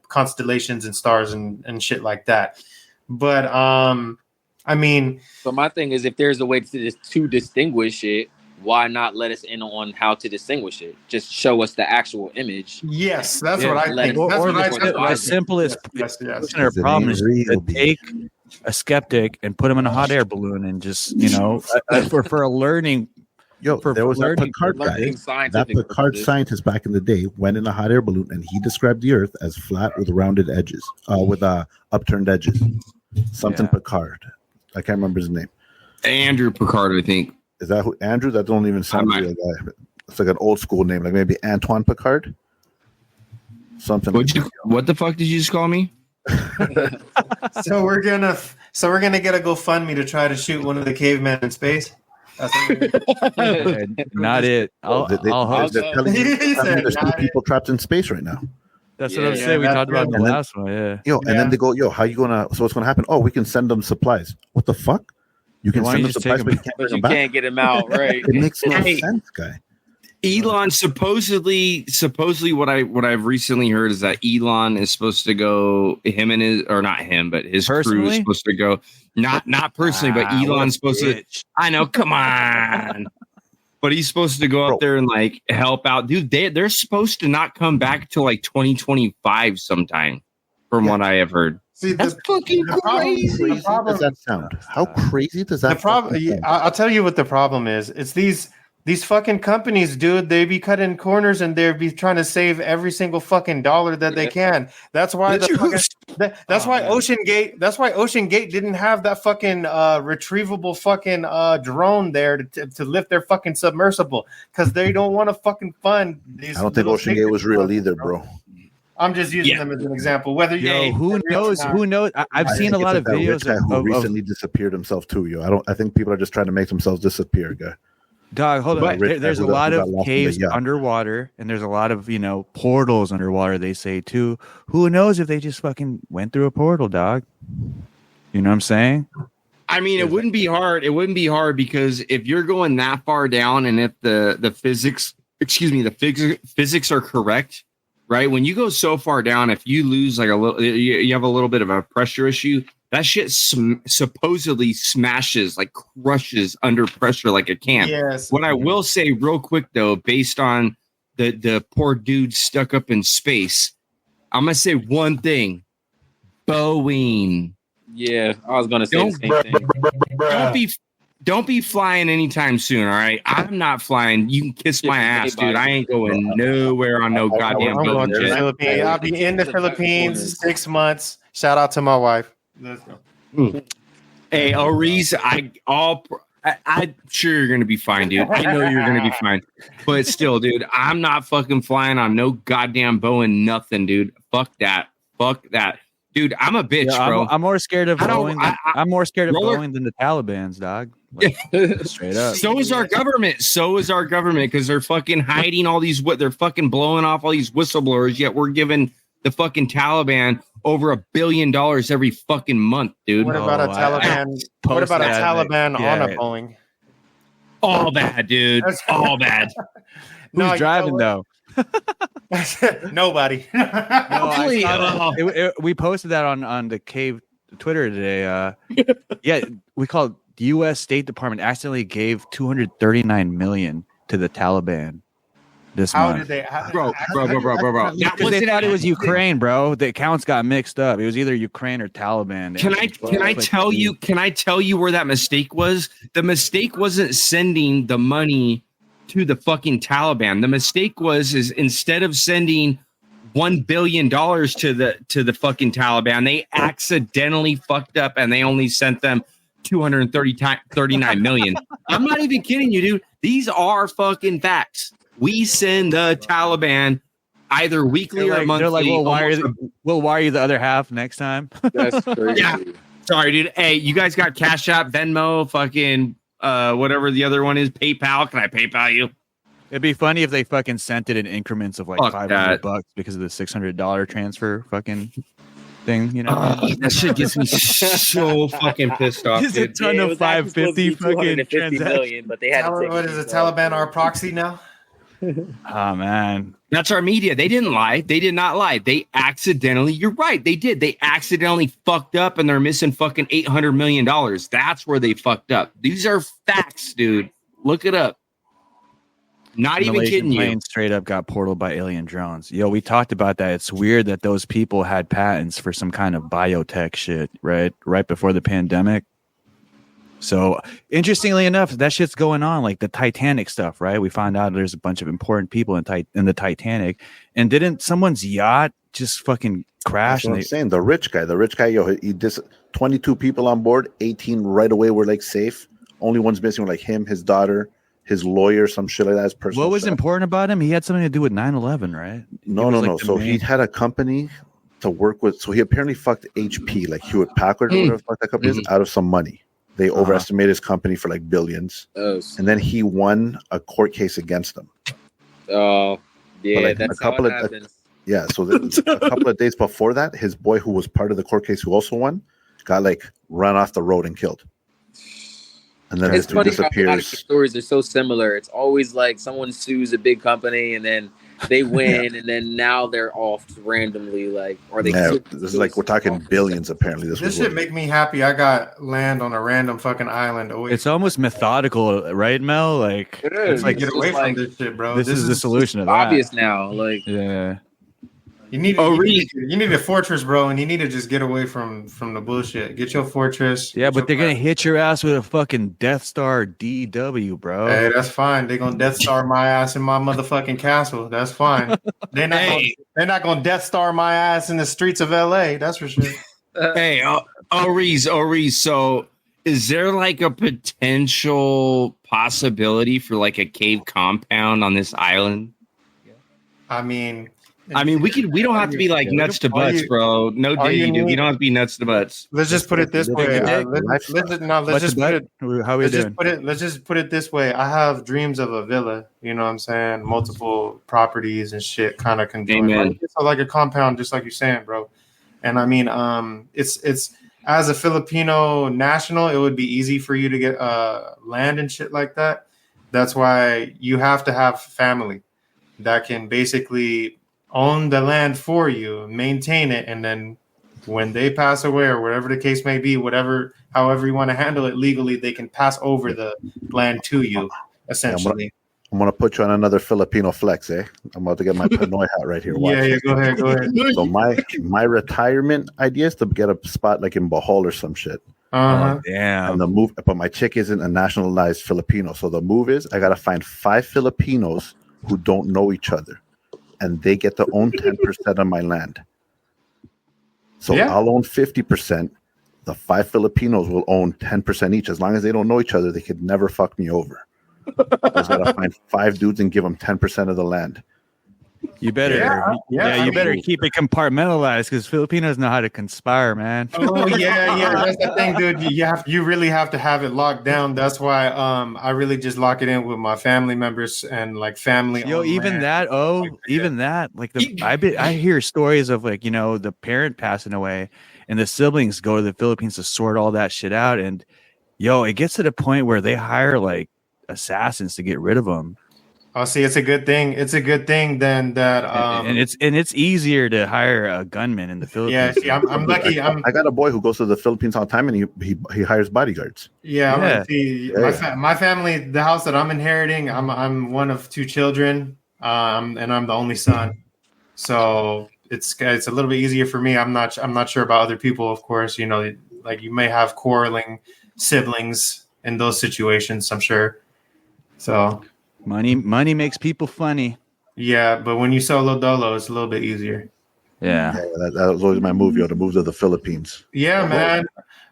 constellations and stars and shit like that. But so my thing is, if there's a way to distinguish it, why not let us in on how to distinguish it? Just show us the actual image. Yes, that's what I think. That's what I think. As simple as our problem is to take a skeptic and put him in a hot air balloon and just, for a learning. There was a Picard guy. That Picard scientist back in the day went in a hot air balloon and he described the Earth as flat with rounded edges, with upturned edges. Picard. I can't remember his name. Andrew Picard, I think. Is that who? Andrew? That don't even sound like a guy. It's like an old school name, like maybe Antoine Picard. something. What the fuck did you just call me? So we're gonna get a GoFundMe to try to shoot one of the cavemen in space. That's Not it. I'll host. They're telling you there's 2 people trapped in space right now. That's what I'm saying. We talked about in the last one. Yeah. And then they go, how you gonna? So what's gonna happen? Oh, we can send them supplies. What the fuck? You can send them supplies, but you can't get them out, right? It makes no sense, guy. Elon supposedly what I've recently heard is that Elon is supposed to go, him and his, or not him, but his crew is supposed to go, not personally, but Elon's supposed to. I know, come on. But he's supposed to go up there and like help out, dude. They're supposed to not come back till like 2025 sometime, from what I have heard. See, that's fucking crazy. How does that sound? How crazy does that? The problem, I'll tell you what the problem is. It's these fucking companies, dude. They be cutting corners and they be trying to save every single fucking dollar that they can. That's why that's why Ocean Gate didn't have that fucking retrievable fucking drone there to lift their fucking submersible, because they don't want to fucking fund these. I don't think Ocean Gate was real either, bro. I'm just using them as an example. Whether who knows? Who knows? I've seen a lot of videos who recently disappeared himself too. I think people are just trying to make themselves disappear, guy. Dog, hold on. There's a lot of caves underwater, and there's a lot of portals underwater. They say too. Who knows if they just fucking went through a portal, dog? You know what I'm saying? I mean, it wouldn't be hard. It wouldn't be hard because if you're going that far down, and if the physics are correct, right? When you go so far down, if you lose like a little, you have a little bit of a pressure issue. That shit supposedly smashes, like crushes under pressure like a can. Yes. What I will say real quick, though, based on the poor dude stuck up in space, I'm going to say one thing. Boeing. Yeah, I was going to say the same thing. Don't be flying anytime soon, all right? I'm not flying. You can kiss my ass, dude. I ain't going nowhere on no goddamn Boeing jet. I'll be in the Philippines 6 months. Shout out to my wife. Let's go. Hey, Reese, I'm sure you're gonna be fine, dude. I know you're gonna be fine, but still, dude, I'm not fucking flying on no goddamn Boeing, nothing, dude. Fuck that, dude. I'm a bitch, bro. I'm more scared of Boeing. I'm more scared of Boeing than the Taliban's, dog. Like, straight up. So is our government, because they're fucking hiding all these. They're fucking blowing off all these whistleblowers. Yet we're giving the fucking Taliban over $1 billion every fucking month, dude. What about a Taliban? What about a Taliban on a Boeing? All bad, dude. All bad. Who's driving though? Nobody. We posted that on the Cave Twitter today. We called the U.S. State Department accidentally gave $239 million to the Taliban. How did they, bro? Because they thought it was Ukraine, bro. The accounts got mixed up. It was either Ukraine or Taliban. Can I tell you where that mistake was? The mistake wasn't sending the money to the fucking Taliban. The mistake was instead of sending $1 billion to the fucking Taliban, they accidentally fucked up and they only sent them 239 million. I'm not even kidding you, dude. These are fucking facts. We send the Taliban either weekly or monthly. They're like, we'll wire you the other half next time. That's crazy. Yeah. Sorry, dude. Hey, you guys got Cash App, Venmo, fucking whatever the other one is, PayPal. Can I PayPal you? It'd be funny if they fucking sent it in increments of like $500 because of the $600 transfer fucking thing, you know? That shit gets me so fucking pissed off. There's a ton of 550 fucking transactions. But they had to take what is the Taliban our proxy now? Oh man, that's our media. They didn't lie. They did not lie. They accidentally. You're right. They did. They accidentally fucked up, and they're missing fucking $800 million. That's where they fucked up. These are facts, dude. Look it up. Not even kidding you. Plane straight up got portaled by alien drones. Yo, we talked about that. It's weird that those people had patents for some kind of biotech shit, right before the pandemic. So interestingly enough, that shit's going on, like the Titanic stuff, right? We found out there's a bunch of important people in the Titanic, and didn't someone's yacht just fucking crash? That's what I'm saying. The rich guy, yo, he just 22 people on board, 18 right away were like safe. Only ones missing were like him, his daughter, his lawyer, some shit like that. His personal What was stuff. important about him? He had something to do with 9/11, right? No. So he had a company to work with. So he apparently fucked HP, like Hewlett Packard, or whatever the fuck that company is, out of some money. They overestimated his company for like billions, and then he won a court case against them. Oh, yeah, like that's a couple how it of happens. So a couple of days before that, his boy, who was part of the court case, who also won, got like run off the road and killed. And then It's this dude funny how a lot of disappears. stories are so similar. It's always like someone sues a big company and then they win, and then now they're off randomly. Like, or they? Yeah, this is like we're talking billions. Apparently, This shit make me happy. I got land on a random fucking island. It's almost methodical, right, Mel? Like, It is. it's like Get It's away just like- from this shit, bro. this is the solution to that. obvious now. Like, Yeah. You need, Oh, you need a fortress, bro, and you need to just get away from the bullshit. Get your fortress. Yeah, get but they're your gonna hit your ass with a fucking Death Star DW, bro. Hey, that's fine. They're gonna Death Star my ass in my motherfucking castle. That's fine. They're not gonna Death Star my ass in the streets of LA. That's for sure. Hey, Reese. So, is there like a potential possibility for like a cave compound on this island? I mean, we don't have to be like nuts to butts, bro. No day, dude. We don't have to be nuts to butts. let's just put it this way. Let's How we doing? Let's just put it this way. I have dreams of a villa. You know what I'm saying? Multiple properties and shit, kind of conjoined. Amen. So like a compound, just like you're saying, bro. And I mean, it's as a Filipino national, it would be easy for you to get land and shit like that. That's why you have to have family that can basically own the land for you, maintain it, and then when they pass away or whatever the case may be, however you want to handle it legally, they can pass over the land to you, essentially. I'm gonna put you on another Filipino flex, eh? I'm about to get my Pinoy hat right here. Watch. Yeah, go ahead. So my retirement idea is to get a spot like in Bohol or some shit. Uh-huh. Oh, damn. And the move, but my chick isn't a nationalized Filipino. So the move is I gotta find 5 Filipinos who don't know each other, and they get to own 10% of my land. So Yeah. I'll own 50%. The 5 Filipinos will own 10% each. As long as they don't know each other, they could never fuck me over. I just gotta find 5 dudes and give them 10% of the land. You better, you better keep it compartmentalized because Filipinos know how to conspire, man. Oh yeah. That's the thing, dude. You really have to have it locked down. That's why I really just lock it in with my family members and like family. Yo, even land. that, like I hear stories of like, you know, the parent passing away and the siblings go to the Philippines to sort all that shit out. And yo, it gets to the point where they hire like assassins to get rid of them. Oh, see, it's a good thing. It's a good thing then that and it's easier to hire a gunman in the Philippines. Yeah, see, I'm lucky. I got a boy who goes to the Philippines all the time, and he hires bodyguards. Yeah. See, my family, the house that I'm inheriting, I'm one of 2 children, and I'm the only son. So it's a little bit easier for me. I'm not sure about other people, of course. You know, like you may have quarreling siblings in those situations. I'm sure. So. Money makes people funny. Yeah, but when you solo dolo, it's a little bit easier. Yeah. That was always my move, to move to the Philippines. Yeah, man.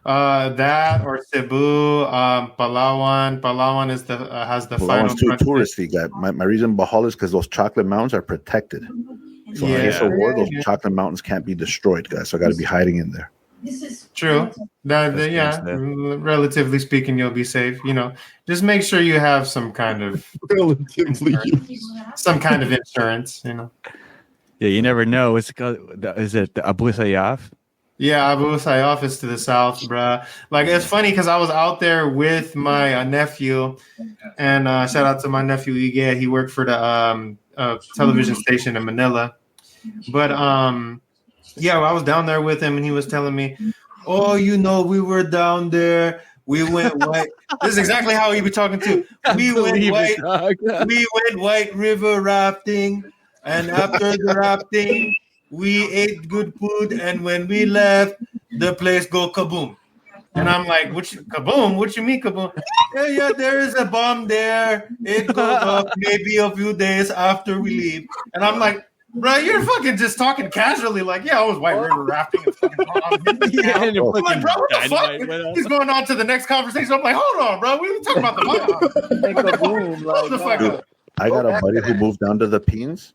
That or Cebu, Palawan. Palawan is has the final. Palawan's too touristy, guy. My reason Bohol is because those chocolate mountains are protected. So in case of war, those chocolate mountains can't be destroyed, guys. So I got to be hiding in there. This is True. Relatively speaking, you'll be safe. You know, just make sure you have some kind of insurance. You know. Yeah, you never know. What's it called? Is it the Abu Sayyaf? Yeah, Abu Sayyaf is to the south, bruh. Like, it's funny because I was out there with my nephew, and shout out to my nephew Ige. He worked for the television station in Manila. But yeah, I was down there with him, and he was telling me, "Oh, you know, we were down there. We went white." This is exactly how he be talking too. We went white river rafting, and after the rafting, we ate good food, and when we left, the place go kaboom. And I'm like, kaboom? What you mean kaboom? Yeah, there is a bomb there. It goes up maybe a few days after we leave. And I'm like, Bro, you're fucking just talking casually, like, yeah, I was white river rafting. And fucking I'm like, bro, what the fuck? He's going on to the next conversation. I'm like, hold on, bro. We were talking about the mom. I got a buddy who moved down to the Peens,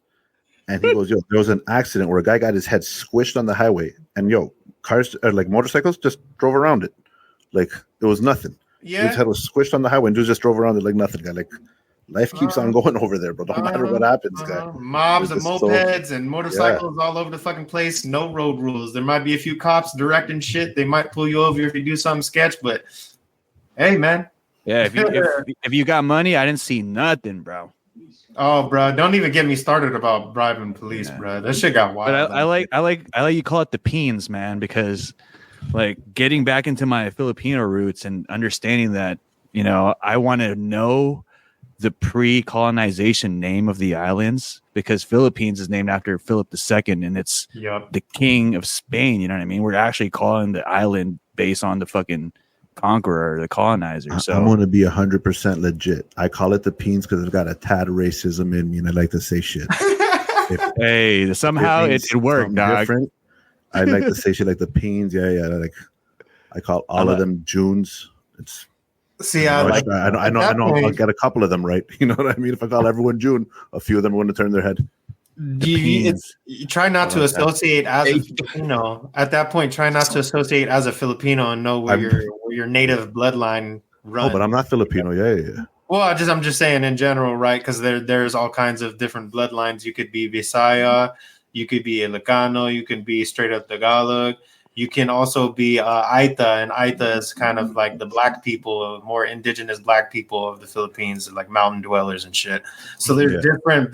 and he goes, yo, there was an accident where a guy got his head squished on the highway, and cars, like motorcycles, just drove around it. Like, it was nothing. Yeah. His head was squished on the highway, and dude just drove around it like nothing. Guy, like, life keeps on going over there, bro. Don't matter what happens, guy. Mobs and mopeds and motorcycles all over the fucking place. No road rules. There might be a few cops directing shit. They might pull you over if you do something sketch, but hey, man. Yeah, if you got money, I didn't see nothing, bro. Oh, bro, don't even get me started about bribing police, bro. That shit got wild. But I like you call it the Peens, man, because like getting back into my Filipino roots and understanding that, I want to know the pre-colonization name of the islands, because Philippines is named after Philip II, and it's the king of Spain. You know what I mean? We're actually calling the island based on the fucking conqueror, the colonizer. So I'm going to be 100% legit. I call it the Peens because it's got a tad of racism in me, and I like to say shit. Somehow it worked, dog. Different, I like to say shit like the Peens. Yeah. Like I call all of them Junes. It's I know I'll get a couple of them right. You know what I mean? If I call everyone June, a few of them are going to turn their head. You try not to associate as a Filipino. At that point, try not to associate as a Filipino and know where your native bloodline runs. Oh, but I'm not Filipino. Yeah. Well, I'm just saying in general, right? Because there's all kinds of different bloodlines. You could be Visaya, you could be Ilocano, you could be straight up Tagalog. You can also be Aita, and Aita is kind of like the black people, more indigenous black people of the Philippines, like mountain dwellers and shit. So there's different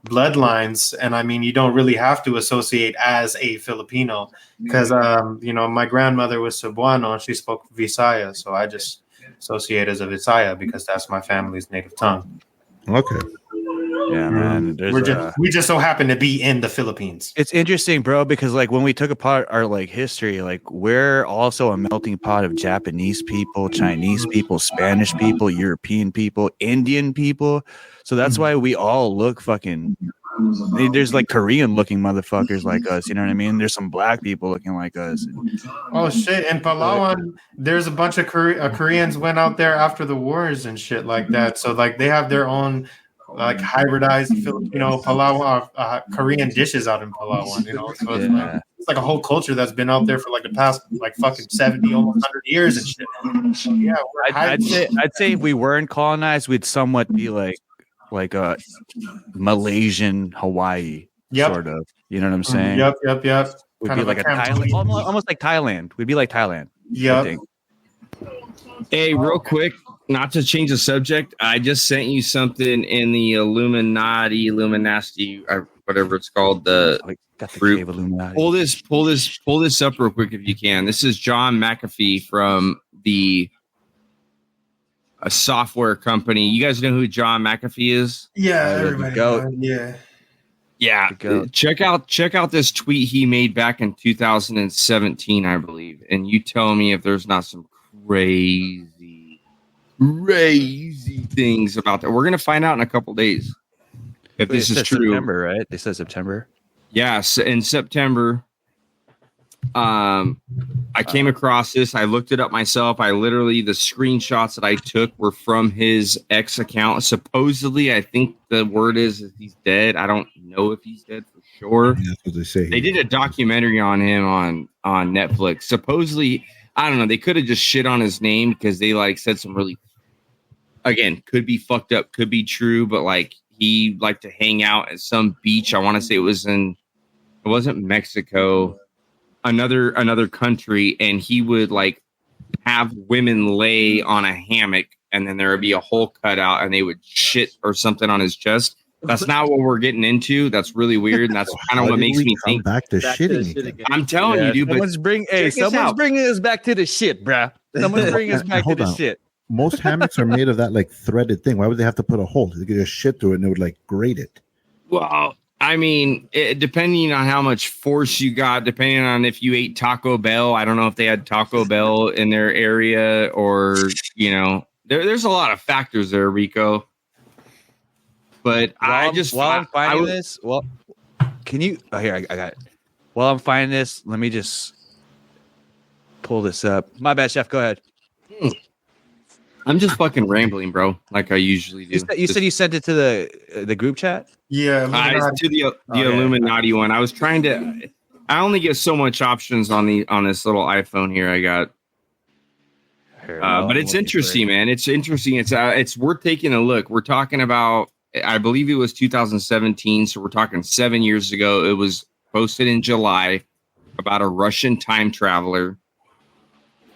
bloodlines, and I mean, you don't really have to associate as a Filipino because my grandmother was Cebuano and she spoke Visaya, so I just associate as a Visaya because that's my family's native tongue. Okay. Yeah, man. We just so happen to be in the Philippines. It's interesting, bro, because like when we took apart our like history, like we're also a melting pot of Japanese people, Chinese people, Spanish people, European people, Indian people. So that's why we all look fucking. There's like Korean looking motherfuckers like us, you know what I mean? There's some black people looking like us. Oh shit! In Palawan, there's a bunch of Koreans went out there after the wars and shit like that. So like they have their own like hybridized Filipino Palawan Korean dishes out in Palawan. So it's like a whole culture that's been out there for like the past like fucking 70, almost 100 years and shit. Yeah, I'd say if we weren't colonized, we'd somewhat be like a Malaysian Hawaii sort of. You know what I'm saying? Yep. We'd kind be like a Thailand, almost like Thailand. We'd be like Thailand. Yep. Hey, real quick, not to change the subject, I just sent you something in the Illuminati, or whatever it's called. The group. Illuminati. Pull this up real quick if you can. This is John McAfee from a software company. You guys know who John McAfee is? Yeah, everybody. Yeah. Check out this tweet he made back in 2017, I believe, and you tell me if there's not some crazy things about that. We're gonna find out in a couple days if this is true. September, right? They said September. Yes, in September. I came across this. I looked it up myself. The screenshots that I took were from his ex account. Supposedly, I think the word is he's dead. I don't know if he's dead for sure. That's what they say. They did a documentary on him on Netflix. Supposedly, I don't know. They could have just shit on his name because they like said some really, again, could be fucked up, could be true, but like he liked to hang out at some beach. I want to say it wasn't Mexico. Another country, and he would like have women lay on a hammock, and then there would be a hole cut out, and they would shit or something on his chest. That's not what we're getting into. That's really weird, and that's kind of what makes me think back to shitting. I'm telling you, dude. Someone's bringing us back to the shit, bruh. Someone's bringing us back to the shit. Most hammocks are made of that like threaded thing. Why would they have to put a hole? They could just shit through it, and it would like grate it. Well, I mean, depending on how much force you got, depending on if you ate Taco Bell. I don't know if they had Taco Bell in their area or, there's a lot of factors there, Rico. But while I'm finding this, can you? Oh, here I got it. While I'm finding this, let me just pull this up. My bad, Chef. Go ahead. I'm just fucking rambling, bro, like I usually do. You said you sent it to the group chat? Yeah, to the Illuminati one. I was trying to. I only get so much options on this little iPhone here. I got. But it's interesting, man. It's interesting. It's worth taking a look. We're talking about, I believe it was 2017, so we're talking 7 years ago. It was posted in July about a Russian time traveler,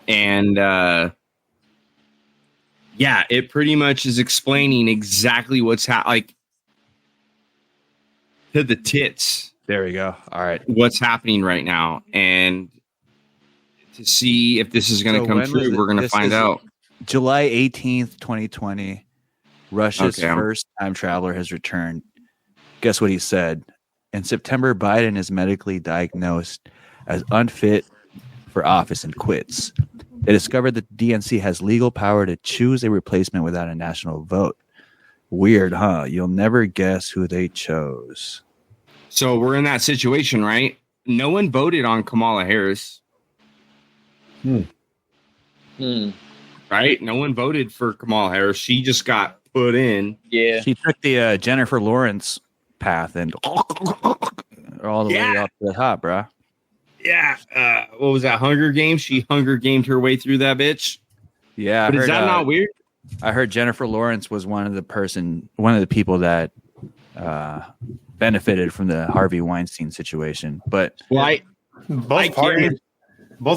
and it pretty much is explaining exactly what's like to the tits. There we go. All right, what's happening right now, and to see if this is going to come true, we're going to find out. July 18th, 2020. Russia's first time traveler has returned. Guess what he said? In September, Biden is medically diagnosed as unfit for office and quits. They discovered that the DNC has legal power to choose a replacement without a national vote. Weird, huh? You'll never guess who they chose. So we're in that situation, right? No one voted on Kamala Harris. Right? No one voted for Kamala Harris. She just got put in. Yeah. She took the Jennifer Lawrence path and all the way up to the top, bro. Yeah. What was that? Hunger Games? She Hunger Gamed her way through that bitch. Yeah. But is that not weird? I heard Jennifer Lawrence was one of the people that benefited from the Harvey Weinstein situation. But both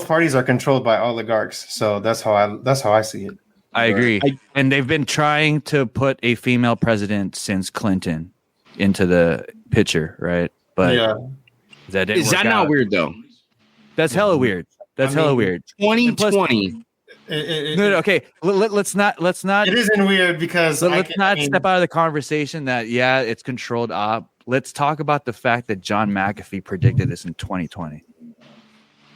parties are controlled by oligarchs, so that's how I see it. I agree. And they've been trying to put a female president since Clinton into the picture, right? But is that not weird though? That's hella weird. That's hella weird. 2020. Okay. Let's not. It isn't weird because let's not step out of the conversation that it's controlled op. Let's talk about the fact that John McAfee predicted this in 2020.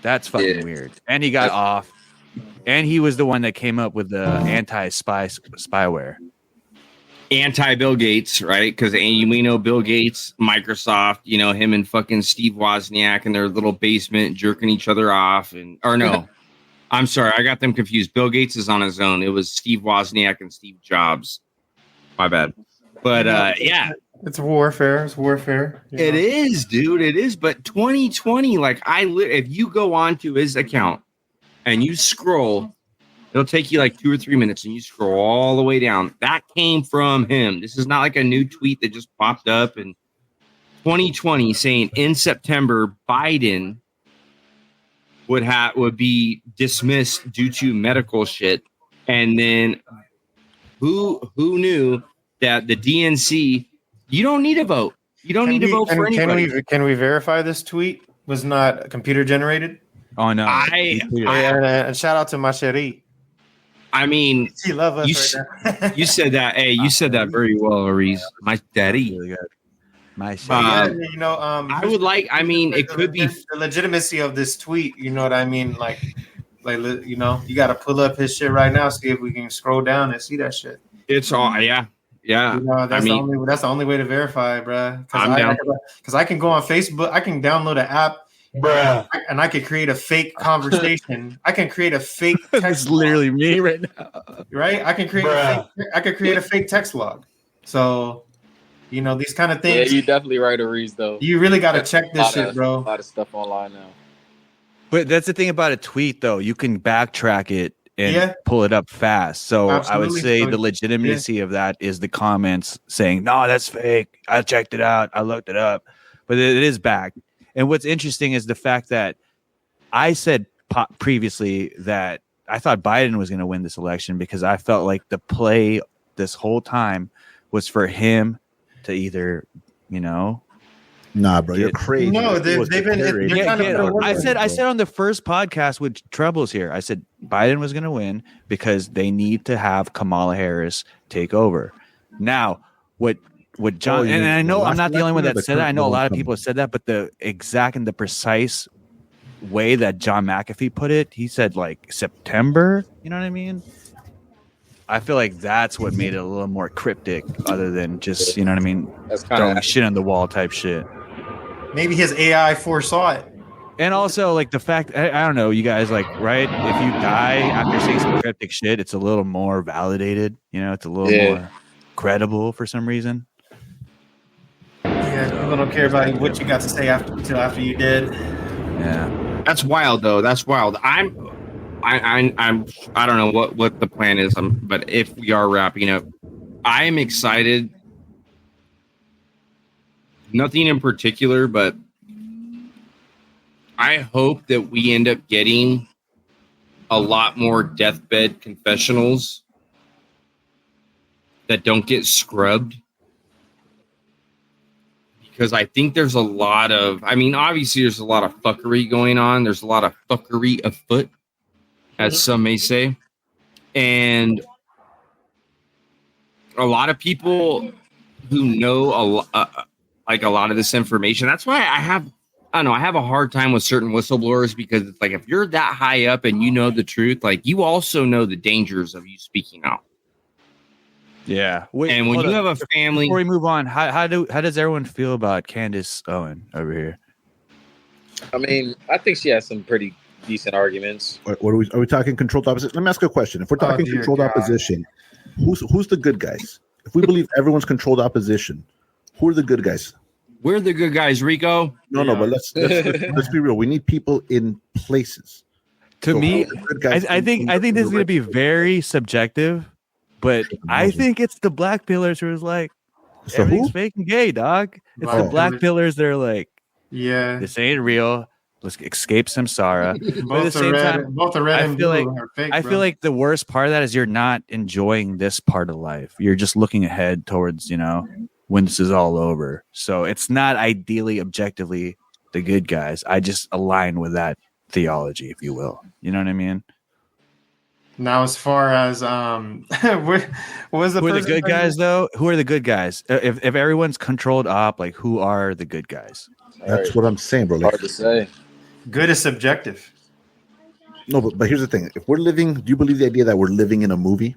That's fucking weird. And he got off. And he was the one that came up with the anti-spyware. Anti-Bill Gates, right? Because we know Bill Gates, Microsoft, him and fucking Steve Wozniak in their little basement jerking each other off. I'm sorry, I got them confused. Bill Gates is on his own. It was Steve Wozniak and Steve Jobs. My bad. But it's warfare. It's warfare. It is, dude. It is. But 2020, if you go onto his account and you scroll, it'll take you like 2 or 3 minutes, and you scroll all the way down. That came from him. This is not like a new tweet that just popped up. And 2020 saying in September, Biden would be dismissed due to medical shit. And then who knew that the DNC, you don't need a vote. You don't need to vote for anybody. Can we verify this tweet was not computer generated? Oh no! And shout out to my cherie. I mean, she love us right now. You said that. Hey, you said that very well, Reese. My daddy. Really good. My I would like. I mean, it could be the legitimacy of this tweet. You know what I mean? You got to pull up his shit right now. See if we can scroll down and see that shit. It's all yeah. That's the only way to verify it, bro. Because I can go on Facebook. I can download an app. Bruh. And I could create a fake conversation. I can create a fake text. That's literally me right now. Right? I can create a fake text log. So, these kind of things. Yeah, you're definitely right, Ariz, though. You really got to check this shit, bro. A lot of stuff online now. But that's the thing about a tweet, though. You can backtrack it and pull it up fast. So absolutely. I would say the legitimacy of that is the comments saying, no, that's fake. I checked it out. I looked it up. But it is back. And what's interesting is the fact that I said previously that I thought Biden was going to win this election because I felt like the play this whole time was for him to either, Nah, bro, you're crazy. No, they've been. I said on the first podcast with Troubles here, I said Biden was going to win because they need to have Kamala Harris take over. Now, what John and I know I'm not the only one that said that. I know a lot of people have said that, but the exact and the precise way that John McAfee put it, he said like September. You know what I mean? I feel like that's what made it a little more cryptic, other than just, you know what I mean, That's kind throwing of shit on the wall type shit. Maybe his AI foresaw it. And also, like, the fact, I don't know, you guys, like, right? If you die after saying some cryptic shit, it's a little more validated. You know, it's a little more credible for some reaan. Yeah, people don't care about what you got to say until after you did. Yeah. That's wild, though. That's wild. I don't know what the plan is, but if we are wrapping up, I am excited. Nothing in particular, but I hope that we end up getting a lot more deathbed confessionals that don't get scrubbed. Because I think there's a lot of, obviously there's a lot of fuckery going on. There's a lot of fuckery afoot, as some may say. And a lot of people who know a lot of this information. That's why I have a hard time with certain whistleblowers, because it's like, if you're that high up and you know the truth, like, you also know the dangers of you speaking out. Yeah. Wait, and when you have a family, before we move on, how does everyone feel about Candace Owen over here? I mean, I think she has some pretty decent arguments. What are we talking controlled opposition? Let me ask you a question. If we're talking controlled opposition, who's the good guys? If we believe everyone's controlled opposition, who are the good guys? We're the good guys, Rico. No, but let's be real. We need people in places. To me, I think this is going to be very subjective, but I think it's the black pillars who is like, everything's fake and gay, dog. It's the black pillars that are like, yeah, this ain't real. Let's escape samsara. But at the same time, both the red and blue are fake. I feel like the worst part of that is you're not enjoying this part of life. You're just looking ahead towards, when this is all over. So it's not ideally, objectively the good guys. I just align with that theology, if you will. You know what I mean? Now, as far as who are the good guys, though? Who are the good guys? If everyone's controlled op, like, who are the good guys? That's what I'm saying, bro. Hard to say. Good is subjective. No, but here's the thing. If we're living, do you believe the idea that we're living in a movie?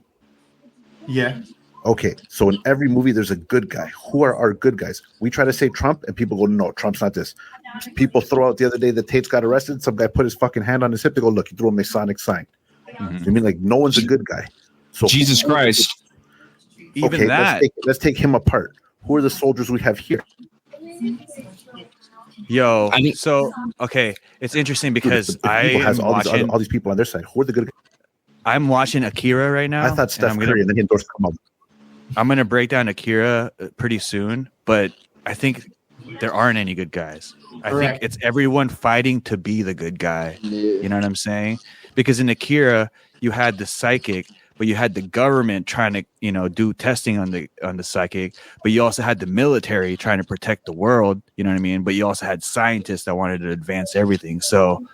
Yeah. Okay, so in every movie, there's a good guy. Who are our good guys? We try to say Trump, and people go, no, Trump's not this. People throw out the other day that Tate's got arrested. Some guy put his fucking hand on his hip. They go, look, he threw a Masonic sign. I mean, like, no one's a good guy. So Jesus Christ. Even that. Let's take him apart. Who are the soldiers we have here? Yo, it's interesting because has all these people on their side. Who are the good guys? I'm watching Akira right now. I thought Steph Curry, and then he endorsed Kamal. I'm going to break down Akira pretty soon, but I think there aren't any good guys. I think it's everyone fighting to be the good guy. Yeah. You know what I'm saying? Because in Akira, you had the psychic, but you had the government trying to, do testing on the psychic, but you also had the military trying to protect the world. You know what I mean? But you also had scientists that wanted to advance everything. So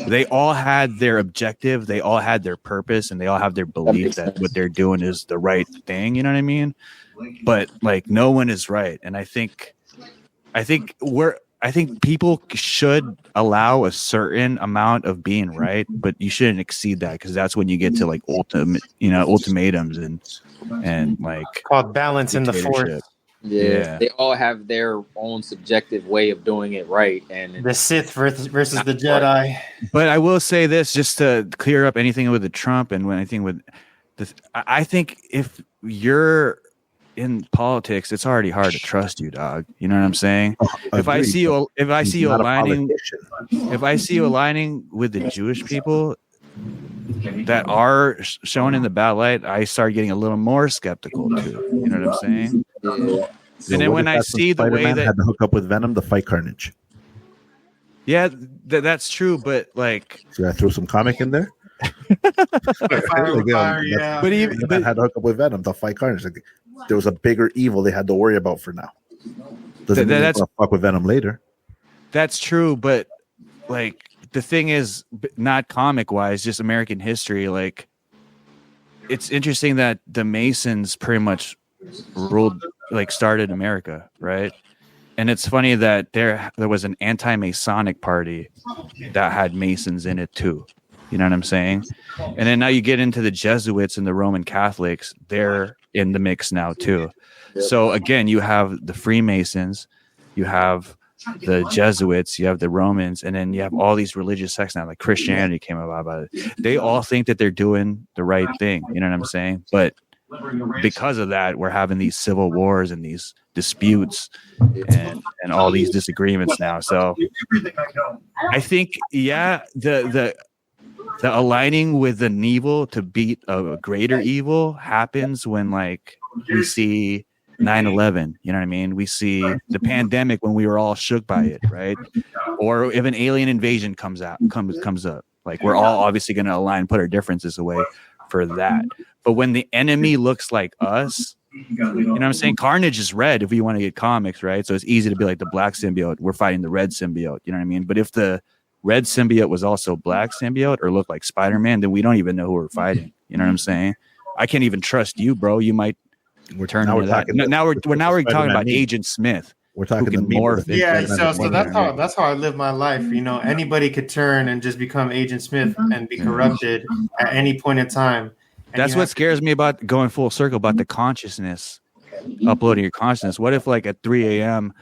they all had their objective, they all had their purpose, and they all have their belief that what they're doing is the right thing. You know what I mean? But like, no one is right, and I think people should allow a certain amount of being right, but you shouldn't exceed that, because that's when you get to like ultimatums and like called balance in the force. Yeah, they all have their own subjective way of doing it right, and the Sith versus the Jedi. Right. But I will say this, just to clear up anything with the Trump and anything with this, I think if you're in politics, it's already hard to trust you, dog. You know what I'm saying? If I see you aligning with the Jewish people that are shown in the bad light, I start getting a little more skeptical too. You know what I'm saying? Yeah. So and then when I see the way that had to hook up with Venom to fight Carnage. Yeah, that's true, but like, should I throw some comic in there? But even had to hook up with Venom to fight Carnage. Like, there was a bigger evil they had to worry about for now. Doesn't mean they're gonna fuck with Venom later. That's true, but like, the thing is, not comic wise, just American history. Like, it's interesting that the Masons pretty much ruled, like, started America, right? And it's funny that there was an anti-Masonic party that had Masons in it too. You know what I'm saying? And then now you get into the Jesuits and the Roman Catholics. They're in the mix now too. So again, you have the Freemasons, you have the Jesuits, you have the Romans, and then you have all these religious sects now, like Christianity came about it. They all think that they're doing the right thing. You know what I'm saying? But because of that, we're having these civil wars and these disputes and all these disagreements now. So I think, yeah, the aligning with an evil to beat a greater evil happens when, like, we see 9/11, you know what I mean? We see the pandemic when we were all shook by it, right? Or if an alien invasion comes up, like, we're all obviously going to align, put our differences away for that. But when the enemy looks like us, you know what I'm saying? Carnage is red if you want to get comics, right? So it's easy to be like the black symbiote. We're fighting the red symbiote, you know what I mean? But if the red symbiote was also black symbiote or looked like Spider-Man, then we don't even know who we're fighting. You know what I'm saying? I can't even trust you, bro. You might turn into that. Now we're talking about Agent Smith. We're talking morph. Yeah, so that's how I live my life. You know, anybody could turn and just become Agent Smith and be corrupted at any point in time. And that's what scares me about going full circle about the consciousness, uploading your consciousness. What if, like, at 3 a.m.,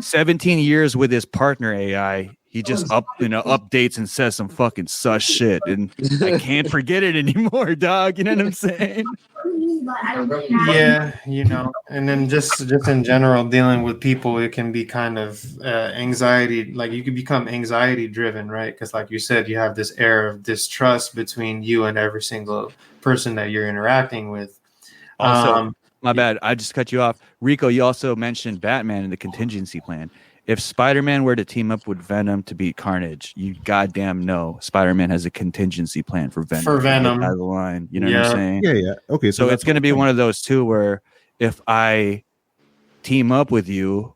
17 years with his partner AI, he just updates and says some fucking sus shit, and I can't forget it anymore, dog. You know what I'm saying? Yeah, you know, and then just in general, dealing with people, it can be kind of anxiety. Like, you could become anxiety driven, right? Because, like you said, you have this air of distrust between you and every single person that you're interacting with. Also, my bad, I just cut you off. Rico, you also mentioned Batman in the contingency plan. If Spider-Man were to team up with Venom to beat Carnage, you goddamn know Spider-Man has a contingency plan for Venom. For Venom. Out of the line. You know what I'm saying? Yeah. Okay. So it's going to be one of those two where if I team up with you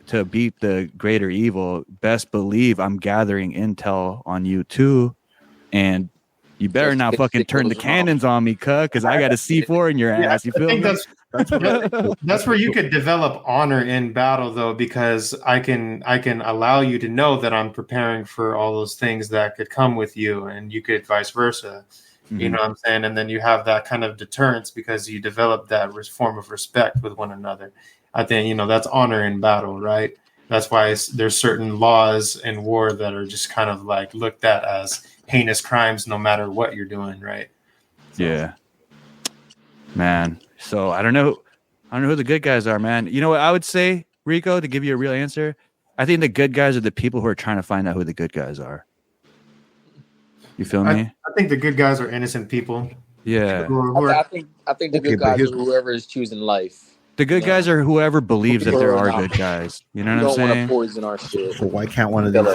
to beat the greater evil, best believe I'm gathering intel on you too. And you better not fucking turn the cannons on me, because I got a C4 in your ass. You feel me? That's where you could develop honor in battle, though, because I can allow you to know that I'm preparing for all those things that could come with you, and you could vice versa. Mm-hmm. You know what I'm saying? And then you have that kind of deterrence because you develop that form of respect with one another. I think, you know, that's honor in battle, right? That's why there's certain laws in war that are just kind of like looked at as heinous crimes, no matter what you're doing, right? So. Yeah, man. So I don't know who the good guys are, man. You know what I would say, Rico, to give you a real answer? I think the good guys are the people who are trying to find out who the good guys are. You feel me? I think the good guys are innocent people. Yeah. I think the good guys are whoever is choosing life. The good guys are whoever believes that there are good guys. You know what I'm saying? Don't want to poison our shit. So why can't one of them?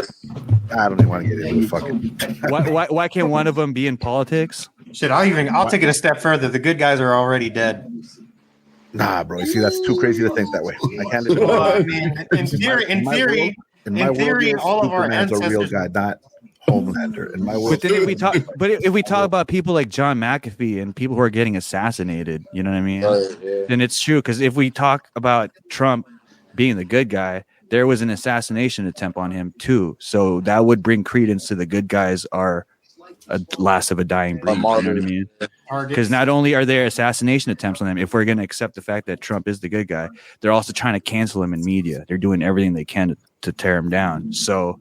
I don't even want to get into fucking. Why can't one of them be in politics? Shit, I'll take it a step further. The good guys are already dead. Nah, bro. You see, that's too crazy to think that way. I can't. I mean, in theory, all of our ancestors are real guy, not Homelander. In my world, but if we talk about people like John McAfee and people who are getting assassinated, you know what I mean? Then it's true, because if we talk about Trump being the good guy, there was an assassination attempt on him too. So that would bring credence to the good guys are a last of a dying breed. You know what I mean? Because not only are there assassination attempts on them, if we're going to accept the fact that Trump is the good guy, they're also trying to cancel him in media. They're doing everything they can to tear him down. So,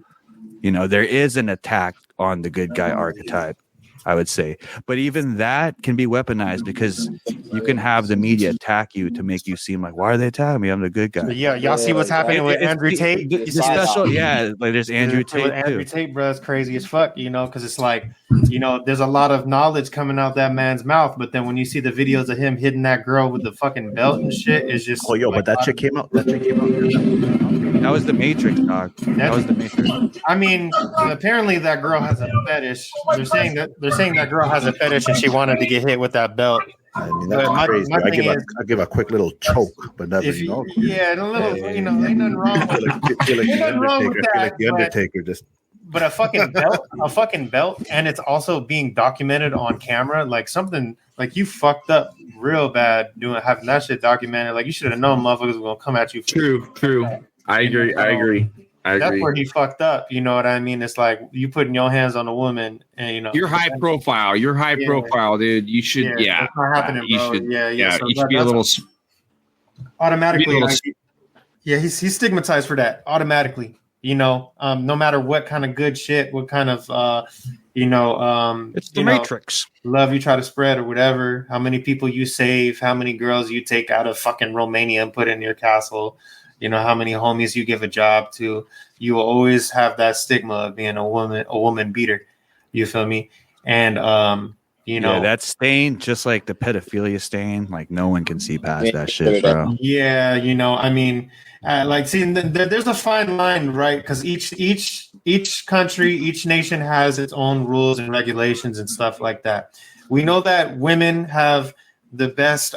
you know, there is an attack on the good guy archetype, I would say. But even that can be weaponized, because you can have the media attack you to make you seem like, why are they attacking me? I'm the good guy. Yeah, y'all see what's happening with Andrew Tate? The special, like there's Andrew Tate. Andrew Tate, bro, is crazy as fuck, you know, because it's like, you know, there's a lot of knowledge coming out that man's mouth, but then when you see the videos of him hitting that girl with the fucking belt and shit, it's just. Oh, yo, like, but that shit came out. That was the Matrix, dog. That was the Matrix. I mean, apparently that girl has a fetish. They're saying that girl has a fetish and she wanted to get hit with that belt. I mean, that's crazy. I give a quick little choke, but nothing. You know? Yeah, a little. You know, ain't nothing wrong. Ain't nothing wrong with that. I feel like the Undertaker just. But a fucking belt, and it's also being documented on camera. Like something like you fucked up real bad having that shit documented. Like you should have known motherfuckers were gonna come at you. True. I agree. I That's agree. where he fucked up. You know what I mean? It's like you putting your hands on a woman, and You're high profile. You're high profile, dude. You should, That's not happening, you bro. should, Yeah. So you should be a little. automatically. Be a little- He's stigmatized for that automatically. No matter what kind of good shit, what kind of It's the Matrix. love you try to spread or whatever, how many people you save, how many girls you take out of fucking Romania and put in your castle, how many homies you give a job to, you will always have that stigma of being a woman beater. You feel me? And that stain, just like the pedophilia stain, like no one can see past that shit, bro. Yeah, I mean, there's a fine line, right? Because each country, each nation has its own rules and regulations and stuff like that. We know that women have the best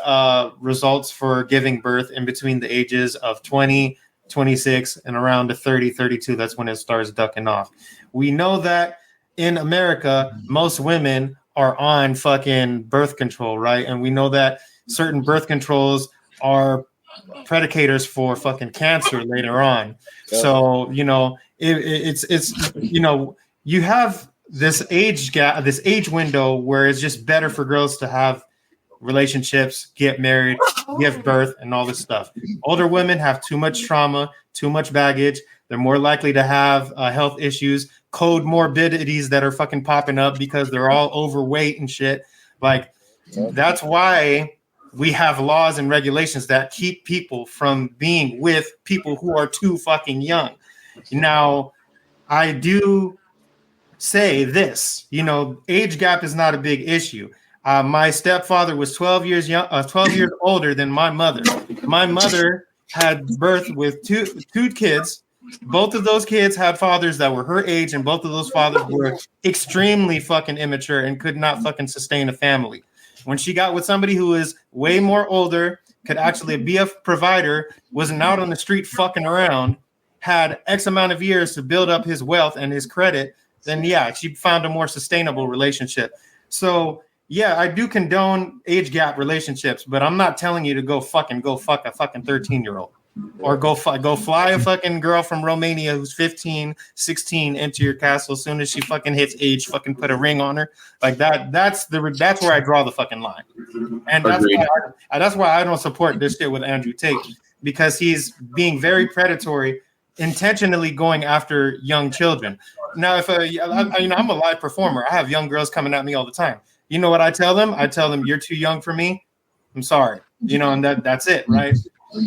results for giving birth in between the ages of 20, 26, and around to 30, 32. That's when it starts ducking off. We know that in America, most women are on fucking birth control, right? And we know that certain birth controls are predicators for fucking cancer later on. So, it's you have this age gap, this age window where it's just better for girls to have relationships, get married, give birth, and all this stuff. Older women have too much trauma, too much baggage. They're more likely to have health issues, comorbidities that are fucking popping up because they're all overweight and shit. Like, that's why we have laws and regulations that keep people from being with people who are too fucking young. Now, I do say this, age gap is not a big issue. My stepfather was 12 years older than my mother. My mother had birth with two kids. Both of those kids had fathers that were her age, and both of those fathers were extremely fucking immature and could not fucking sustain a family. When she got with somebody who is way more older, could actually be a provider, wasn't out on the street fucking around, had X amount of years to build up his wealth and his credit, then she found a more sustainable relationship. So I do condone age gap relationships, but I'm not telling you to go fuck a fucking 13-year-old. Or go fly a fucking girl from Romania who's 15, 16 into your castle. As soon as she fucking hits age, fucking put a ring on her. Like that. That's where I draw the fucking line. And that's why I don't support this shit with Andrew Tate, because he's being very predatory, intentionally going after young children. Now, if I'm a live performer, I have young girls coming at me all the time. You know what I tell them? I tell them, you're too young for me. I'm sorry. And that's it, right?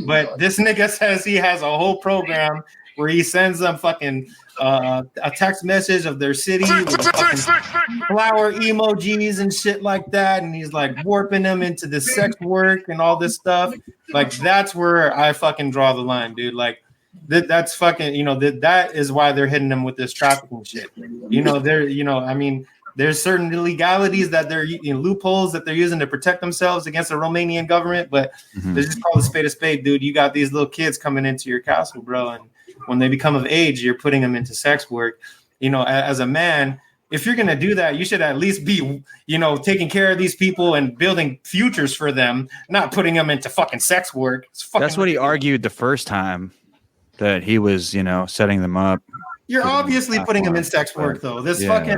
But this nigga says he has a whole program where he sends them fucking a text message of their city with fucking flower emojis and shit like that, and he's like warping them into the sex work and all this stuff. Like, that's where I fucking draw the line, dude. Like, that's fucking, that is why they're hitting them with this trafficking shit. There's certain illegalities that they're loopholes that they're using to protect themselves against the Romanian government, but they just call a spade, dude. You got these little kids coming into your castle, bro, and when they become of age, you're putting them into sex work. As a man, if you're gonna do that, you should at least be, taking care of these people and building futures for them, not putting them into fucking sex work. That's what he argued the first time, that he was, setting them up. You're obviously putting them in sex work, though. These bitches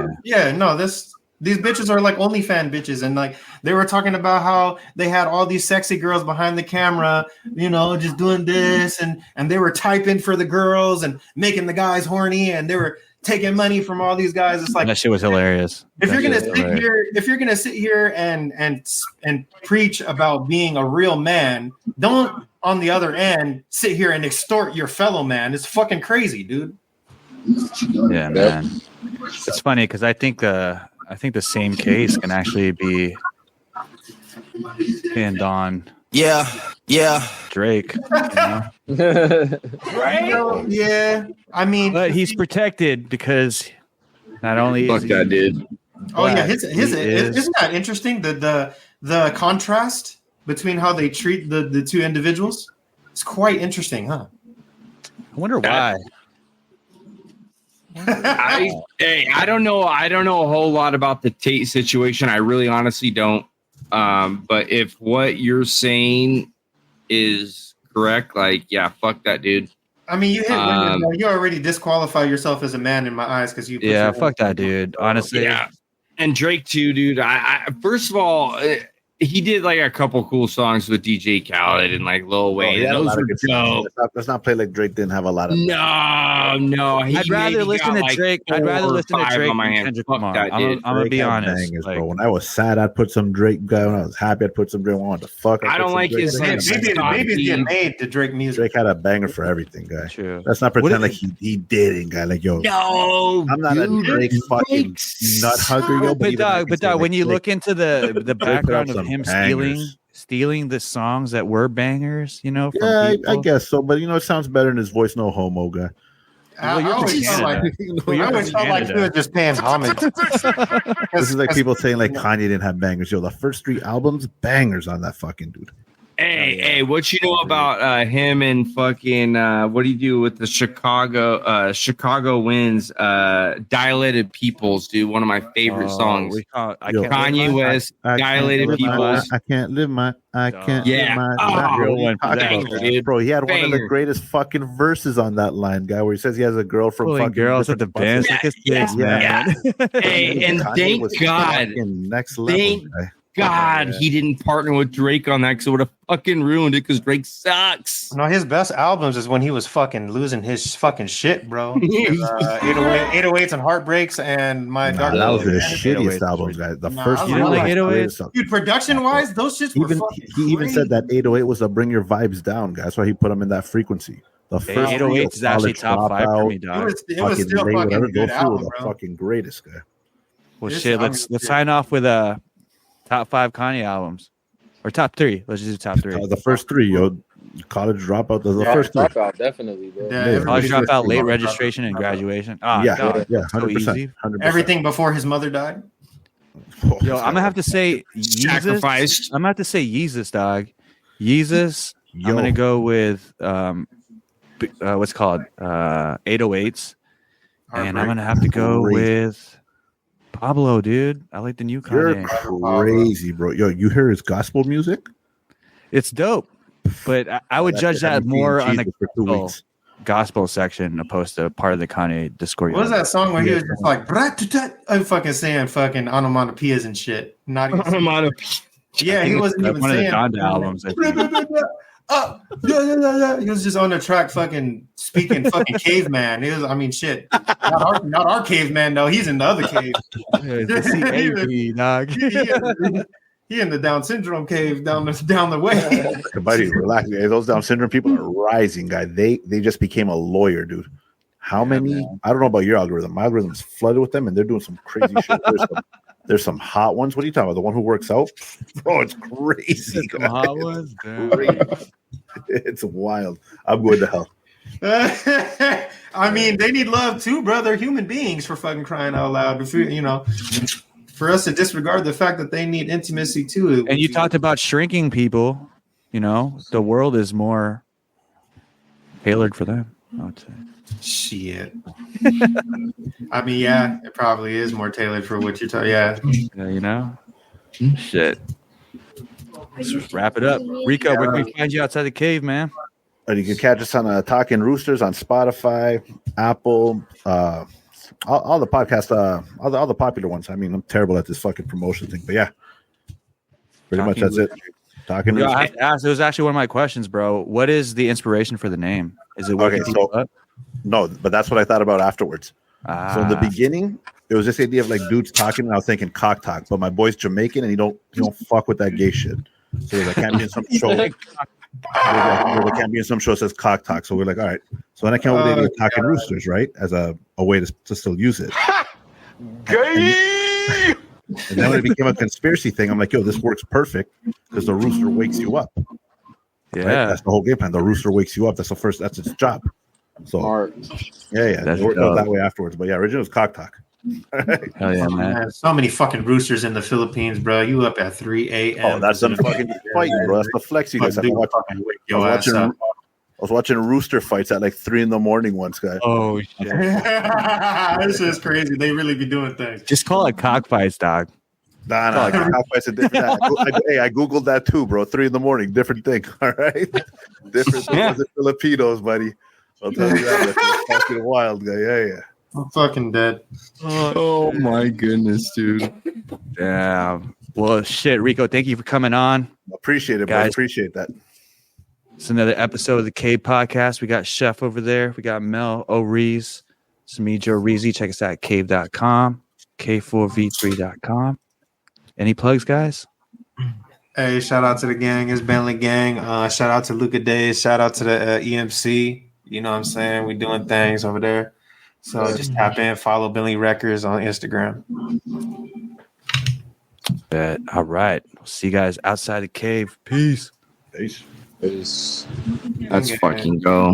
are like OnlyFans bitches, and like they were talking about how they had all these sexy girls behind the camera, just doing this, and they were typing for the girls and making the guys horny, and they were taking money from all these guys. It's like, that shit was hilarious. If you're gonna sit here and preach about being a real man, don't on the other end sit here and extort your fellow man. It's fucking crazy, dude. Yeah, man. It's funny because I think the same case can actually be pinned on Drake. Right? Yeah. I mean, but he's protected because not only fuck that dude. Oh yeah, isn't that interesting? The contrast between how they treat the two individuals? It's quite interesting, huh? I wonder why. I don't know a whole lot about the Tate situation. I really honestly don't. But if what you're saying is correct, fuck that dude. I mean, you hit women, bro. You already disqualify yourself as a man in my eyes because you. Yeah, fuck that, dude. Honestly, Yeah, and Drake too, dude. I first of all, he did like a couple cool songs with DJ Khaled and like Lil Wayne. Yeah, and those were dope. Let's not play like Drake didn't have a lot of. No. I'd rather listen to Drake. I'd rather listen to Drake than Kendrick Lamar. I'm gonna be honest. Bangers, bro. When I was sad, I'd put some Drake. When I was happy, I'd put some Drake. When I wanted to fuck, I don't like his. Maybe get made to Drake music. Drake had a banger for everything, guy. True. Let's not pretend like he didn't, guy. Like yo, No, I'm not a Drake fucking nut hugger, yo. But dog, when you look into the background of him stealing the songs that were bangers, you know. From I guess so. But it sounds better in his voice. No homo, guy. I always felt like he was just paying homage. This is like people saying like Kanye didn't have bangers. Yo, the first 3 albums, bangers on that fucking dude. Hey, what you know about him and fucking what do you do with the Chicago Winds Dilated Peoples, dude? One of my favorite songs. Kanye West, Dilated Peoples. I can't live my dude. Bro, he had one of the greatest fucking verses on that line, guy, where he says he has a girl from fucking girls at the band. Hey, and thank God, next level. God, he didn't partner with Drake on that because it would have fucking ruined it because Drake sucks. No, his best albums is when he was fucking losing his fucking shit, bro. 808s and Heartbreaks and My Dark. That was the shittiest albums, guys. The first you didn't like 808s? Dude, production-wise, those shits were He even said that 808 was to bring your vibes down, guys. That's why he put them in that frequency. The first 808 is actually top 5 for me, dog. It was still fucking a good album, the fucking greatest, guy. Well, shit, let's sign off with a top 5 Kanye albums, or top 3. Let's just do top 3. The first 3, yo. College Dropout. The first 3. Dropout, definitely, bro. College Dropout, Late Registration, and Graduation. Yeah, God, 100%. Everything before his mother died. Yo, I'm gonna have to say Sacrificed. I'm gonna have to say Yeezus, dog. Yeezus. I'm gonna go with what's it called 808s, and I'm gonna have to go with Pablo, dude. I like the new Kanye. You're crazy, bro. Yo, you hear his gospel music? It's dope, but I would judge that more on the gospel section opposed to part of the Kanye discourse. What was that song where he was just like, I'm fucking saying fucking onomatopoeias and shit? Not even onomatopoeias. Yeah, he wasn't even one saying of the Donda albums. I think. He was just on the track fucking speaking fucking caveman. It was, I mean, shit. Not our caveman, though. He's in the other cave. He in the Down syndrome cave down the way. Buddy, relax. Those Down syndrome people are rising, guy. They just became a lawyer, dude. How many? Man. I don't know about your algorithm. My algorithm's flooded with them, and they're doing some crazy shit. There's some hot ones. What are you talking about? The one who works out? Bro, it's crazy. Some hot ones? It's wild. I'm going to hell. I mean, they need love too, bro. They're human beings, for fucking crying out loud. For us to disregard the fact that they need intimacy too. And you talked about shrinking people. The world is more tailored for them, I would say. Shit. I mean, yeah, it probably is more tailored for what you're talking. Yeah. Shit. Let's wrap it up. Rico, where can we find you outside the cave, man? And you can catch us on Talking Roosterz on Spotify, Apple, all the podcasts, all the popular ones. I mean, I'm terrible at this fucking promotion thing, but yeah, pretty much that's it. Talking Roosterz. I asked, it was actually one of my questions, bro. What is the inspiration for the name? Is it okay? So, no, but that's what I thought about afterwards. So in the beginning, it was this idea of like dudes talking, and I was thinking cock talk. But my boy's Jamaican, and he don't fuck with that gay shit. So I can't be in some show. There can't be in some show that says cock talk. So we're like, all right. So then I came up with the idea of Talking Roosterz, right, as a way to still use it. Gay. And then when it became a conspiracy thing, I'm like, yo, this works perfect because the rooster wakes you up. Yeah, right? That's the whole game plan. The rooster wakes you up. That's its job. So it worked out that way afterwards. But yeah, originally it was cock talk. Hell yeah, man. So many fucking roosters in the Philippines, bro. You up at 3 a.m. Oh, that's them fucking fighting, bro. That's the flex you guys have to watch. I was watching rooster fights at like 3 a.m. once, guy. Oh shit. This is crazy. They really be doing things. Just call it cockfights, dog. Nah, cockfights a different. I googled that too, bro. 3 a.m, different thing. All right, different thing as the Filipinos, buddy. I'll tell you that. That's fucking wild guy. Yeah. I'm fucking dead. Oh my goodness, dude. Yeah. Well, shit, Rico, thank you for coming on. Appreciate it, Guys. bro. Appreciate that. It's another episode of the Cave Podcast. We got Chef over there. We got Mel O'Rees. It's me, Joe Reezy. Check us out at cave.com, K4V3.com. Any plugs, guys? Hey, shout out to the gang. It's Bentley Gang. Shout out to Luca Days. Shout out to the EMC. You know what I'm saying? We doing things over there. So just tap in, follow Bentley Records on Instagram. Bet. All right. We'll see you guys outside the cave. Peace. Peace. It's Let's fucking go.